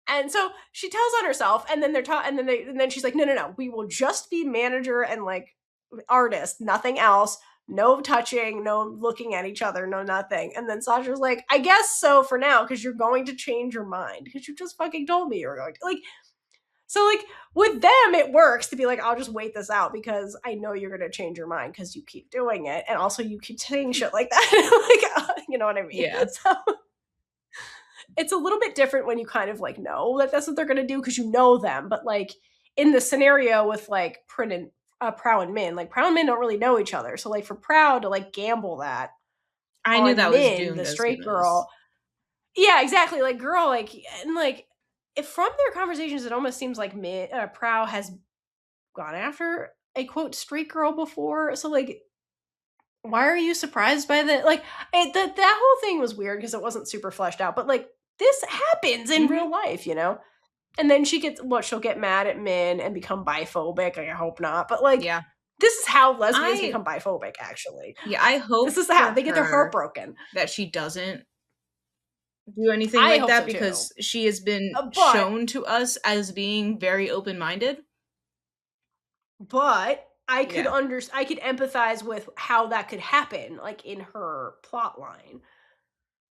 Speaker 2: And so she tells on herself, and then and then she's like, no. We will just be manager and like artist, nothing else. No touching, no looking at each other, no nothing. And then Sasha's like, I guess so for now, because you're going to change your mind. Because you just fucking told me you were going to. Like, so, like, with them, it works to be like, I'll just wait this out because I know you're going to change your mind because you keep doing it. And also you keep saying shit like that. Like, you know what I mean?
Speaker 1: Yeah.
Speaker 2: So it's a little bit different when you kind of, like, know that that's what they're going to do because you know them. But, like, in the scenario with, like, Prow and Min, like, Prow and Min don't really know each other. So, like, for Prow to, like, gamble that
Speaker 1: I knew that
Speaker 2: Min,
Speaker 1: was doomed
Speaker 2: the
Speaker 1: as
Speaker 2: straight
Speaker 1: goodness.
Speaker 2: girl. Yeah, exactly. Like, girl, like, and, like, if from their conversations, it almost seems like Prow has gone after a quote straight girl before. So like, why are you surprised by that? Like, that whole thing was weird because it wasn't super fleshed out. But like, this happens in real life, you know. And then she'll get mad at Min and become biphobic. Like, I hope not. But like,
Speaker 1: yeah,
Speaker 2: this is how lesbians become biphobic. Actually,
Speaker 1: yeah, I hope
Speaker 2: this is how they get their heart broken.
Speaker 1: That she doesn't do anything like that because she has been shown to us as being very open-minded.
Speaker 2: But I could I could empathize with how that could happen, like in her plot line.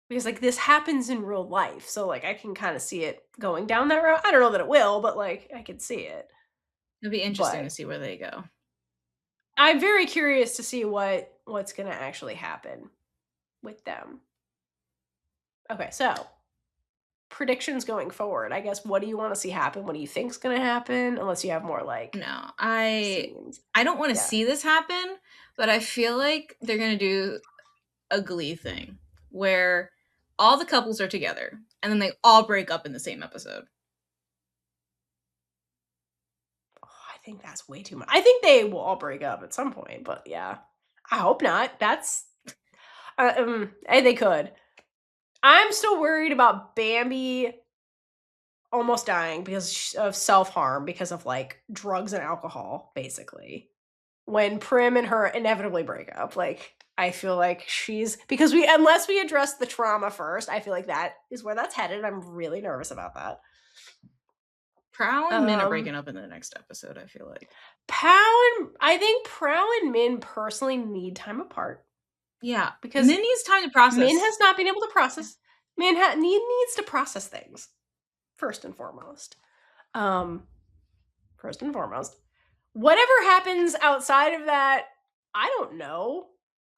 Speaker 2: Because like this happens in real life. So like I can kind of see it going down that route. I don't know that it will, but like I could see it.
Speaker 1: It'll be interesting to see where they go.
Speaker 2: I'm very curious to see what's gonna actually happen with them. Okay, so predictions going forward. I guess, what do you want to see happen? What do you think's gonna happen? Unless you have more like
Speaker 1: I don't want to see this happen, but I feel like they're gonna do a Glee thing where all the couples are together and then they all break up in the same episode.
Speaker 2: Oh, I think that's way too much. I think they will all break up at some point, but yeah, I hope not. That's they could. I'm still worried about Bambi almost dying because of self-harm because of like drugs and alcohol, basically. When Prim and her inevitably break up, like I feel like unless we address the trauma first, I feel like that is where that's headed. I'm really nervous about that.
Speaker 1: Prow and Min are breaking up in the next episode, I feel like.
Speaker 2: I think Prow and Min personally need time apart.
Speaker 1: Yeah, because Min needs time to process.
Speaker 2: Min has not been able to process. Min needs to process things first and foremost. Whatever happens outside of that, I don't know.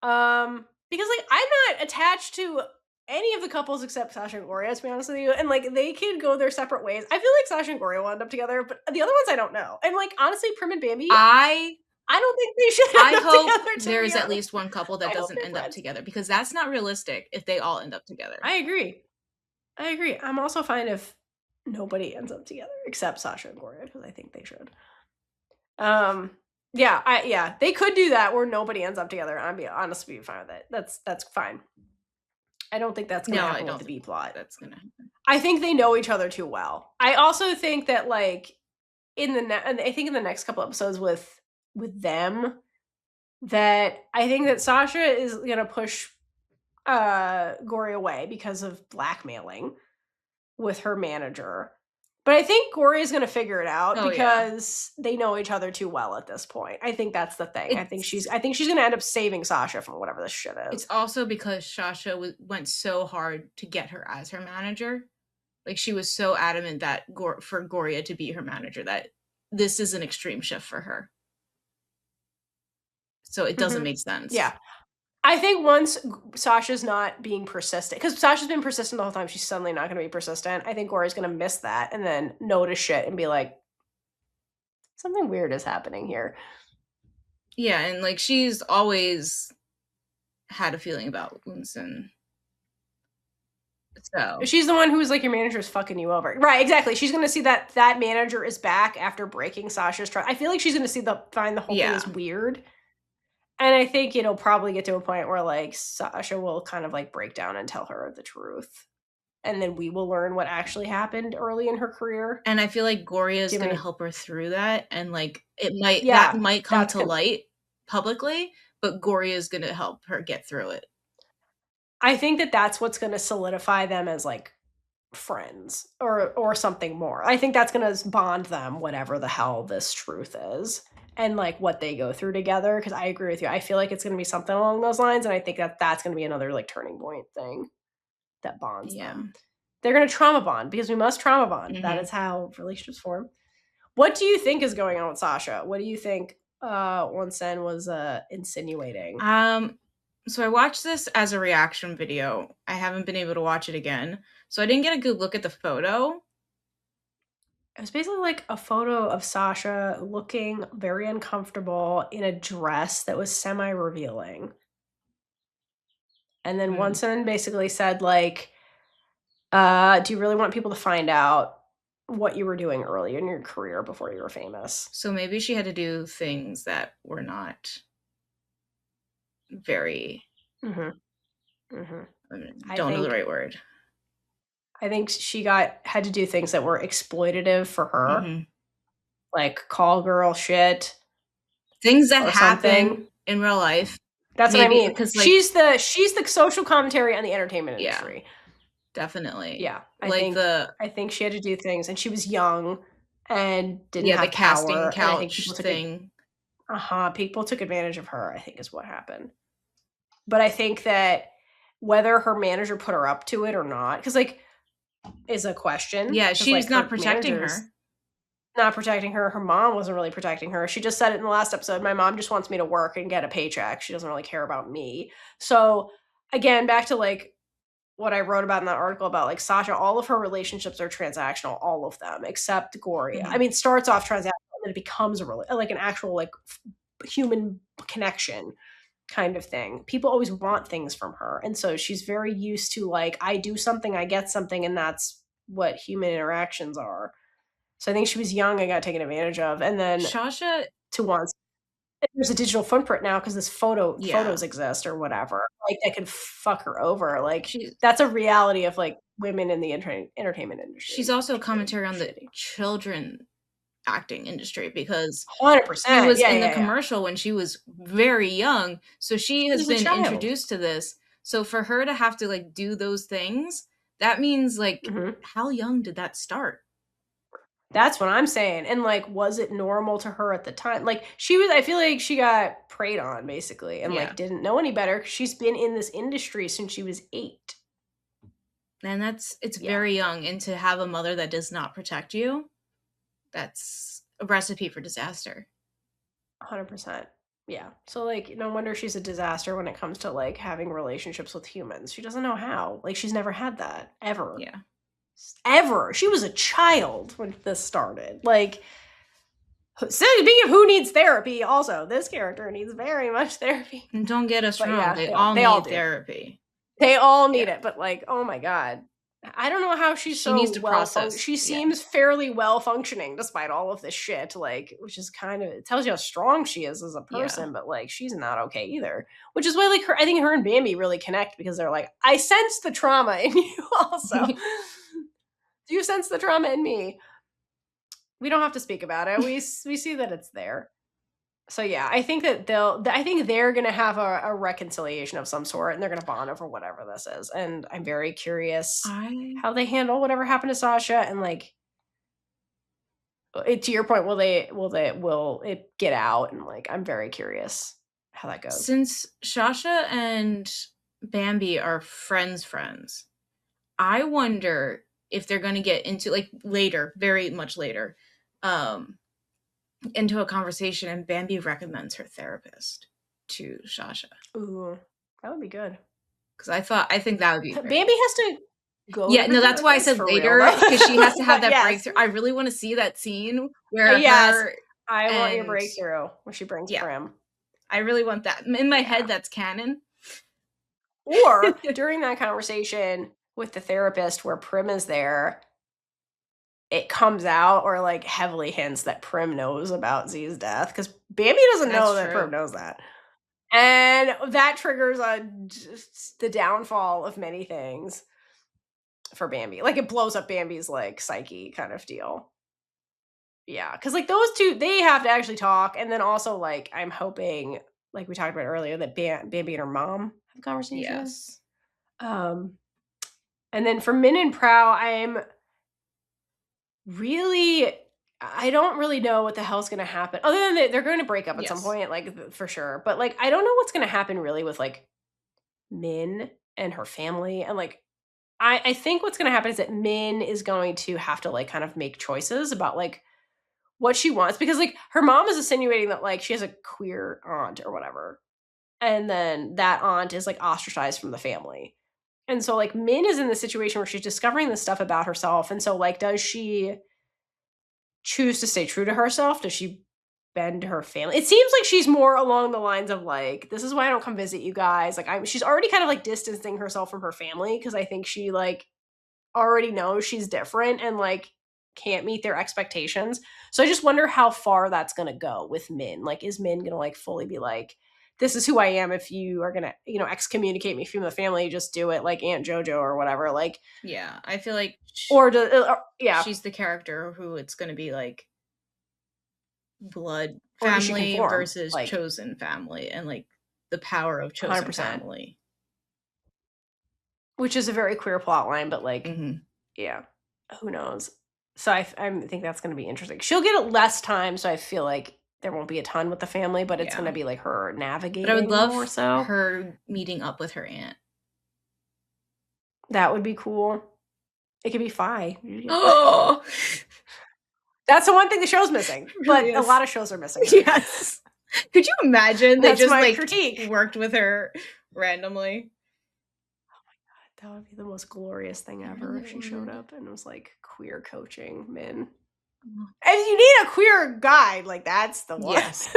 Speaker 2: Because like I'm not attached to any of the couples except Sasha and Gorya, to be honest with you. And like they could go their separate ways. I feel like Sasha and Gorya will end up together, but the other ones I don't know. And like honestly, Prim and Bambi, I don't think they should end up
Speaker 1: hope
Speaker 2: together.
Speaker 1: there's at least one couple that doesn't end up together, because that's not realistic if they all end up together.
Speaker 2: I agree. I'm also fine if nobody ends up together except Sasha and Gorya, because I think they should. Yeah, they could do that where nobody ends up together. I'd be honestly fine with it. That's fine. I don't think that's gonna happen with the B plot.
Speaker 1: That's gonna happen.
Speaker 2: I think they know each other too well. I also think that like in the next couple episodes with them, that I think that Sasha is gonna push Gory away because of blackmailing with her manager. But I think Gory is going to figure it out because they know each other too well at this point. I think that's the thing. I think she's going to end up saving Sasha from whatever this shit is.
Speaker 1: It's also because Shasha went so hard to get her as her manager. Like she was so adamant that for Goria to be her manager, that this is an extreme shift for her. So it doesn't make sense.
Speaker 2: Yeah. I think once Sasha's not being persistent, because Sasha's been persistent the whole time, she's suddenly not going to be persistent. I think Goria's going to miss that and then notice shit and be like, something weird is happening here.
Speaker 1: Yeah, and like she's always had a feeling about Unsen. So
Speaker 2: she's the one who's like, your manager's fucking you over. Right, exactly. She's going to see that manager is back after breaking Sasha's trust. I feel like she's going to find the whole thing is weird. And I think it'll probably get to a point where like Sasha will kind of like break down and tell her the truth. And then we will learn what actually happened early in her career.
Speaker 1: And I feel like Goria is going to help her through that. And like that might come to light publicly, but Goria is going to help her get through it.
Speaker 2: I think that that's what's going to solidify them as like friends or something more. I think that's going to bond them, whatever the hell this truth is. And like what they go through together, because I agree with you. I feel like it's going to be something along those lines, and I think that that's going to be another like turning point thing that bonds them. They're going to trauma bond because we must trauma bond. Mm-hmm. That is how relationships form. What do you think is going on with Sasha? What do you think Onsen was insinuating?
Speaker 1: So I watched this as a reaction video. I haven't been able to watch it again, so I didn't get a good look at the photo.
Speaker 2: It was basically like a photo of Sasha looking very uncomfortable in a dress that was semi-revealing. And then Onsen basically said like, do you really want people to find out what you were doing early in your career before you were famous?
Speaker 1: So maybe she had to do things that were not very... I don't know the right word.
Speaker 2: I think she had to do things that were exploitative for her, like call girl shit,
Speaker 1: things that happen in real life.
Speaker 2: That's what I mean. Because like, she's the social commentary on the entertainment industry.
Speaker 1: Definitely.
Speaker 2: Yeah, I think she had to do things, and she was young and didn't have
Speaker 1: the casting couch thing.
Speaker 2: People took advantage of her, I think, is what happened. But I think that whether her manager put her up to it or not, because like. Is a question.
Speaker 1: Yeah, she's not protecting her.
Speaker 2: Not protecting her. Her mom wasn't really protecting her. She just said it in the last episode. My mom just wants me to work and get a paycheck. She doesn't really care about me. So again, back to like what I wrote about in that article about like Sasha, all of her relationships are transactional, all of them, except Goria. I mean, it starts off transactional and then it becomes like an actual like human connection kind of thing. People always want things from her, and so she's very used to like, I do something, I get something, and that's what human interactions are. So I think she was young and got taken advantage of. And then
Speaker 1: Shasha
Speaker 2: to once there's a digital footprint now because this photos exist or whatever, like that could fuck her over. Like that's a reality of like women in the entertainment industry.
Speaker 1: She's also a commentary on the children acting industry, because
Speaker 2: 100%
Speaker 1: she was in the commercial when she was very young, so she has been introduced to this. So for her to have to like do those things, that means like how young did that start?
Speaker 2: That's what I'm saying. And like, was it normal to her at the time? Like I feel like she got preyed on basically and like didn't know any better. She's been in this industry since she was 8.
Speaker 1: And it's very young, and to have a mother that does not protect you, that's a recipe for disaster.
Speaker 2: 100%. Yeah. So, like, no wonder she's a disaster when it comes to, like, having relationships with humans. She doesn't know how. Like, she's never had that, ever.
Speaker 1: Yeah.
Speaker 2: Ever. She was a child when this started. Like, speaking of who needs therapy, also, this character needs very much therapy.
Speaker 1: And don't get us
Speaker 2: But
Speaker 1: wrong,
Speaker 2: yeah,
Speaker 1: they
Speaker 2: they
Speaker 1: all
Speaker 2: all
Speaker 1: need
Speaker 2: do.
Speaker 1: therapy.
Speaker 2: They all need it, but, like, oh my god. I don't know how she's
Speaker 1: She
Speaker 2: so
Speaker 1: needs to
Speaker 2: well
Speaker 1: process.
Speaker 2: she seems fairly well functioning despite all of this shit, like, which is kind of, it tells you how strong she is as a person, but, like, she's not okay either. Which is why, like, I think her and Bambi really connect because they're like, I sense the trauma in you also. Do you sense the trauma in me? We don't have to speak about it. We see that it's there. So yeah, I think that I think they're gonna have a reconciliation of some sort, and they're gonna bond over whatever this is. And I'm very curious how they handle whatever happened to Sasha, and like, to your point, will it get out? And like, I'm very curious how that goes.
Speaker 1: Since Shasha and Bambi are friends, I wonder if they're going to get into, like, later, very much later, into a conversation, and Bambi recommends her therapist to Shasha.
Speaker 2: Ooh, that would be good.
Speaker 1: Because I think that would be great.
Speaker 2: Bambi has to go.
Speaker 1: Yeah, no, that's why I said later, because she has to have that breakthrough. I really want to see that scene where
Speaker 2: I want your breakthrough when she brings Prim.
Speaker 1: I really want that. In my head, that's canon.
Speaker 2: Or during that conversation with the therapist where Prim is there, it comes out or like heavily hints that Prim knows about Z's death, because Bambi doesn't know that Prim knows that. And that triggers the downfall of many things for Bambi. Like, it blows up Bambi's like psyche kind of deal. Yeah, because like those two, they have to actually talk. And then also, like, I'm hoping, like we talked about earlier, that Bambi and her mom have a conversation.
Speaker 1: Yes.
Speaker 2: And then for Min and Praew, I don't really know what the hell's gonna happen. Other than they're going to break up at some point, like, for sure. But like, I don't know what's gonna happen really with like Min and her family. And like, I think what's gonna happen is that Min is going to have to like kind of make choices about like what she wants, because like her mom is insinuating that like she has a queer aunt or whatever. And then that aunt is like ostracized from the family. And so like Min is in the situation where she's discovering this stuff about herself. And so like, does she choose to stay true to herself? Does she bend her family? It seems like she's more along the lines of like, this is why I don't come visit you guys. Like, she's already kind of like distancing herself from her family, because I think she like already knows she's different and like can't meet their expectations. So I just wonder how far that's gonna go with Min. Like, is Min gonna like fully be like, this is who I am. If you are gonna, excommunicate me from the family, just do it, like Aunt JoJo or whatever. Like,
Speaker 1: yeah, I feel like
Speaker 2: she's
Speaker 1: the character who it's gonna be like blood family versus like chosen family, and like the power of chosen 100%. Family,
Speaker 2: which is a very queer plot line, but like, yeah, who knows? So I think that's going to be interesting. She'll get less time, so I feel like there won't be a ton with the family, but it's going to be like her navigating.
Speaker 1: But I would love her meeting up with her aunt.
Speaker 2: That would be cool. It could be Fi. Oh, that's the one thing the show's missing. But a lot of shows are missing.
Speaker 1: Yes. Could you imagine they just like worked with her randomly?
Speaker 2: Oh my god, that would be the most glorious thing ever if she showed up and was like queer coaching Min. And you need a queer guy, like, that's the one. Yes.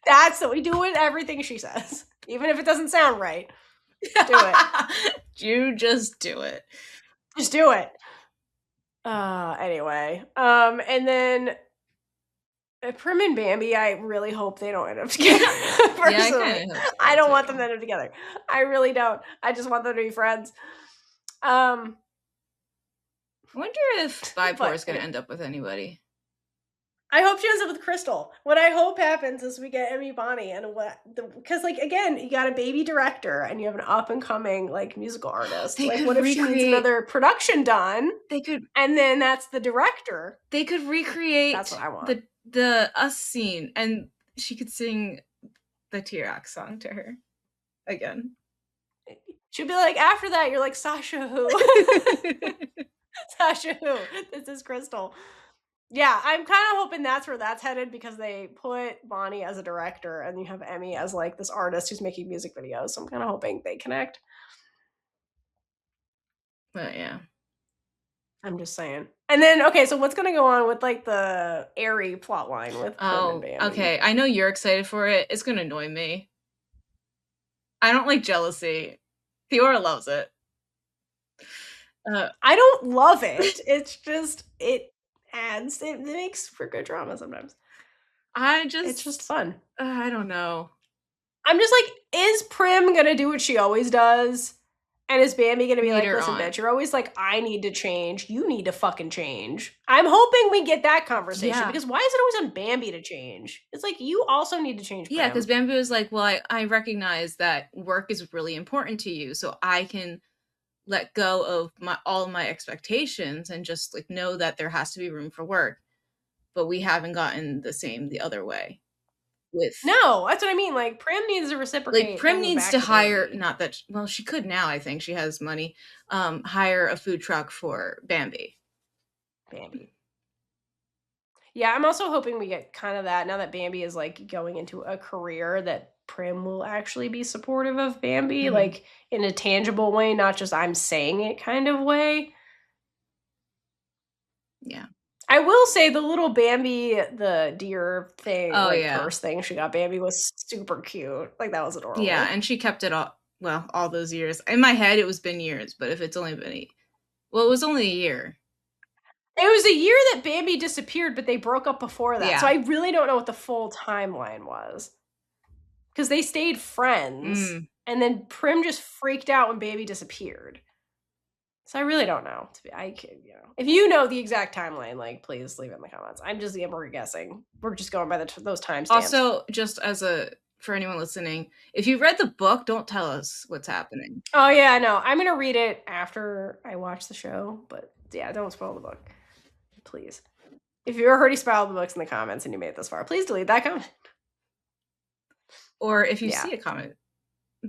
Speaker 2: That's what we do with everything she says, even if it doesn't sound right. Do it.
Speaker 1: You just do it.
Speaker 2: Just do it. Anyway, and then Prim and Bambi, I really hope they don't end up together. Personally, yeah, I don't want them to end up together. I really don't. I just want them to be friends.
Speaker 1: I wonder if Biphobia is going to end up with anybody.
Speaker 2: I hope she ends up with Crystal. What I hope happens is we get Emmy Bonnie, and because like, again, you got a baby director and you have an up and coming like musical artist. Like, what if she needs another production done?
Speaker 1: They could,
Speaker 2: and then that's the director.
Speaker 1: They could recreate.
Speaker 2: That's what I want.
Speaker 1: The us scene, and she could sing the T-Rex song to her again.
Speaker 2: She'd be like, after that, you're like, Sasha who? Sasha who? This is Crystal. Yeah, I'm kind of hoping that's where that's headed, because they put Bonnie as a director and you have Emmy as like this artist who's making music videos. So I'm kind of hoping they connect.
Speaker 1: But yeah.
Speaker 2: I'm just saying. And then, okay, so what's going to go on with like the airy plot line with Prim and Bambi?
Speaker 1: Okay. I know you're excited for it. It's going to annoy me. I don't like jealousy. Theora loves it.
Speaker 2: I don't love it. It's just, it makes for good drama sometimes. It's just fun.
Speaker 1: I don't know.
Speaker 2: I'm just like, is Prim going to do what she always does? And is Bambi going to be like, listen, bitch, you're always like, I need to change. You need to fucking change. I'm hoping we get that conversation, because why is it always on Bambi to change? It's like, you also need to change, Prim.
Speaker 1: Yeah, because Bambi was like, well, I recognize that work is really important to you, so I can let go of all my expectations and just like know that there has to be room for work. But we haven't gotten the same the other way.
Speaker 2: No, that's what I mean. Like, Prim needs to reciprocate.
Speaker 1: Like, Prim needs to hire, not that, well, she could now, I think she has money, hire a food truck for Bambi.
Speaker 2: Yeah, I'm also hoping we get kind of that now that Bambi is like going into a career, that Prim will actually be supportive of Bambi, like in a tangible way, not just I'm saying it kind of way.
Speaker 1: Yeah.
Speaker 2: I will say the little Bambi, the deer thing, purse thing she got Bambi was super cute. Like, that was adorable.
Speaker 1: Yeah, and she kept it all those years. In my head, it was been years, but if it's only been it was only a year.
Speaker 2: It was a year that Bambi disappeared, but they broke up before that. Yeah. So I really don't know what the full timeline was. Because they stayed friends, and then Prim just freaked out when Bambi disappeared. So I really don't know. If you know the exact timeline, like, please leave it in the comments. We're guessing. We're just going by those timestamps.
Speaker 1: Also, just for anyone listening, if you read the book, don't tell us what's happening.
Speaker 2: Oh yeah, no. I'm gonna read it after I watch the show, but yeah, don't spoil the book, please. If you already spoiled the books in the comments and you made it this far, please delete that comment.
Speaker 1: Or if you see a comment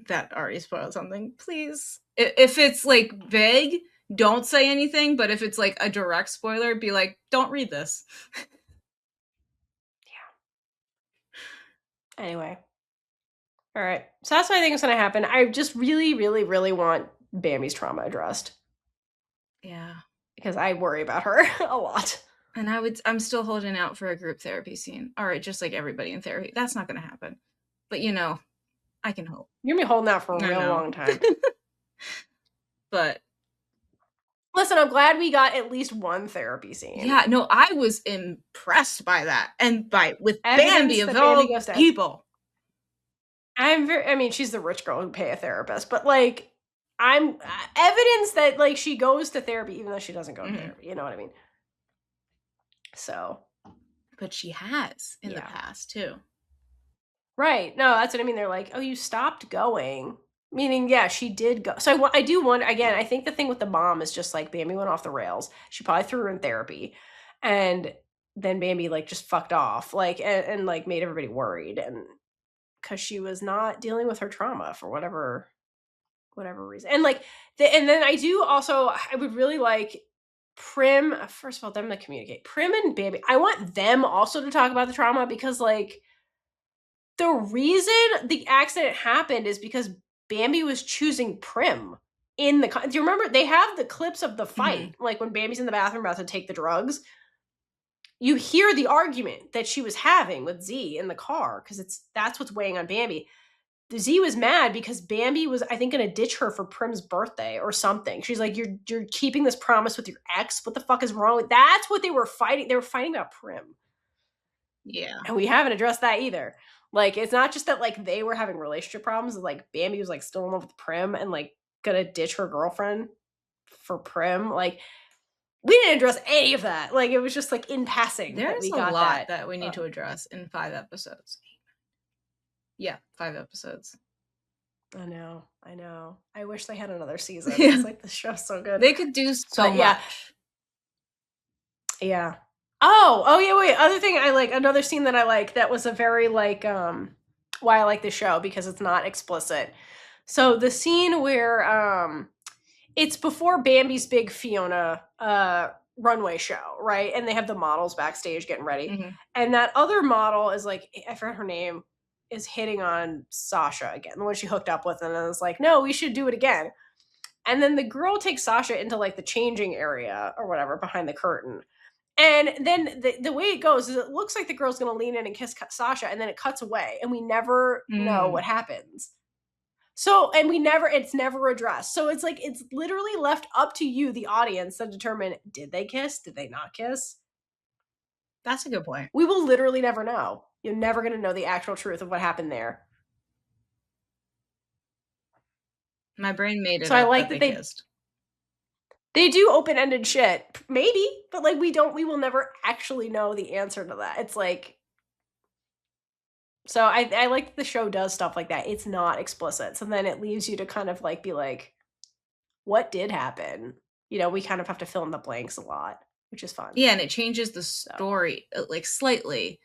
Speaker 1: that already spoiled something, please. If it's like vague, don't say anything. But if it's like a direct spoiler, be like, don't read this.
Speaker 2: Yeah. Anyway. All right. So that's what I think is going to happen. I just really, really, really want Bambi's trauma addressed.
Speaker 1: Yeah.
Speaker 2: Because I worry about her a lot.
Speaker 1: And I'm still holding out for a group therapy scene. All right, just like everybody in therapy. That's not going to happen. But I can hope.
Speaker 2: You're going to be holding out for a real long time.
Speaker 1: But
Speaker 2: listen, I'm glad we got at least one therapy scene.
Speaker 1: Yeah, no, I was impressed by that. And with Bambi of all people.
Speaker 2: She's the rich girl who pay a therapist, but like, I'm evidence that like she goes to therapy even though she doesn't go to therapy. You know what I mean? So.
Speaker 1: But she has in the past too.
Speaker 2: Right. No, that's what I mean. They're like, oh, you stopped going. Meaning, yeah, she did go. So I do wonder, again, I think the thing with the mom is just like Bambi went off the rails. She probably threw her in therapy. And then Bambi like just fucked off, like, and like made everybody worried. And because she was not dealing with her trauma for whatever reason. And like, and then I would really like Prim, first of all, them to communicate. Prim and Bambi, I want them also to talk about the trauma, because like, the reason the accident happened is because Bambi was choosing Prim do you remember? They have the clips of the fight, like when Bambi's in the bathroom about to take the drugs. You hear the argument that she was having with Z in the car, because that's what's weighing on Bambi. Z was mad because Bambi was, I think, going to ditch her for Prim's birthday or something. She's like, you're keeping this promise with your ex. What the fuck is wrong with? That's what they were fighting. They were fighting about Prim.
Speaker 1: Yeah.
Speaker 2: And we haven't addressed that either. Like, it's not just that like they were having relationship problems. Like, Bambi was like still in love with Prim and like gonna ditch her girlfriend for Prim. Like, we didn't address any of that. Like, it was just like in passing.
Speaker 1: There's a lot that we need to address in 5 episodes. Yeah, 5 episodes.
Speaker 2: I know. I wish they had another season. It's like, the show's so good.
Speaker 1: They could do so much.
Speaker 2: Yeah. Oh yeah, wait. Other thing I like, another scene that I like that was a very like why I like the show, because it's not explicit. So the scene where it's before Bambi's big Fiona runway show, right? And they have the models backstage getting ready.
Speaker 1: Mm-hmm.
Speaker 2: And that other model is like, I forgot her name, is hitting on Sasha again, the one she hooked up with, and then it's like, no, we should do it again. And then the girl takes Sasha into like the changing area or whatever behind the curtain. And then the way it goes is it looks like the girl's going to lean in and kiss Sasha, and then it cuts away, and we never know what happens. So, and it's never addressed. So it's like, it's literally left up to you, the audience, to determine, did they kiss? Did they not kiss?
Speaker 1: That's a good point.
Speaker 2: We will literally never know. You're never going to know the actual truth of what happened there.
Speaker 1: My brain made it
Speaker 2: so
Speaker 1: up
Speaker 2: I like
Speaker 1: that they kissed.
Speaker 2: They do open-ended shit, maybe, but like we will never actually know the answer to that. It's like, so I like that the show does stuff like that. It's not explicit. So then it leaves you to kind of like be like, what did happen? You know, we kind of have to fill in the blanks a lot, which is fun.
Speaker 1: Yeah, and it changes the story like slightly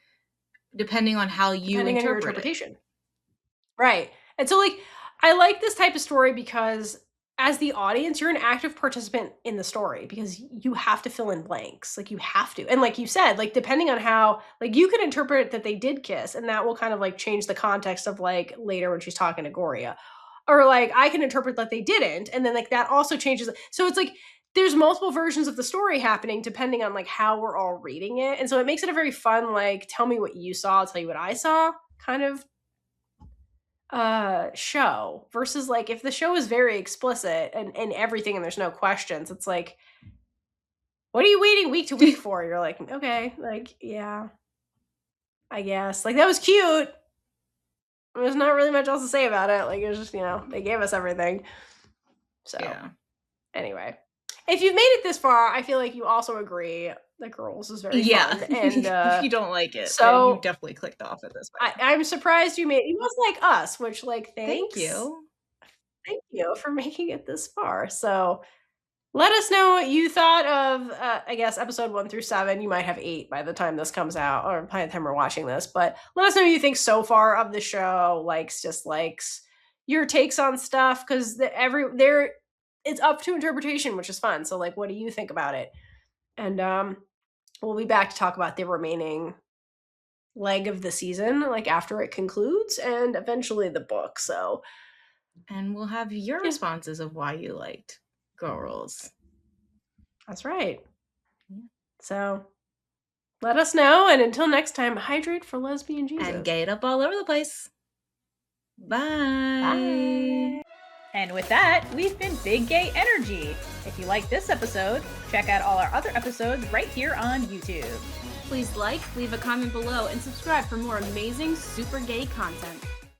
Speaker 1: depending on how you interpret
Speaker 2: your interpretation. Right. And so like I like this type of story because as the audience, you're an active participant in the story because you have to fill in blanks. Like you have to. And like you said, like depending on how, like you can interpret that they did kiss, and that will kind of like change the context of like later when she's talking to Goria. Or like I can interpret that they didn't, and then like that also changes. So it's like there's multiple versions of the story happening depending on like how we're all reading it. And so it makes it a very fun, like, tell me what you saw, I'll tell you what I saw kind of show, versus like if the show is very explicit and everything and there's no questions, it's like, what are you waiting week to week for? You're like, okay, like, yeah, I guess, like that was cute. There's not really much else to say about it. Like it was just, you know, they gave us everything. So yeah. Anyway, if you've made it this far, I feel like you also agree that Girls is very fun. And
Speaker 1: if you don't like it,
Speaker 2: so
Speaker 1: you definitely clicked off at this point.
Speaker 2: I'm surprised you must like us, which like
Speaker 1: thank you
Speaker 2: for making it this far. So let us know what you thought of I guess episode 1 through 7. You might have 8 by the time this comes out, or by the time we're watching this, but let us know what you think so far of the show, likes, dislikes, your takes on stuff, because it's up to interpretation, which is fun. So like, what do you think about it? And we'll be back to talk about the remaining leg of the season, like after it concludes, and eventually the book. So,
Speaker 1: and we'll have your responses of why you liked Girls.
Speaker 2: That's right. Yeah. So let us know, and until next time, hydrate for lesbian Jesus.
Speaker 1: And gay it up all over the place. Bye.
Speaker 2: Bye.
Speaker 3: And with that, we've been Big Gay Energy. If you like this episode, check out all our other episodes right here on YouTube.
Speaker 4: Please like, leave a comment below, and subscribe for more amazing super gay content.